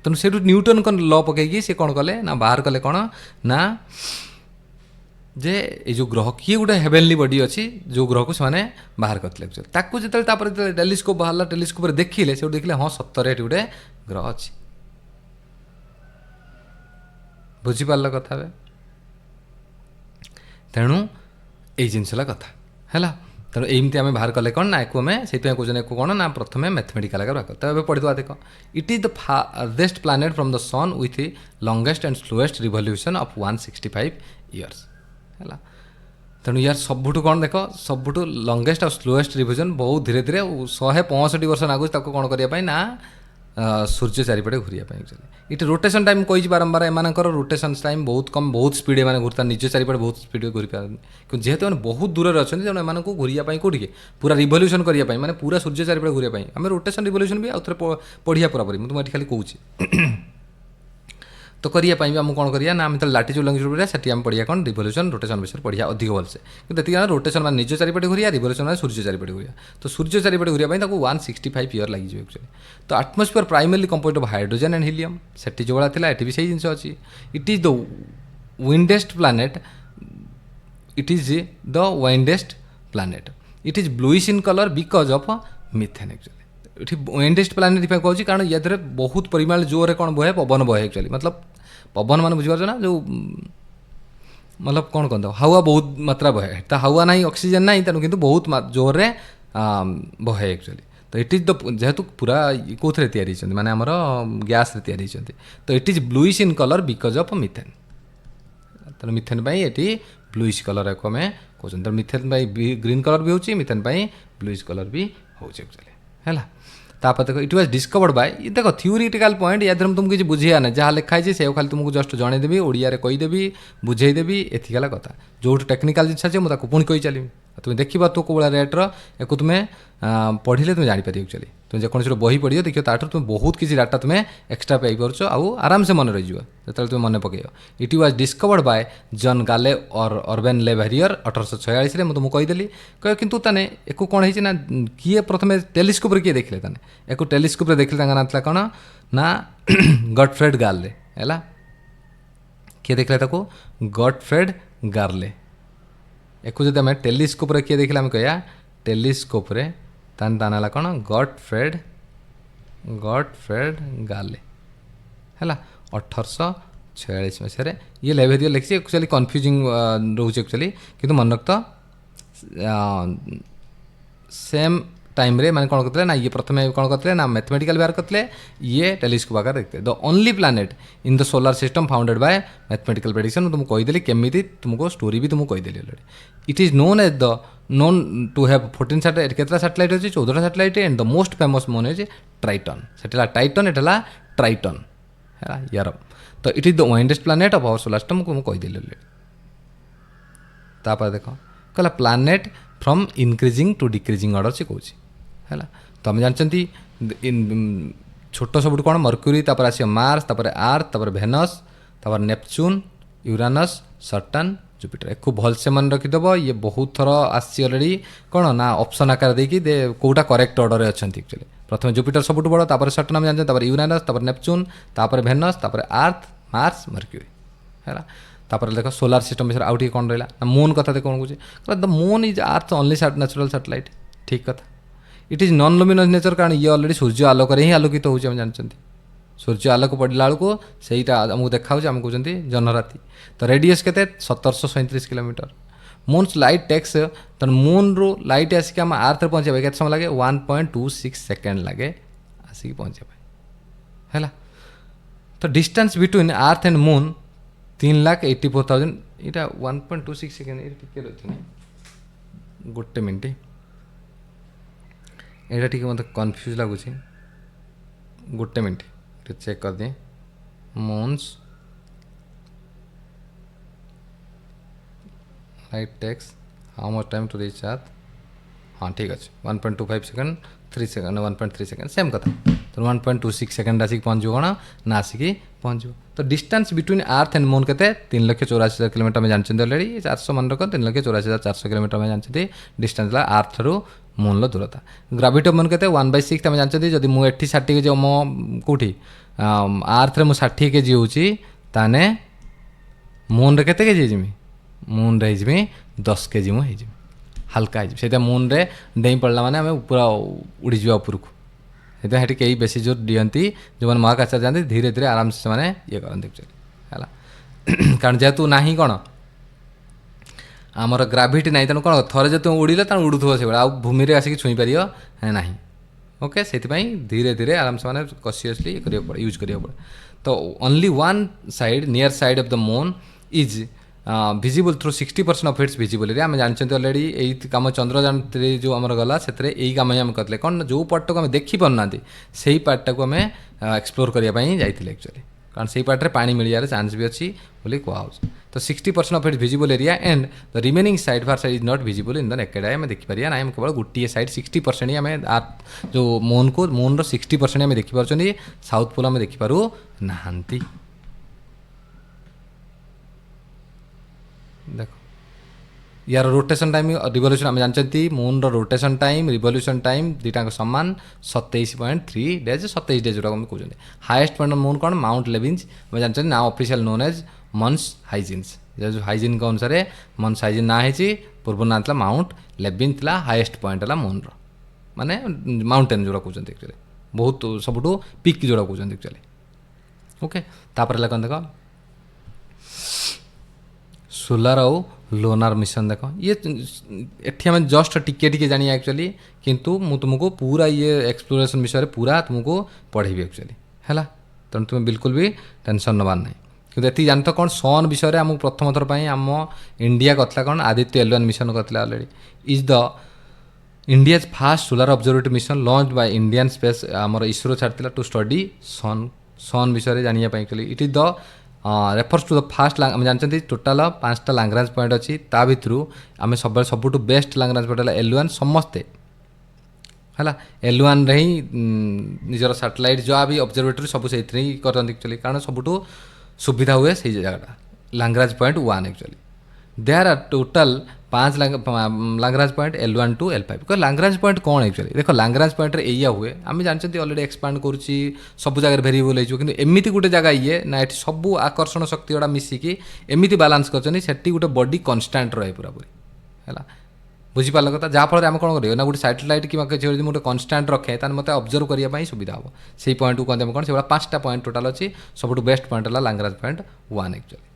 तेणु से न्यूटन को ल पकईकि सी कौन कले ना बाहर कले कौन ना जे ये जो ग्रह किए गोटे हेभेनली बॉडी अच्छी जो ग्रह को से बाहर करते ताकू जो टेलीस्कोप बाहर टेलीस्कोप देखिले से देखिले हाँ सतरे गोटे ग्रह अच्छी बुझीपार कथा तेणु ये जिनसला कथा है तेणु एमती आम बाहर कले कौन ना आम से कहते कौन ना प्रथम मैथमेटिकल बाहर कर तो पढ़ा देख it is the farest planet from the sun with longest and slowest revolution of 165 years है तेणु यार सबुठ कौन देख सबुठ लंगेस्ट और स्लोएस्ट रिवोल्यूशन बहुत धीरे धीरे 165 वर्ष नागुच कौन करने ना सूर्य चारिपटे घूरिया एक्चुअली इट रोटेशन टाइम कही बारंबार एमानकर रोटेशन टाइम बहुत कम बहुत स्पीड एम घूरता निज चारिपटे बहुत स्पीड घूरी पारे जेहेतु बहुत दूर अच्छा तेणु एम घूरिया कौटी पूरा रिवोल्यूशन करने माने पूरा सूर्य चारिपटे घूरिया आम रोटेशन रिवोल्यूशन भी आउ थे पढ़िया पूरापूरी मुझे खाली कहूँ तो करने आम कौन करिया ना आम लाटिट्यूड लंगिट्यूड पढ़िया से आम पढ़िया कौन रिवोल्यूशन रोटेशन विषय पढ़िया अधिक भलसे कि रोटेशन मान निज चारिपटे घूरिया रिवोल्यूशन मान सूर्य चारिपटे घूरिया तो सूर्य चारिपटे घूरिया 165 इयर लगे एक्चुअली तो atmosphere primarily composed of hydrogen and helium सेठी जो भाया था ये भी सही जिन अच्छी it is the windiest planet it is the windiest planet it is bluish in colour because of methane actually ये विंडेस्ट प्लानेट इफेक्ट कहूँ कारण या बहुत परिमाण जोर कौन बहे पवन बहे एक्चुअली मतलब पवन मान बुझीपार ना जो मतलब कौन कहते हावा बहुत मात्रा बहे तो हावा ना ऑक्सीजन ना तेणु किंतु बहुत जोर रे बहे एक्चुअली तो इट इज द जेहेतु पूरा कौन या माने आमर गैस रे या तो it is bluish in colour because of methane तेणु मिथेन ये ब्लूइश कलर को आम कहते तो मिथेन ग्रीन कलर भी होची मिथेन ब्लूइश कलर भी होची एक्चुअली है तापर देख इट वाज डिस्कवर्ड बाय देख थ्योरिटिकल पॉइंट या तुमको किसी बुझे ना जहाँ लिखाई से खाली तुमको जस्ट जनईदेवी ओडिया कहीदेवी बुझेदेवी एथिकाला कथा जो टेक्निकाल जिनिस अच्छे मुझे पुणी कही चलि तुम देख तो कौ भाया रेट्र या तुम पढ़े तुम जापर एक्चुअली तुम जेको बही पढ़ देखिए ताठू तुम बहुत किसी डाटा तुम एक्सट्रा पाइपर आउ आराम से मन रही जो तुम मन पकड़ इट वाज डिस्कवर्ड बाय जन गाले और अर्बेन लेवेरियर 1846 में तुमको कहीदेली कह कि ताने एक कौन है ना किए प्रथम टेलीस्कोप किए देखिले ताने एक टेलीस्कोप देखिले ना था कौन ना गॉटफ्रेड गार्ले है किए देखिले ताको गॉटफ्रेड गार्ले एक जब आम टेलीस्कोप किए देखिले आम कह टेलीस्कोप तान ताना कौन गॉटफ्रेड गार्ले है 1846 मसीह ये लेवेरियर लिखी एक्चुअली कन्फ्यूजिंग रोचे एक्चुअली किंतु मन रख तो सेम टाइम रे माने कौन करते ना ये प्रथम कौन करते ना मैथमेटिकल व्यवहार करते ये टेलीस्कोप आकार देखते the only planet in the solar system founded by mathematical prediction तुमको कहीदेली केमी तुमको स्टोरी भी तुमको कहीदेली already it is known as the known to have 14 satellite केतला सैटेलाइट अच्छी 14 satellite and the most famous moon is Triton से टाइटन एटा ट्राइटन है यार तो it is the windiest planet of our solar system को कहीदेली ऑलरेडी तापर देख कहला planet from increasing to decreasing order से कौन है तो आम जानते छोट सब कौन मर्क्यूरी तापर आस मार्स तापर आर्थ तापर भेनस तापर नेपच्यून यूरानस सटर्न जुपिटर एक भलसे मन रखीदेव ये बहुत थर आसी अलरेडी कौन ना ऑप्शन आकार देखिए कौटा करेक्ट ऑर्डर अच्छा एक्चुअली प्रथम जुपिटर सब बड़ तापर सटर्न आम जानते तापर यूरानस तापर नेपच्यून तापर भेनस तापर आर्थ मार्स मर्क्यूरी है तापर देख सोलार सिस्टम विषय आउ टे कौन रहा मून कथा देख कौन कहे द मून इज आर्थ ओनली नेचुरल सैटेलाइट ठीक कथा it is non luminous nature कारण ये ऑलरेडी सूर्य आलोक ही आलोकित हो जानते सूर्य आलोक पड़ा बेलू से आमको देखा आम कहते जनराति तो रेडियस के 1737 किलोमीटर मून्स लाइट टेक्स तो मून रु लाइट आसिक आम आर्थ पहुँचे के समय लगे 1.26 सेकेंड लगे आसिक पहुँचे है तो डिस्टेंस बिटवीन आर्थ एंड मून 3,84,000 यहाँ 1.26 सेकेंड ये टिके रही गोटे मिनट यहाँ टी मत कन्फ्यूज लगुच गोटे मिनट चेक कर दिए moon's light takes how much time to reach Earth हाँ ठीक अच्छे 1.25 सेकेंड 3 सेकेंड 1.3 सेकेंड सेम कथा तो 1.26 सेकेंड आसिक पहुँच कौन ना आसिक पहुँच तो डिस्टेंस बिटवीन आर्थ एंड मून के 3,84,000 किलोमीटर में जानते ऑलरेडी 400 मन रख 3,84,400 किलोमीटर में जानते डिस्टेंस आर्थ रु मून दूरता ग्राविटी मून के 1/6 आम जानते जब मुझे 60 केजी मो कौटी आर्थ रे 60 केजी होने मून रे केते केजी जीमी मून रे जीमी 10 केजी मुझे हल्का से मून रे डेई पड़ा माने आम पूरा उड़ी जा उपरको से कई बेसी जोर दियंती जो मैंने महाकाश जाती धीरे धीरे आराम से ये करते है कारण जेहेतु ना कौन आमर ग्राविटी ना तेणु कौन थरे जो तुम उड़िले उड़ुव से आ भूमि में आसिक छुई पार ना ओके से धीरे धीरे आराम से कन्सीयसली यूज करा पड़े तो only one side near side of the moon is visible through 60% of its visibility आम जानते ऑलरेडी यही कम चंद्रयान जो आम गला से यही कम ही आम करते कौन जो पार्ट को आम देखी पारना से ही पार्टा को आम एक्सप्लोर करने जाइए एक्चुअली कारण से पार्ट में पानी मिलने चांस भी अच्छी बोली कहुच्छे तो 60% of its visible area and the remaining side far side is not visible in the naked eye आम देखिपार ना आम केवल गोटे साइड 60% ही आम जो मून को मून 60% आम देखिपार साउथ पोल आम देखिपारू नाहांती देखो यार रोटेशन टाइम रिवोल्यूशन आम जानते moon rotation time revolution time दुटा सामान 27.3 डेज 27 डेज जो कहते हाएस्ट पॉइंट मून कौन माउंट लेविन्स आम जानते ना ऑफिशियल नोन एज मन्स हाइजिन्स जो हाइजिन के अनुसार मन्स हाइजिन ना है पूर्व ना था माउंट लेविन था हाएस्ट पॉइंट है मून माने माउंटेन जोड़ा कहते एक्चुअली बहुत सबुठ पिक जोड़ा कहते एक्चुअली ओके तापर कौन देख सोलार आउ लोनार मिशन देख ये एठी आम जस्ट टिके टिके जानिए एक्चुअली किंतु मु तुमको पूरा ये एक्सप्लोरेशन विषय पूरा तुमको पढ़ेबी एक्चुअली है तेणु तुम बिल्कुल भी टेंशन नबार ना कि जानते कौन सन विषय आमको प्रथम थर पर आम इंडिया करता कौन आदित्य L1 मिशन करता already is the India's first solar observatory mission launch by Indian space आमर इसरो छाड़ी टू स्टडी सन विषय जानापी actually it is the refers to the first आम जानते टोटाल 5टा लाग्रांज पॉइंट अच्छी ता भितर आम सब सबुठ बेस्ट लाग्रांज पॉइंट है L1 समस्ते है L1 रे ही निजर सैटेलाइट जहाँ भी ऑब्जर्वेटरी सब से ही करते एक्चुअली कारण सबुठ सुविधा हुए से जगह Lagrange point 1 actually there are total 5 Lagrange point L1 to L5 को लाग्रांज पॉइंट कौन एक्चुअली देख लाग्रांज पॉइंट रे एया हुए आम जानते ऑलरेडी एक्सपांड करुच्ची सब जगह भेरिएबल हो एमती गोटे जगह ये ना ये सब आकर्षण शक्ति गुड़ा मिसिकी एमती बालांस कर गोटे बॉडी कन्स्टाट रहे पूरा पूरी है बुझीपार कथा जहाँफल आम कौन करें ना गोटे सैटेलाइट कि किसी गोटे कन्स्टाट रखे तो मतलब ऑब्जर्व करने सुविधा हम से पॉइंट को कहते हैं कौन से 5टा पॉइंट टोटाल अच्छी सब बेस्ट पॉइंट है लाग्रांज पॉइंट 1 एक्चुअली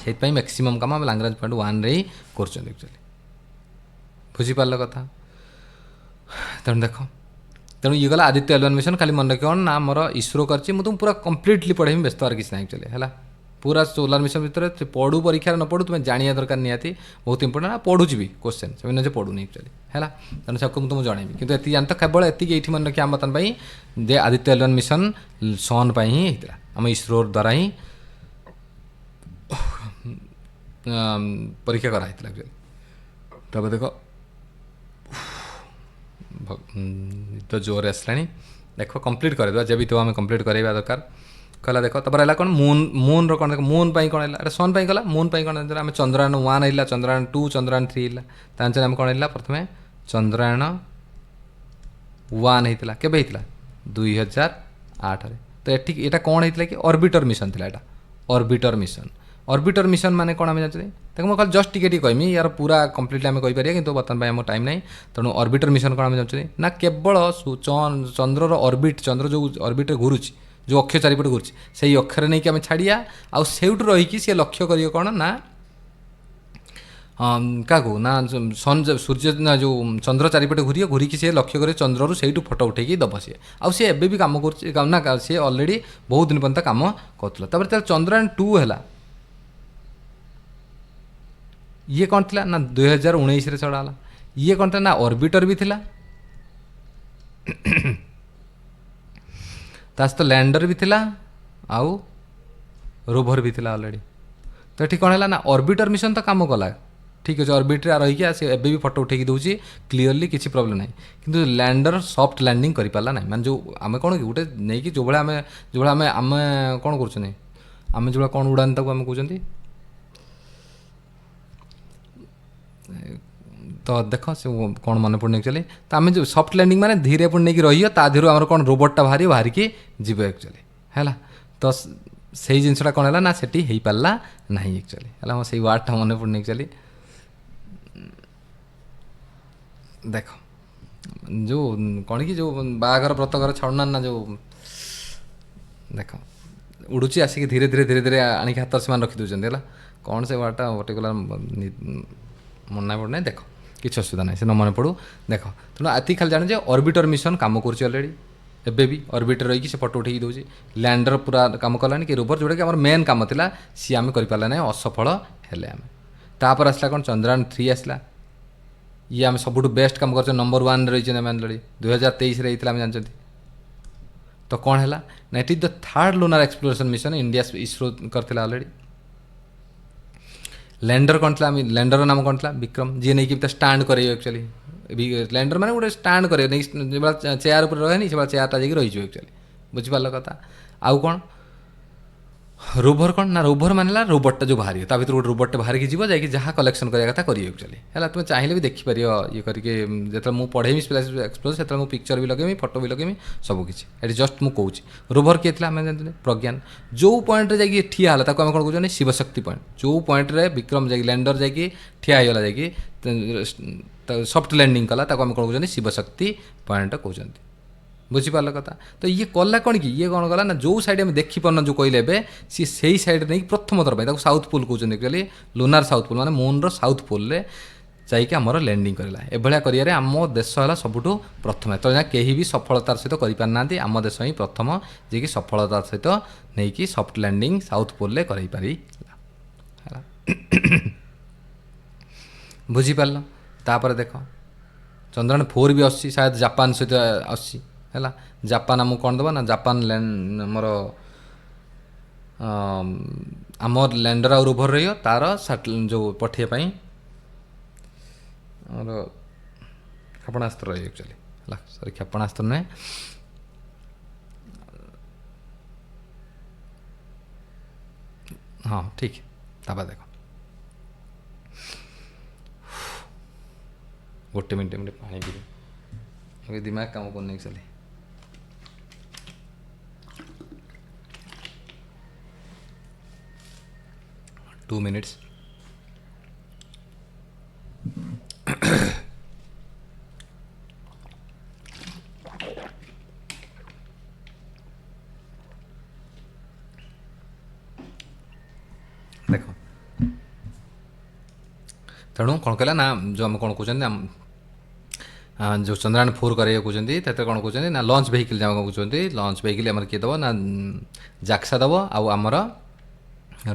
से मैक्सिमम काम आम लाग्रांज पॉइंट 1 रे ही कर बुझीपार कथा तेणु देख तेणु ये गला आदित्य L1 मिशन खाली मन रख ना मोर इसरो कर तुम पूरा कम्प्लीटली पढ़े व्यस्त हर किसी ना एक्चुअली है पूरा सोलार मिशन भितर पढ़ू परीक्षा न पढ़ू तुम्हें जानिया दरकार निहाती बहुत इंपोर्टेंट पढ़ू भी क्वेश्चन से पढ़ूनी एक्चुअली है तेणु से तुमको जनइबी कि ये जानते केवल ये मन रखिए आम बर्तमान जे आदित्य L1 मिशन सन पर ही होता आम इसरो द्वारा ही परीक्षा कराई एक्चुअली तब देख तो जोर आसला देख कंप्लीट करदे जब भी तो आम कंप्लीट कराइबा दरकार कहला देख तब है कौन मून रो कौन देख मून कौन है सन गला मून कौन आम चंद्रायन 1 है चंद्रायन 2 चंद्रायन 3 है आम कौन है प्रथम चंद्रायन 1 होता केबे होता 2008 तो ये कौन होता कि ऑर्बिटर मिशन था यहाँ ऑर्बिटर मिशन माने कौन आम जानते देखो मुझे जस्ट टिके कहमी यार पूरा कम्प्लीटली आम कहीपर कि बर्तमान आम टाइम ना तेणु ऑर्बिटर मिशन कौन आम जानते ना केवल चंद्रर ऑर्बिट चंद्र जो ऑर्बिट घुरुची जो अक्ष चारिपटे घुरुची से अक्षर नहीं कि आम छाड़िया आउ सेठू रहीकि सी लक्ष्य करिए कौन ना क्या ना सन सूर्य ना जो चंद्र चारिपटे घूरिकी सी लक्ष्य कर चंद्रु से फोटो उठेकी दब सी आउ सी एबे भी काम कर सी ऑलरेडी बहुत दिन पर्यंत काम कर चंद्रयान 2 है ये कौन थी ना 2019 रे चढ़ाला ये कौन था ना ऑर्बिटर भी थिला तो लैंडर भी थिला आउ रोभर भी थिला ऑलरेडी तो ये कौन है ना ऑर्बिटर मिशन तो काम कला ठीक अच्छे ऑर्बिट रही सी एबे भी फोटो उठेकी दूसरी क्लीयरली किसी प्रॉब्लम ना कि लैंडर सॉफ्ट लैंडिंग कर पारा ना माने जो आम कौन कि गोटे नहीं कि जो भाई आम कौन कर आम जो कौन उड़ान ताको आम कहते तो देख से कौन मन पड़े एक्चुअली तो आम जो सॉफ्ट लैंडिंग माने धीरे पुणी नहीं रही ताधर आम कौन रोबोटा बाहरिकी जीव एक्चुअली है तो से जिनसा कौन है ना सेठी हो पारा ना एक्चुअली है से वार्डटा मन पड़े एक्चुअली देख जो कौन कि जो बाघर व्रतघर छाड़ना ना जो देख उड़ूची आसिक धीरे धीरे धीरे धीरे आणिक हाथ से रखी दूसरी है कौन से वार्डटा पर्टिकुलर मन ना पड़ना देख किसी असुविधा ना से न मन पड़ू देख तेणु आती खाली जाने ऑर्बिटर मिशन काम कर ऑलरेडी एबे भी ऑर्बिटर रही से फोटो उठेकी दूसरी लैंडर पूरा काम कलानी कि रोवर जोटा कि आम मेन काम था सी आम कर पारा ना असफल हेले आम तापर आसला कौन चंद्रयान 3 आसला ये आम सब बेस्ट काम कर नंबर 1 रही आम ऑलरेडी 2023 आम जानते तो कौन है ना it is the third lunar exploration mission India ISRO करथिला ऑलरेडी लैंडर कौन था लैंडर नाम कौन था विक्रम जी नहीं कि स्टांड करे एक्चुअली लैंडर माने गोटे स्टांड करे चेयर पर रहे से चेयरटा जाकि रही एक्चुअली बुझिपार कथा आउ कौन रोभर कौन ना रोभर मानला रोबोटा जो बाहर ता भर गोटे रोबोटे बाहर की जीव जाकि जहाँ कलेक्शन करिया कथा करिए एक्चुअली है तुम चाहिए भी देखिपार ये करके जो मुझे पढ़ेमी स्पेस एक्सप्लोर से मुझे पिक्चर भी लगेमी फोटो भी लगेमी सबकि ये जस्ट मुझे कौच रोभर किए थे आम जानते प्रज्ञान जो पॉइंट रे जाकि ठिया है आम कौन कहते शिवशक्ति पॉइंट जो पॉइंट रे विक्रम जाकि लैंडर जाकि ठिया होगा जाकि सॉफ्ट लैंडिंग कला आम कौन कहते शिवशक्ति पॉइंट कहते बुझीपार कथा तो ये कला कौन कि ये कौन कला ना जो साइड में देखिपार जो कहले सी से साइड नहीं प्रथम थर पर साउथ पोल कहते एक्चुअली लुनार साउथ पोल माने मून साउथ पोल रे जाइए आमर लैंडिंग करला एभलिया करिया रे आम देश है सबुठ प्रथम तो कहीं भी सफलतार सहित कर आम देश ही प्रथम जी सफलतार सहित नहीं कि सॉफ्ट लैंडिंग साउथ पोल रे कर पारी बुझीपार तापर देख चंद्रयान 4 भी आसी शायद जापान सहित आसी है जापान आमको कौन दबा ना जापान लैंड मोर आम लैंडर आ रोभर रही तार जो पठेଇବା ଆମର କ୍ଷେପଣାସ୍ତ୍ର ରହିବ एक्चुअली ହେଲା सॉरी କ୍ଷେପଣାସ୍ତ୍ର ନୁହେଁ हाँ ठीक तापर देख गोटे मिनट मिनट पानी पी अभी दिमाग काम करने एक्चुअली 2 minutes देख तेणु कौन कहला ना जो आम कौन कहते जो चंद्रयान 4 कराइए कहते कौन कहते ना लॉन्च व्हीकल जहाँ कहते लॉन्च व्हीकल आम किए दब ना जाक्सा दब आमर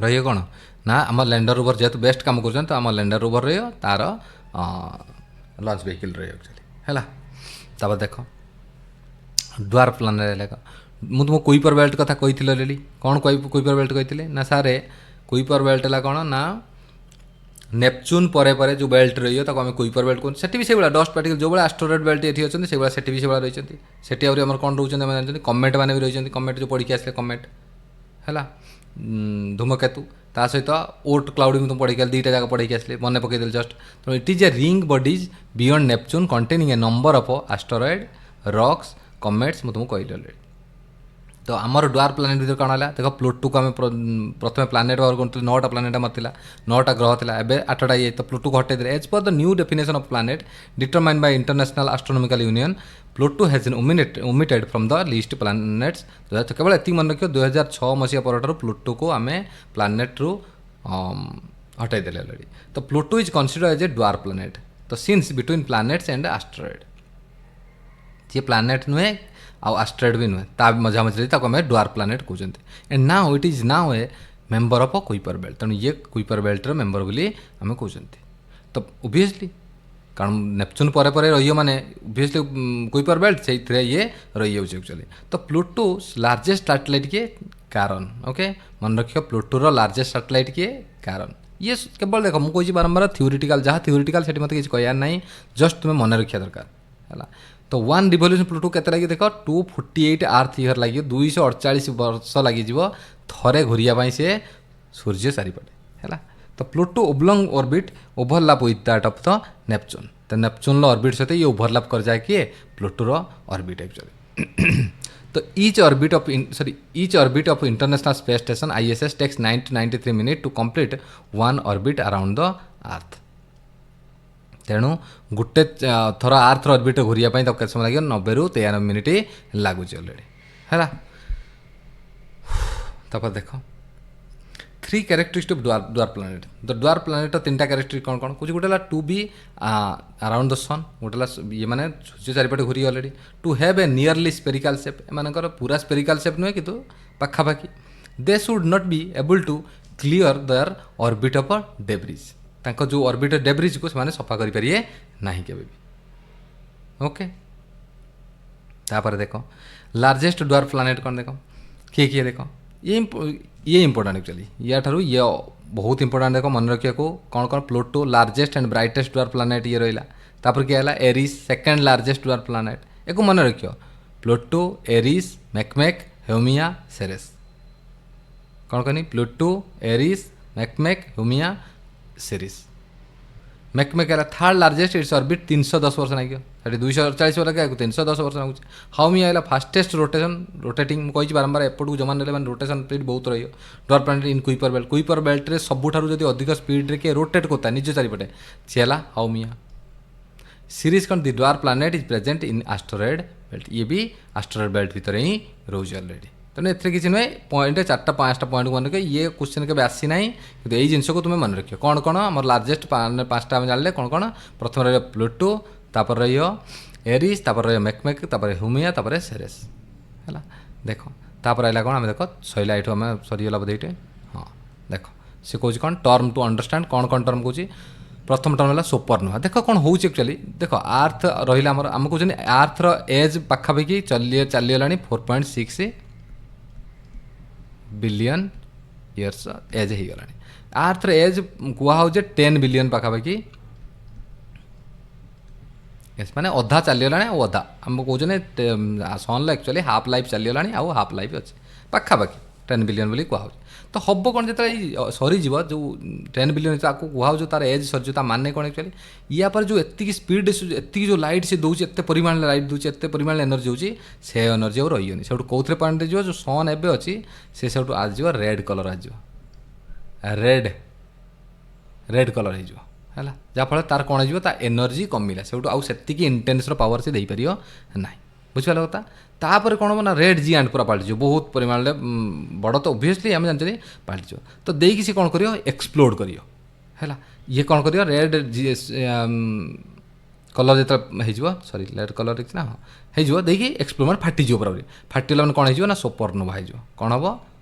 रही कौन ना आम लैंडर रोवर जेहतु बेस्ट काम कर तो आम लैंडर रोवर रही तार लॉन्च व्हीकल रही एक्चुअली है तापर देख ड्वार्फ प्लानेट मुझे तुमको कुइपर बेल्ट कथा कही ऑलरेडी कौन कुइपर बेल्ट कही ना सारे कुइपर बेल्ट है कौन ना नेपच्यून परे परे जो बेल्ट रही है आम कुइपर बेल्ट कहते सेठी भी से डस्ट पार्टिकल जो भाई एस्टेरॉयड बेल्ट ये अच्छे से सेठी भी से रही सेठी आम कौन रोचे कमेट मैंने भी रही कमेट जो पढ़ी आसले कमेट है धूमकेतु ता सहित ओट क्लाउड भी तुम पढ़ी दुईटा जगह पढ़ी आसले मन पकईदे जस्ट तो it is a ring bodies beyond Neptune containing a number of asteroid rocks comets मुझे तुमको कहली ऑलरेडी तो आमर ड्वार्फ प्लानेट भर कौन है देख प्लूटो को आम प्रथम प्लानेट भाव करते 9टा प्लानेट आम था 9टा ग्रह था एवं 8टा ये तो प्लूटो हटे as per the new definition of planet determined by International Astronomical Union Pluto has omitted from the list planets केवल एति मन रखियो 2006 मसीहा पर प्लूटो को आम प्लानेट रू हटाई देले ऑलरेडी तो Pluto is considered as a dwarf planet तो since between planets and asteroid ये प्लानेट नुहे आउ एस्टेरॉयड भी नुहे ता मझा मझे आम ड्वार्फ प्लानेट कहते and now it is now a member of Kuiper belt तेणु ये कुइपर बेल्टर मेंबर बोली आम कहते तो ओबियसली कारण नेपच्यून परे परे रही माने ओबियसली कुइपर बेल्ट से ये रही जाऊँ एक्चुअली तो प्लूटो लार्जेस्ट सैटेलाइट किए कारण ओके मन रखियो प्लूटोर लार्जेस्ट सैटेलाइट किए कारण ये केवल देख मुझे बारंबार थ्योरेटिकल जहाँ थ्योरेटिकल से मत किसी कह ना जस्ट तुम्हें मन रखा दरकार है तो 1 रिवोल्यूशन प्लूटो केते लगे देख 248 अर्थ ईयर लगे 248 वर्ष लगे थे घूरिया से सूर्य चारिपटे है तो Pluto oblong orbit overlap with that of the Neptune तो नेपच्यून ऑर्बिट सहित ये ओवरलैप कर जाए किए प्लूटोर ऑर्बिट एक्चुअली तो each orbit of International Space Station ISS takes 93 minute to complete 1 orbit around the earth तेणु गोटे थर अर्थ ऑर्बिट घूरिया केते समय लगे 90 ରୁ 93 मिनिट लगुच ऑलरेडी है तापर देख 3 characteristic of dwarf planet the dwarf planet 3टा कैरेक्टरिस्टिक कौन कौन कुछ गोटे to be around the sun गोटे ये मैंने सूर्य चारिपटे घूरी already to have a nearly spherical shape एमानकर पूरा स्पेरिकल शेप नुहे कि पाखापाखि they should not be able to clear their orbit of debris तांको जो ऑर्बिट डेब्रिज को से सफा करें ना के ओके तापर देख लार्जेस्ट ड्वार्फ प्लानेट कौन देख किए देख ये इंपोर्टेंट एक्चुअली या ठारू ये बहुत इंपोर्टेंट देख मन रखिया को कौन कौन Pluto largest and brightest dwarf planet ये रहा तापर किए है Eris second largest dwarf planet एक मन रखियो Pluto Eris Makemake Haumea Ceres कौन कहनी Pluto Eris Makemake Haumea Ceres Makemake है थर्ड लार्जेस्ट इट्स ऑर्बिट 310 वर्ष लगे 240 वर्ष लगे 310 वर्ष लगुच हाउमी है फास्टेस्ट रोटेटिंग मुझे बारंबार एपटू जमा ने रोटेशन स्पीड बहुत रही ड्वार्फ प्लानेट इन कुइपर बेल्ट रे सबुठारु जदि अधिक स्पीड रे के रोटेट करता निज चारिपटे सी है हाउमिया सीरीज कौन the dwarf planet is present in asteroid belt ये भी एस्टेरॉयड बेल्ट भितर ही रोज ऑलरेडी तेणु एथे किसी नुहे पॉइंट 4टा 5टा पॉइंट मन रखे ये क्वेश्चन के आसी ना कि यही जिनस को तुम्हें मन रखियो कौन कौन आम लार्जेस्ट 5टा आम जान कौन कौन प्रथम रही प्लूटो तापर रही एरिस तापर रही मैकमेक तापर हुमिया तापर सेरेस है देख तापर आइला कौन आम देख सैला ये आम सरीगला बोधे ये हाँ देख सी कौन कौन टर्म टू अंडरस्टैंड कौन कौन टर्म कौन प्रथम टर्म है सुपरनोवा देख कौन हो एक्चुअली देख अर्थ रहा आम कहते अर्थ एज पाखापाखि चलीगला 4.6 बिलियन ଇୟର୍ସ ଏଜ୍ ହେଇଗଲାଣି। ଆର୍ଥର ଏଜ୍ କୁହାହେଉଛି 10 ବିଲିୟନ୍ ପାଖାପାଖି, ମାନେ ଅଧା ଚାଲିଗଲାଣି ଆଉ ଅଧା ଆମେ କହୁଛନ୍ତି ସନ୍ର ଆକ୍ଚୁଆଲି ହାଫ୍ ଲାଇଫ୍ ଚାଲିଗଲାଣି ଆଉ ହାଫ୍ ଲାଇଫ୍ ଅଛି ପାଖାପାଖି 10 ବିଲିୟନ୍ ବୋଲି କୁହାହେଉଛି। ତ ହେବ କ'ଣ ଯେତେବେଳେ ସରିଯିବ ଯେଉଁ 10 ବିଲିୟନ୍ ତାକୁ କୁହାହେଉଛି ତା'ର ଏଜ୍ ସରିଯିବ, ତା ମାନେ କ'ଣ ଆକ୍ଚୁଆଲି ୟା ପରେ ଯେଉଁ ଏତିକି ସ୍ପିଡ୍ ଏତିକି ଯେଉଁ ଲାଇଟ୍ ସେ ଦେଉଛି, ଏତେ ପରିମାଣରେ ଲାଇଟ୍ ଦେଉଛି, ଏତେ ପରିମାଣରେ ଏନର୍ଜି ହେଉଛି, ସେ ଏନର୍ଜି ଆଉ ରହିବନି। ସେଠୁ କେଉଁଥିରେ ପରିଣତ ଯିବ, ଯେଉଁ ସନ୍ ଏବେ ଅଛି ସେ ସେଠୁ ଆସିଯିବ ରେଡ୍ କଲର୍ ଆସିଯିବ, ରେଡ୍ କଲର୍ ହେଇଯିବ ହେଲା, ଯାହାଫଳରେ ତାର କ'ଣ ହେଇଯିବ, ତା ଏନର୍ଜି କମିଲା, ସେଠୁ ଆଉ ସେତିକି ଇଣ୍ଟେନ୍ସର ପାୱାର ସେ ଦେଇପାରିବ ନାହିଁ। ବୁଝିପାରିଲ କଥା। ତାପରେ କ'ଣ ହେବ ନା ରେଡ୍ ଜିଆଣ୍ଟ ପୁରା ପାଲଟିଯିବ, ବହୁତ ପରିମାଣରେ ବଡ଼ ତ ଓଭିୟସଲି ଆମେ ଜାଣିଛନ୍ତି ପାଲଟିଯିବ। ତ ଦେଇକି ସେ କ'ଣ କରିବ, ଏକ୍ସପ୍ଲୋଡ଼ କରିବ ହେଲା। ଇଏ କ'ଣ କରିବ, ରେଡ୍ କଲର୍ ଯେତେବେଳେ ହେଇଯିବ, ସରି ରେଡ୍ କଲର୍ ହେଇଛି ନା, ହଁ ହେଇଯିବ, ଦେଇକି ଏକ୍ସପ୍ଲୋଡ଼ ମାନେ ଫାଟିଯିବ ପୁରା, ଫାଟିଗଲା ମାନେ କ'ଣ ହେଇଯିବ ନା ସୁପରନୋଭା ହେଇଯିବ। କ'ଣ ହେବ,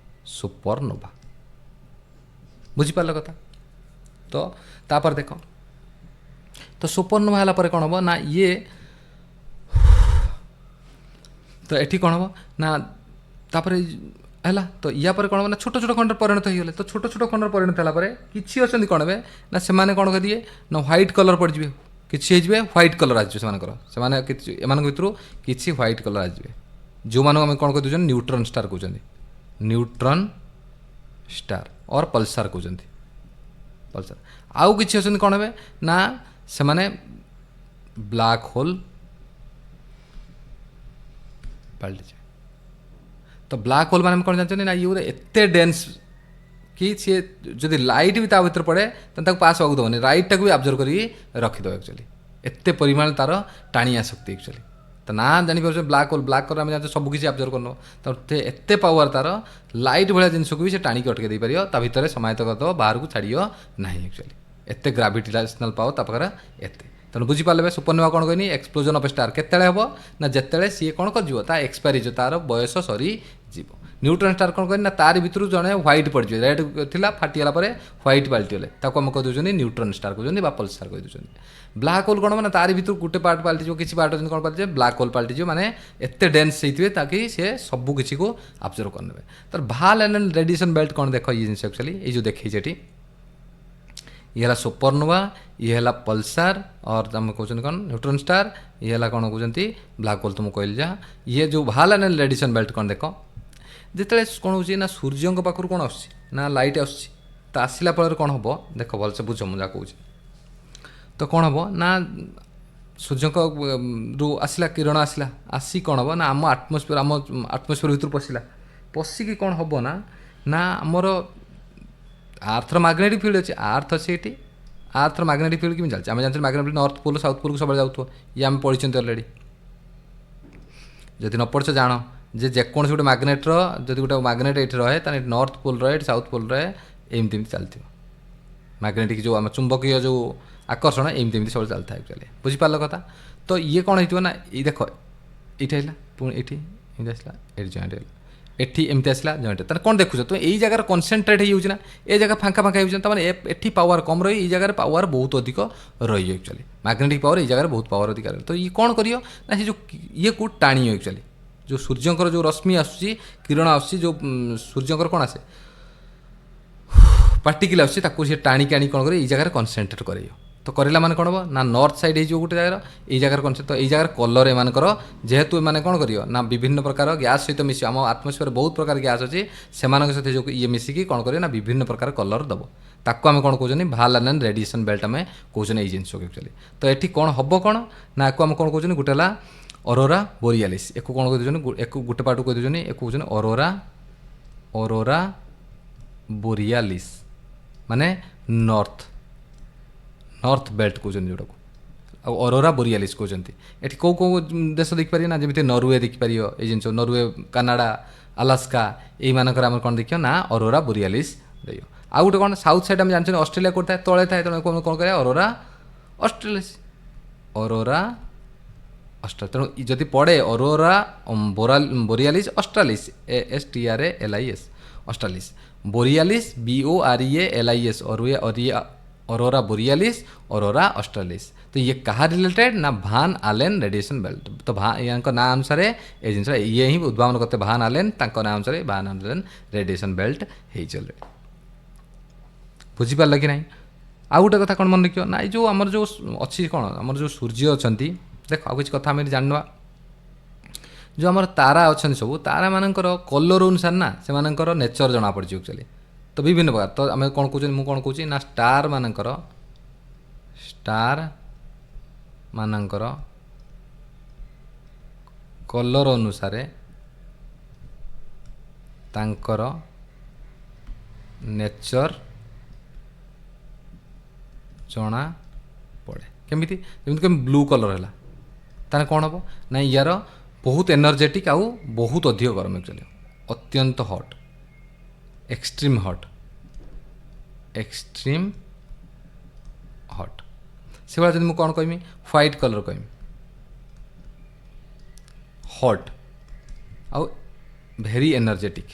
ସୁପରନୋଭା। ବୁଝିପାରିଲ କଥା। ତ ତାପରେ ଦେଖ, ତ ସୁପରନୋଭା ହେଲା ପରେ କ'ଣ ହେବ ନା ଇଏ, ତ ଏଠି କ'ଣ ହେବ ନା ତାପରେ ହେଲା, ତ ୟା ପରେ କ'ଣ ହେବ ନା ଛୋଟ ଛୋଟ ଖଣ୍ଡରେ ପରିଣତ ହେଇଗଲେ। ତ ଛୋଟ ଛୋଟ ଖଣ୍ଡରେ ପରିଣତ ହେଲା ପରେ କିଛି ଅଛନ୍ତି କ'ଣ ହେବେ ନା ସେମାନେ କ'ଣ କରିବେ ନା ହ୍ୱାଇଟ୍ କଲର୍ ପଡ଼ିଯିବେ, କିଛି ହେଇଯିବେ ହ୍ୱାଇଟ୍ କଲର୍ ଆସିଯିବ ସେମାନଙ୍କର, ସେମାନେ କିଛି ଏମାନଙ୍କ ଭିତରୁ କିଛି ହ୍ୱାଇଟ୍ କଲର୍ ଆସିଯିବେ, ଯେଉଁମାନଙ୍କୁ ଆମେ କ'ଣ କହିଦେଉଛନ୍ତି ନ୍ୟୁଟ୍ରନ୍ ଷ୍ଟାର୍ କହୁଛନ୍ତି, ନ୍ୟୁଟ୍ରନ୍ ଷ୍ଟାର୍ ଅର୍ ପଲ୍ସାର୍ କହୁଛନ୍ତି, ପଲ୍ସାର୍। ଆଉ କିଛି ଅଛନ୍ତି କ'ଣ ହେବେ ନା ସେମାନେ ବ୍ଲାକ୍ ହୋଲ୍ ପାଲଟିଯିବେ। ତ ବ୍ଲାକ୍ ହୋଲ୍ ମାନେ କ'ଣ ଜାଣିଛନ୍ତି ନା ଇଏ ଏତେ ଡେନ୍ସ କି ସିଏ ଯଦି ଲାଇଟ୍ ବି ତା ଭିତରେ ପଡ଼େ ତାହେଲେ ତାକୁ ପାସ୍ ହେବାକୁ ଦେବନି, ଲାଇଟ୍ଟାକୁ ବି ଆବଜର୍ଭ କରିକି ରଖିଦେବ ଆକ୍ଚୁଆଲି, ଏତେ ପରିମାଣ ତାର ଟାଣିଆ ଶକ୍ତି ଆକ୍ଚୁଆଲି। ତ ନା ଜାଣିପାରୁଛ ବ୍ଲାକ୍ ହୋଲ୍, ବ୍ଲାକ୍ ହୋଲ୍ ଆମେ ଜାଣିଛୁ ସବୁ କିଛି ଆବଜର୍ଭ କରିନେବ, ତ ଏତେ ପାୱାର ତାର ଲାଇଟ୍ ଭଳିଆ ଜିନିଷକୁ ବି ସେ ଟାଣିକି ଅଟକେଇ ଦେଇପାରିବ, ତା ଭିତରେ ସମାହିତ କରିଦେବ, ବାହାରକୁ ଛାଡ଼ିବ ନାହିଁ ଆକ୍ଚୁଆଲି, ଏତେ ଗ୍ରାଭିଟେସନାଲ୍ ପାୱାର ତା ପାଖରେ ଏତେ। ତେଣୁ ବୁଝିପାରିଲେ ସୁପରନୋଭା କ'ଣ କହିନି, ଏକ୍ସପ୍ଲୋଜନ୍ ଅଫ୍ ଷ୍ଟାର୍ କେତେବେଳେ ହେବ ନା ଯେତେବେଳେ ସିଏ କ'ଣ କରିଯିବ, ତା ଏକ୍ସପାୟାର ହେଇଯିବ, ତାର ବୟସ ସରିଯିବ। ନ୍ୟୁଟ୍ରନ୍ ଷ୍ଟାର୍ କ'ଣ କହିନି ନା ତାରି ଭିତରୁ ଜଣେ ହ୍ୱାଇଟ୍ ପଡ଼ିଯିବ, ରେଡ୍ ଥିଲା ଫାଟିଗଲା ପରେ ହ୍ୱାଇଟ୍ ପାଲଟିଗଲେ, ତାକୁ ଆମେ କହିଦେଉଛନ୍ତି ନ୍ୟୁଟ୍ରନ୍ ଷ୍ଟାର୍ କହୁଛନ୍ତି ବା ପଲ୍ସାର୍ କହିଦେଉଛନ୍ତି। ବ୍ଲାକ୍ ହୋଲ୍ କ'ଣ ନା ତାରି ଭିତରୁ ଗୋଟେ ପାର୍ଟ ପାଲଟିଯିବ, କିଛି ପାର୍ଟ ଅଛନ୍ତି କ'ଣ ପାଲଟିଯିବ ବ୍ଲାକ୍ ହୋଲ୍ ପାଲଟିଯିବ, ମାନେ ଏତେ ଡେନ୍ସ ହେଇଥିବେ ତାକି ସେ ସବୁ କିଛିକୁ ଆବଜର୍ଭ କରିନେବେ। ତାର ଭାଲ୍ ଆଣ୍ଡ ରେଡିଏସନ୍ ବେଲ୍ଟ କ'ଣ ଦେଖ ଇଏ ଜିନିଷ ଆକ୍ଚୁଆଲି ଏଇ ଯେଉଁ ଦେଖେଇଛି ଏଠି, ଇଏ ହେଲା ସୁପରନୋଭା, ଇଏ ହେଲା ପଲ୍ସାର୍ ଅର୍ ଆମେ କହୁଛନ୍ତି କ'ଣ ନ୍ୟୁଟ୍ରନ୍ ଷ୍ଟାର୍, ଇଏ ହେଲା କ'ଣ କହୁଛନ୍ତି ବ୍ଲାକ୍ ହୋଲ୍। ତୁମକୁ କହିଲି ଯାହା ଇଏ ଯେଉଁ ଭାଲ୍ ଆଣ୍ଡ ରେଡିଏସନ୍ ବେଲ୍ଟ କ'ଣ ଦେଖ, ଯେତେବେଳେ କ'ଣ ହେଉଛି ନା ସୂର୍ଯ୍ୟଙ୍କ ପାଖରୁ କ'ଣ ଆସୁଛି ନା ଲାଇଟ୍ ଆସୁଛି, ତ ଆସିଲା ଫଳରେ କ'ଣ ହେବ ଦେଖ ଭଲସେ ବୁଝ ମୁଁ ଯାହା କହୁଛି। ତ କ'ଣ ହେବ ନା ସୂର୍ଯ୍ୟଙ୍କ ରୁ ଆସିଲା କିରଣ ଆସିଲା, ଆସି କ'ଣ ହେବ ନା ଆମ ଆଟମସ୍ଫିୟର ଭିତରୁ ପଶିକି କ'ଣ ହେବ ନା ଆମର ଆର୍ଥର ମ୍ୟାଗ୍ନେଟିକ୍ ଫିଲ୍ଡ ଅଛି, ଆର୍ଥ ଅଛି ଏଠି, ଆର୍ଥର ମ୍ୟାଗ୍ନେଟିକ୍ ଫିଲ୍ଡ କେମିତି ଚାଲିଛି ଆମେ ଜାଣିଛୁ, magnetic field north pole south ପୋଲ୍କୁ ସବୁବେଳେ ଯାଉଥିବ, ଇଏ ଆମେ ପଢ଼ିଛନ୍ତି ଅଲରେଡ଼ି। ଯଦି ନ ପଢ଼ିଛ ଜାଣ ଯେ ଯେକୌଣସି ଗୋଟେ ମ୍ୟାଗ୍ନେଟ୍ର ଯଦି ଗୋଟେ ମ୍ୟାଗ୍ନେଟ୍ ଏଇଠି ରହେ ତାହେଲେ ଏଠି ନର୍ଥ ପୋଲ୍ ରହେ, ଏଠି ସାଉଥ୍ ପୋଲ୍ ରହେ, ଏମିତି ଚାଲିଥିବ ମ୍ୟାଗ୍ନେଟିକ୍ ଯେଉଁ ଆମ ଚୁମ୍ବକୀୟ ଯେଉଁ ଆକର୍ଷଣ ଏମିତି ସବୁବେଳେ ଚାଲିଥାଏ ଆକ୍ଚୁଆଲି। ବୁଝିପାରିଲ କଥା। ତ ଇଏ କ'ଣ ହେଇଥିବ ନା ଏଇ ଦେଖ ଏଇଠି ଆସିଲା, ପୁଣି ଏଠି ଏମିତି ଆସିଲା, ଏଠି ଜଏଣ୍ଟ ହେଲା, ଏଠି ଏମିତି ଆସିଲା ଜଏଣ୍ଟ, ତାହେଲେ କ'ଣ ଦେଖୁଛ ତୁମେ ଏଇ ଜାଗାରେ କନସେନ୍ଟ୍ରେଟ୍ ହେଇଯାଉଛି ନା, ଏ ଜାଗା ଫାଙ୍କା ହେଇଯାଉଛି, ତାମାନେ ଏଠି ପାୱାର କମ୍ ରହି, ଏଇ ଜାଗାରେ ପାୱାର ବହୁତ ଅଧିକ ରହିବ ଆକ୍ଚୁଆଲି, ମ୍ୟାଗ୍ନେଟିକ୍ ପାୱାର ଏଇ ଜାଗାରେ ବହୁତ ପାୱାର ଅଧିକ ରହିବ। ତ ଇଏ କ'ଣ କରିବ ନା ସେ ଯେଉଁ ଇଏକୁ ଟାଣିବ ଆକ୍ଚୁଆଲି, ଯେଉଁ ସୂର୍ଯ୍ୟଙ୍କର ଯେଉଁ ରଶ୍ମି ଆସୁଛି କିରଣ ଆସୁଛି, ଯେଉଁ ସୂର୍ଯ୍ୟଙ୍କର କ'ଣ ଆସେ ପାର୍ଟିକିଲ୍ ଆସୁଛି, ତାକୁ ସେ ଟାଣିକି ଆଣି କ'ଣ କରିବ ଏଇ ଜାଗାରେ କନସେନ୍ଟ୍ରେଟ୍ କରାଇବ। ତ କରିଲା ମାନେ କ'ଣ ହେବ ନା ନର୍ଥ ସାଇଡ଼୍ ହେଇଯିବ ଗୋଟେ ଜାଗାର, ଏଇ ଜାଗାରେ କନସେନ୍ଟ୍ରେଟ୍, ତ ଏଇ ଜାଗାରେ କଲର୍ ଏମାନଙ୍କର ଯେହେତୁ ଏମାନେ କ'ଣ କରିବ ନା ବିଭିନ୍ନ ପ୍ରକାର ଗ୍ୟାସ୍ ସହିତ ମିଶିବ, ଆମ ଆଟମସ୍ଫିୟର ବହୁତ ପ୍ରକାର ଗ୍ୟାସ୍ ଅଛି, ସେମାନଙ୍କ ସହିତ ଯେଉଁ ଇଏ ମିଶିକି କ'ଣ କରିବ ନା ବିଭିନ୍ନ ପ୍ରକାର କଲର୍ ଦେବ, ତାକୁ ଆମେ କ'ଣ କହୁଛନ୍ତି ଭାଲ୍ ଆଣ୍ଡ ରେଡିଏସନ୍ ବେଲ୍ଟ ଆମେ କହୁଛନ୍ତି ଏଇ ଜିନିଷକୁ ଆକ୍ଚୁଆଲି। ତ ଏଠି କ'ଣ ହେବ କ'ଣ ନା ଆକୁ ଆମେ କ'ଣ କହୁଛନ୍ତି, ଗୋଟେ ହେଲା ଅରୋରା ବୋରିଆଲିସ୍, ଏକୁ କ'ଣ କହିଦେଉଛନ୍ତି, ଏକୁ ଗୋଟେ ପାର୍ଟକୁ କହିଦେଉଛନ୍ତି, ଏକୁ କହୁଛନ୍ତି ଅରୋରା ବୋରିଆଲିସ୍, ମାନେ ନର୍ଥ ବେଲ୍ଟ କହୁଛନ୍ତି ଯେଉଁଟାକୁ, ଆଉ ଅରୋରା ବୋରିଆଲିସ୍ କହୁଛନ୍ତି। ଏଠି କେଉଁ ଦେଶ ଦେଖିପାରିବେ ନା ଯେମିତି ନରୱେ ଦେଖିପାରିବ, ଏଇ ଜିନିଷ ନରୱେ, କାନାଡ଼ା, ଆଲାସ୍କା ଏଇମାନଙ୍କର ଆମେ କ'ଣ ଦେଖିବ ନା ଅରୋରା ବୋରିଆଲିସ୍ ଦେଖିବ। ଆଉ ଗୋଟେ କ'ଣ ସାଉଥ୍ ସାଇଡ଼୍ ଆମେ ଜାଣିଛନ୍ତି ଅଷ୍ଟ୍ରେଲିଆ କୋଉଠି ଥାଏ, ତଳେ ଥାଏ, ତେଣୁ କ'ଣ କରିବା ଅରୋରା ଅଷ୍ଟ୍ରେଲିସ୍, ତେଣୁ ଯଦି ପଡ଼େ ଅରୋରା ବୋରିଆଲିସ୍ ଅଷ୍ଟ୍ରାଲିସ୍, ASTRALIS ଅଷ୍ଟ୍ରାଲିସ୍, ବୋରିଆଲିସ୍ BOREALIS ଅରୋରା ବୋରିଆଲିସ୍, ଅରୋରା ଅଷ୍ଟ୍ରାଲିସ୍। ତ ଇଏ କାହା ରିଲେଟେଡ୍ ନା ଭାନ୍ ଆଲେନ୍ ରେଡିଏସନ୍ ବେଲ୍ଟ। ତ ୟାଙ୍କ ନାଁ ଅନୁସାରେ ଏ ଜିନିଷ ଇଏ ହିଁ ଉଦ୍ଭାବନ କରିଥିଲେ ଭାନ୍ ଆଲେନ୍, ତାଙ୍କ ନାଁ ଅନୁସାରେ ଭାନ୍ ଆଲେନ୍ ରେଡିଏସନ୍ ବେଲ୍ଟ ହେଇଛି ଅଲରେଡ଼ି। ବୁଝିପାରିଲ କି ନାହିଁ? ଆଉ ଗୋଟେ କଥା କ'ଣ ମନେ ରଖିବ ନା, ଏଇ ଯେଉଁ ଆମର ଯେଉଁ ଅଛି କ'ଣ, ଆମର ଯେଉଁ ସୂର୍ଯ୍ୟ ଅଛନ୍ତି, ଦେଖ ଆଉ କିଛି କଥା ଆମେ ଜାଣିନେବା। ଯେଉଁ ଆମର ତାରା ଅଛନ୍ତି ସବୁ, ତାରାମାନଙ୍କର କଲର୍ ଅନୁସାରେ ନା ସେମାନଙ୍କର ନେଚର୍ ଜଣାପଡ଼ିଛି ଆକ୍ଚୁଆଲି। ତ ବିଭିନ୍ନ ପ୍ରକାର, ତ ଆମେ କ'ଣ କହୁଛନ୍ତି, ମୁଁ କ'ଣ କହୁଛି ନା ଷ୍ଟାର ମାନଙ୍କର କଲର୍ ଅନୁସାରେ ତାଙ୍କର ନେଚର୍ ଜଣା ପଡ଼େ। କେମିତି? ଯେମିତି କେମିତି ବ୍ଲୁ କଲର୍ ହେଲା, ତାହେଲେ କ'ଣ ହେବ ନା ୟାର ବହୁତ ଏନର୍ଜେଟିକ୍ ଆଉ ବହୁତ ଅଧିକ ଗରମ ଆକ୍ଚୁଆଲି, ଅତ୍ୟନ୍ତ ହଟ୍, ଏକ୍ସଟ୍ରିମ୍ ହଟ୍। ସେଭଳିଆ ଯଦି ମୁଁ କ'ଣ କହିବି, ହ୍ୱାଇଟ୍ କଲର୍ କହିବି, ହଟ୍ ଆଉ ଭେରି ଏନର୍ଜେଟିକ୍।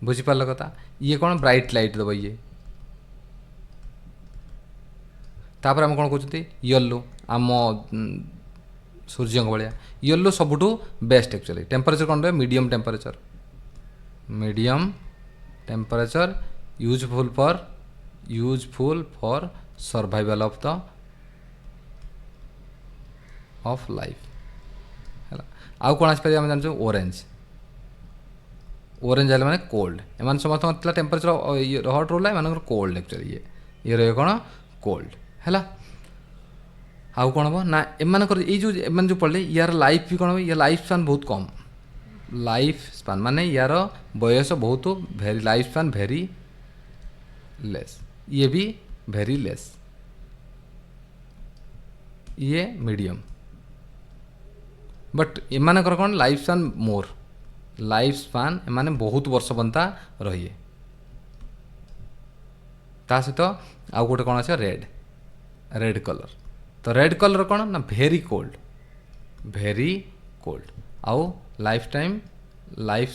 ବୁଝିପାରିଲ କଥା? ଇଏ କ'ଣ ବ୍ରାଇଟ୍ ଲାଇଟ୍ ଦେବ ଇଏ। ତାପରେ ଆମେ କ'ଣ କହୁଛନ୍ତି, ୟେଲୋ, ଆମ ସୂର୍ଯ୍ୟଙ୍କ ଭଳିଆ ୟେଲୋ ସବୁଠୁ ବେଷ୍ଟ ଆକ୍ଚୁଆଲି। ଟେମ୍ପରେଚର୍ କ'ଣ ରହିବ, medium temperature, useful for survival of life ହେଲା। ଆଉ କ'ଣ ଆସିପାରିବ ଆମେ ଜାଣିଛୁ, ଓରେଞ୍ଜ ହେଲେ ମାନେ କୋଲ୍ଡ। ଏମାନେ ସମସ୍ତଙ୍କର ଥିଲା ଟେମ୍ପରେଚର୍ ହଟ୍ ରହୁଥିଲା, ଏମାନଙ୍କର କୋଲ୍ଡ ଆକ୍ଚୁଆଲି ଇଏ ରହିବ କ'ଣ, କୋଲ୍ଡ ହେଲା। ଆଉ କ'ଣ ହେବ ନା ଏମାନଙ୍କର ଏଇ ଯେଉଁ ଏମାନେ ଯେଉଁ ପଢ଼ିଲେ ୟାର ଲାଇଫ୍ ବି କ'ଣ ହେବ, ୟାର ଲାଇଫ୍ ସ୍ପାନ୍ ବହୁତ କମ୍। ଲାଇଫ୍ ସ୍ପାନ୍ ମାନେ ୟାର ବୟସ ବହୁତ, ଲାଇଫ୍ ସ୍ପାନ୍ ଭେରି ଲେସ୍। ଇଏ ବି ଭେରି ଲେସ୍, ଇଏ ମିଡ଼ିୟମ୍। ବଟ୍ ଏମାନଙ୍କର କ'ଣ life span more, life span ଏମାନେ ବହୁତ ବର୍ଷ ପର୍ଯ୍ୟନ୍ତ ରହିବେ। ତା ସହିତ ଆଉ ଗୋଟେ କ'ଣ ଅଛି, ରେଡ୍ କଲର୍। ତ ରେଡ୍ କଲର୍ କ'ଣ ନା ଭେରି କୋଲ୍ଡ, ଆଉ ଲାଇଫ୍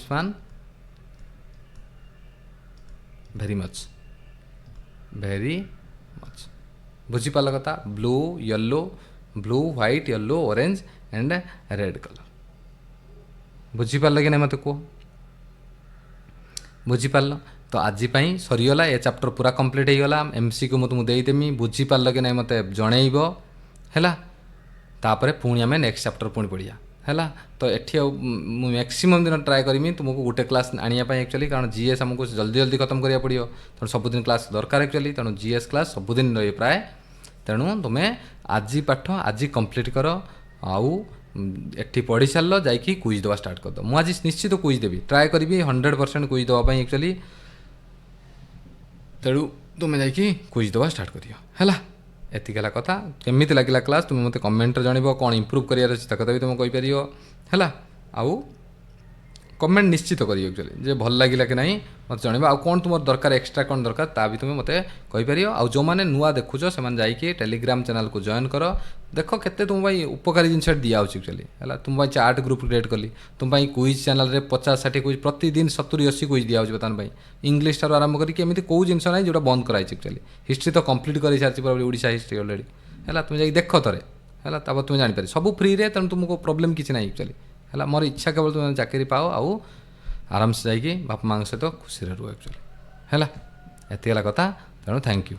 ସ୍ପାନ୍ ଭେରି ମଚ୍। ବୁଝିପାରିଲ କଥା? Blue, white, yellow, orange and red colour. ବୁଝିପାରିଲ କି ନାହିଁ ମୋତେ କୁହ? ବୁଝିପାରିଲ? ତ ଆଜି ପାଇଁ ସରିଗଲା, ଏ ଚାପ୍ଟର ପୁରା କମ୍ପ୍ଲିଟ୍ ହେଇଗଲା। MCQ ମୁଁ ତୁମକୁ ଦେଇଦେମି, ବୁଝିପାରିଲ କି ନାହିଁ ମୋତେ ଜଣେଇବ ହେଲା। ତାପରେ ପୁଣି ଆମେ ନେକ୍ସଟ ଚାପ୍ଟର ପୁଣି ପଢ଼ିବା ହେଲା। ତ ଏଠି ଆଉ ମୁଁ ମ୍ୟାକ୍ସିମମ୍ ଦିନ ଟ୍ରାଏ କରିମି ତୁମକୁ ଗୋଟେ କ୍ଲାସ୍ ଆଣିବା ପାଇଁ ଆକ୍ଚୁଆଲି, କାରଣ GS ଆମକୁ ଜଲ୍ଦି ଖତମ କରିବାକୁ ପଡ଼ିବ। ତେଣୁ ସବୁଦିନ କ୍ଲାସ୍ ଦରକାର ଆକ୍ଚୁଆଲି, ତେଣୁ GS କ୍ଲାସ୍ ସବୁଦିନ ରହିବ ପ୍ରାୟ। ତେଣୁ ତୁମେ ଆଜି ପାଠ ଆଜି କମ୍ପ୍ଲିଟ୍ କର, ଆଉ ଏଠି ପଢ଼ି ସାରିଲ ଯାଇକି କୁଇଜ୍ ଦେବା ଷ୍ଟାର୍ଟ କରିଦେବ। ମୁଁ ଆଜି ନିଶ୍ଚିତ କୁଇଜ୍ ଦେବି, ଟ୍ରାଏ କରିବି 100% କୁଇଜ୍ ଦେବା ପାଇଁ ଆକ୍ଚୁଆଲି। ତେଣୁ ତୁମେ ଯାଇକି କୁଇଜ୍ ଦେବା ଷ୍ଟାର୍ଟ କରିବ ହେଲା। ଏତିକି ହେଲା କଥା। କେମିତି ଲାଗିଲା କ୍ଲାସ୍ ତୁମେ ମୋତେ କମେଣ୍ଟରେ ଜଣାଇବ, କ'ଣ ଇମ୍ପ୍ରୁଭ୍ କରିବାର ଅଛି ତା କଥା ବି ତୁମେ କହିପାରିବ ହେଲା। ଆଉ କମେଣ୍ଟ ନିଶ୍ଚିତ କରିବ ଆକ୍ଚୁଆଲି ଯେ ଭଲ ଲାଗିଲା କି ନାହିଁ ମୋତେ ଜଣାଇବ। ଆଉ କ'ଣ ତୁମର ଦରକାର, ଏକ୍ସଟ୍ରା କ'ଣ ଦରକାର ତା ବି ତୁମେ ମୋତେ କହିପାରିବ। ଆଉ ଯେଉଁମାନେ ନୂଆ ଦେଖୁଛ ସେମାନେ ଯାଇକି ଟେଲିଗ୍ରାମ ଚ୍ୟାନେଲକୁ ଜଏନ୍ କର, ଦେଖ କେତେ ତୁମ ପାଇଁ ଉପକାରୀ ଜିନିଷ ଦିଆହେଉଛି ଆକ୍ଚୁଆଲି ହେଲା। ତୁମ ପାଇଁ ଚାଟ୍ ଗ୍ରୁପ୍ କ୍ରିଏଟ୍ କଲି, ତୁମ ପାଇଁ କୁଇଜ୍ ଚ୍ୟାନେଲରେ 50-60 କୁଇଜ୍ ପ୍ରତିଦିନ 70-80 କୁଇଜ୍ ଦିଆହେଉଛି ବର୍ତ୍ତମାନ ପାଇଁ। ଇଂଲିଶ ଠାରୁ ଆରମ୍ଭ କରିକି ଏମିତି କେଉଁ ଜିନିଷ ନାହିଁ ଯେଉଁଟା ବନ୍ଦ କରାଯାଇଛି ଆକ୍ଚୁଆଲି। ହିଷ୍ଟ୍ରି ତ କମ୍ପ୍ଲିଟ୍ କରିସାରିଛି ପୁରା ଓଡ଼ିଶା ହିଷ୍ଟ୍ରି ଅଲରେଡ଼ି ହେଲା। ତୁମେ ଯାଇକି ଦେଖ ଥରେ ହେଲା, ତାପରେ ତୁମେ ଜାଣିପାରିବ ସବୁ ଫ୍ରିରେ। ତେଣୁ ତୁମକୁ ପ୍ରୋବ୍ଲେମ୍ କିଛି ନାହିଁ ଆକ୍ଚୁଆଲି ହେଲା। ମୋର ଇଚ୍ଛା କେବଳ ତୁମେ ଚାକିରି ପାଅ, ଆଉ ଆରାମସେ ଯାଇକି ବାପା ମାଆଙ୍କ ସହିତ ଖୁସିରେ ରୁହ ଆକ୍ଚୁଆଲି ହେଲା। ଏତିକି ହେଲା କଥା। ତେଣୁ ଥ୍ୟାଙ୍କ ୟୁ।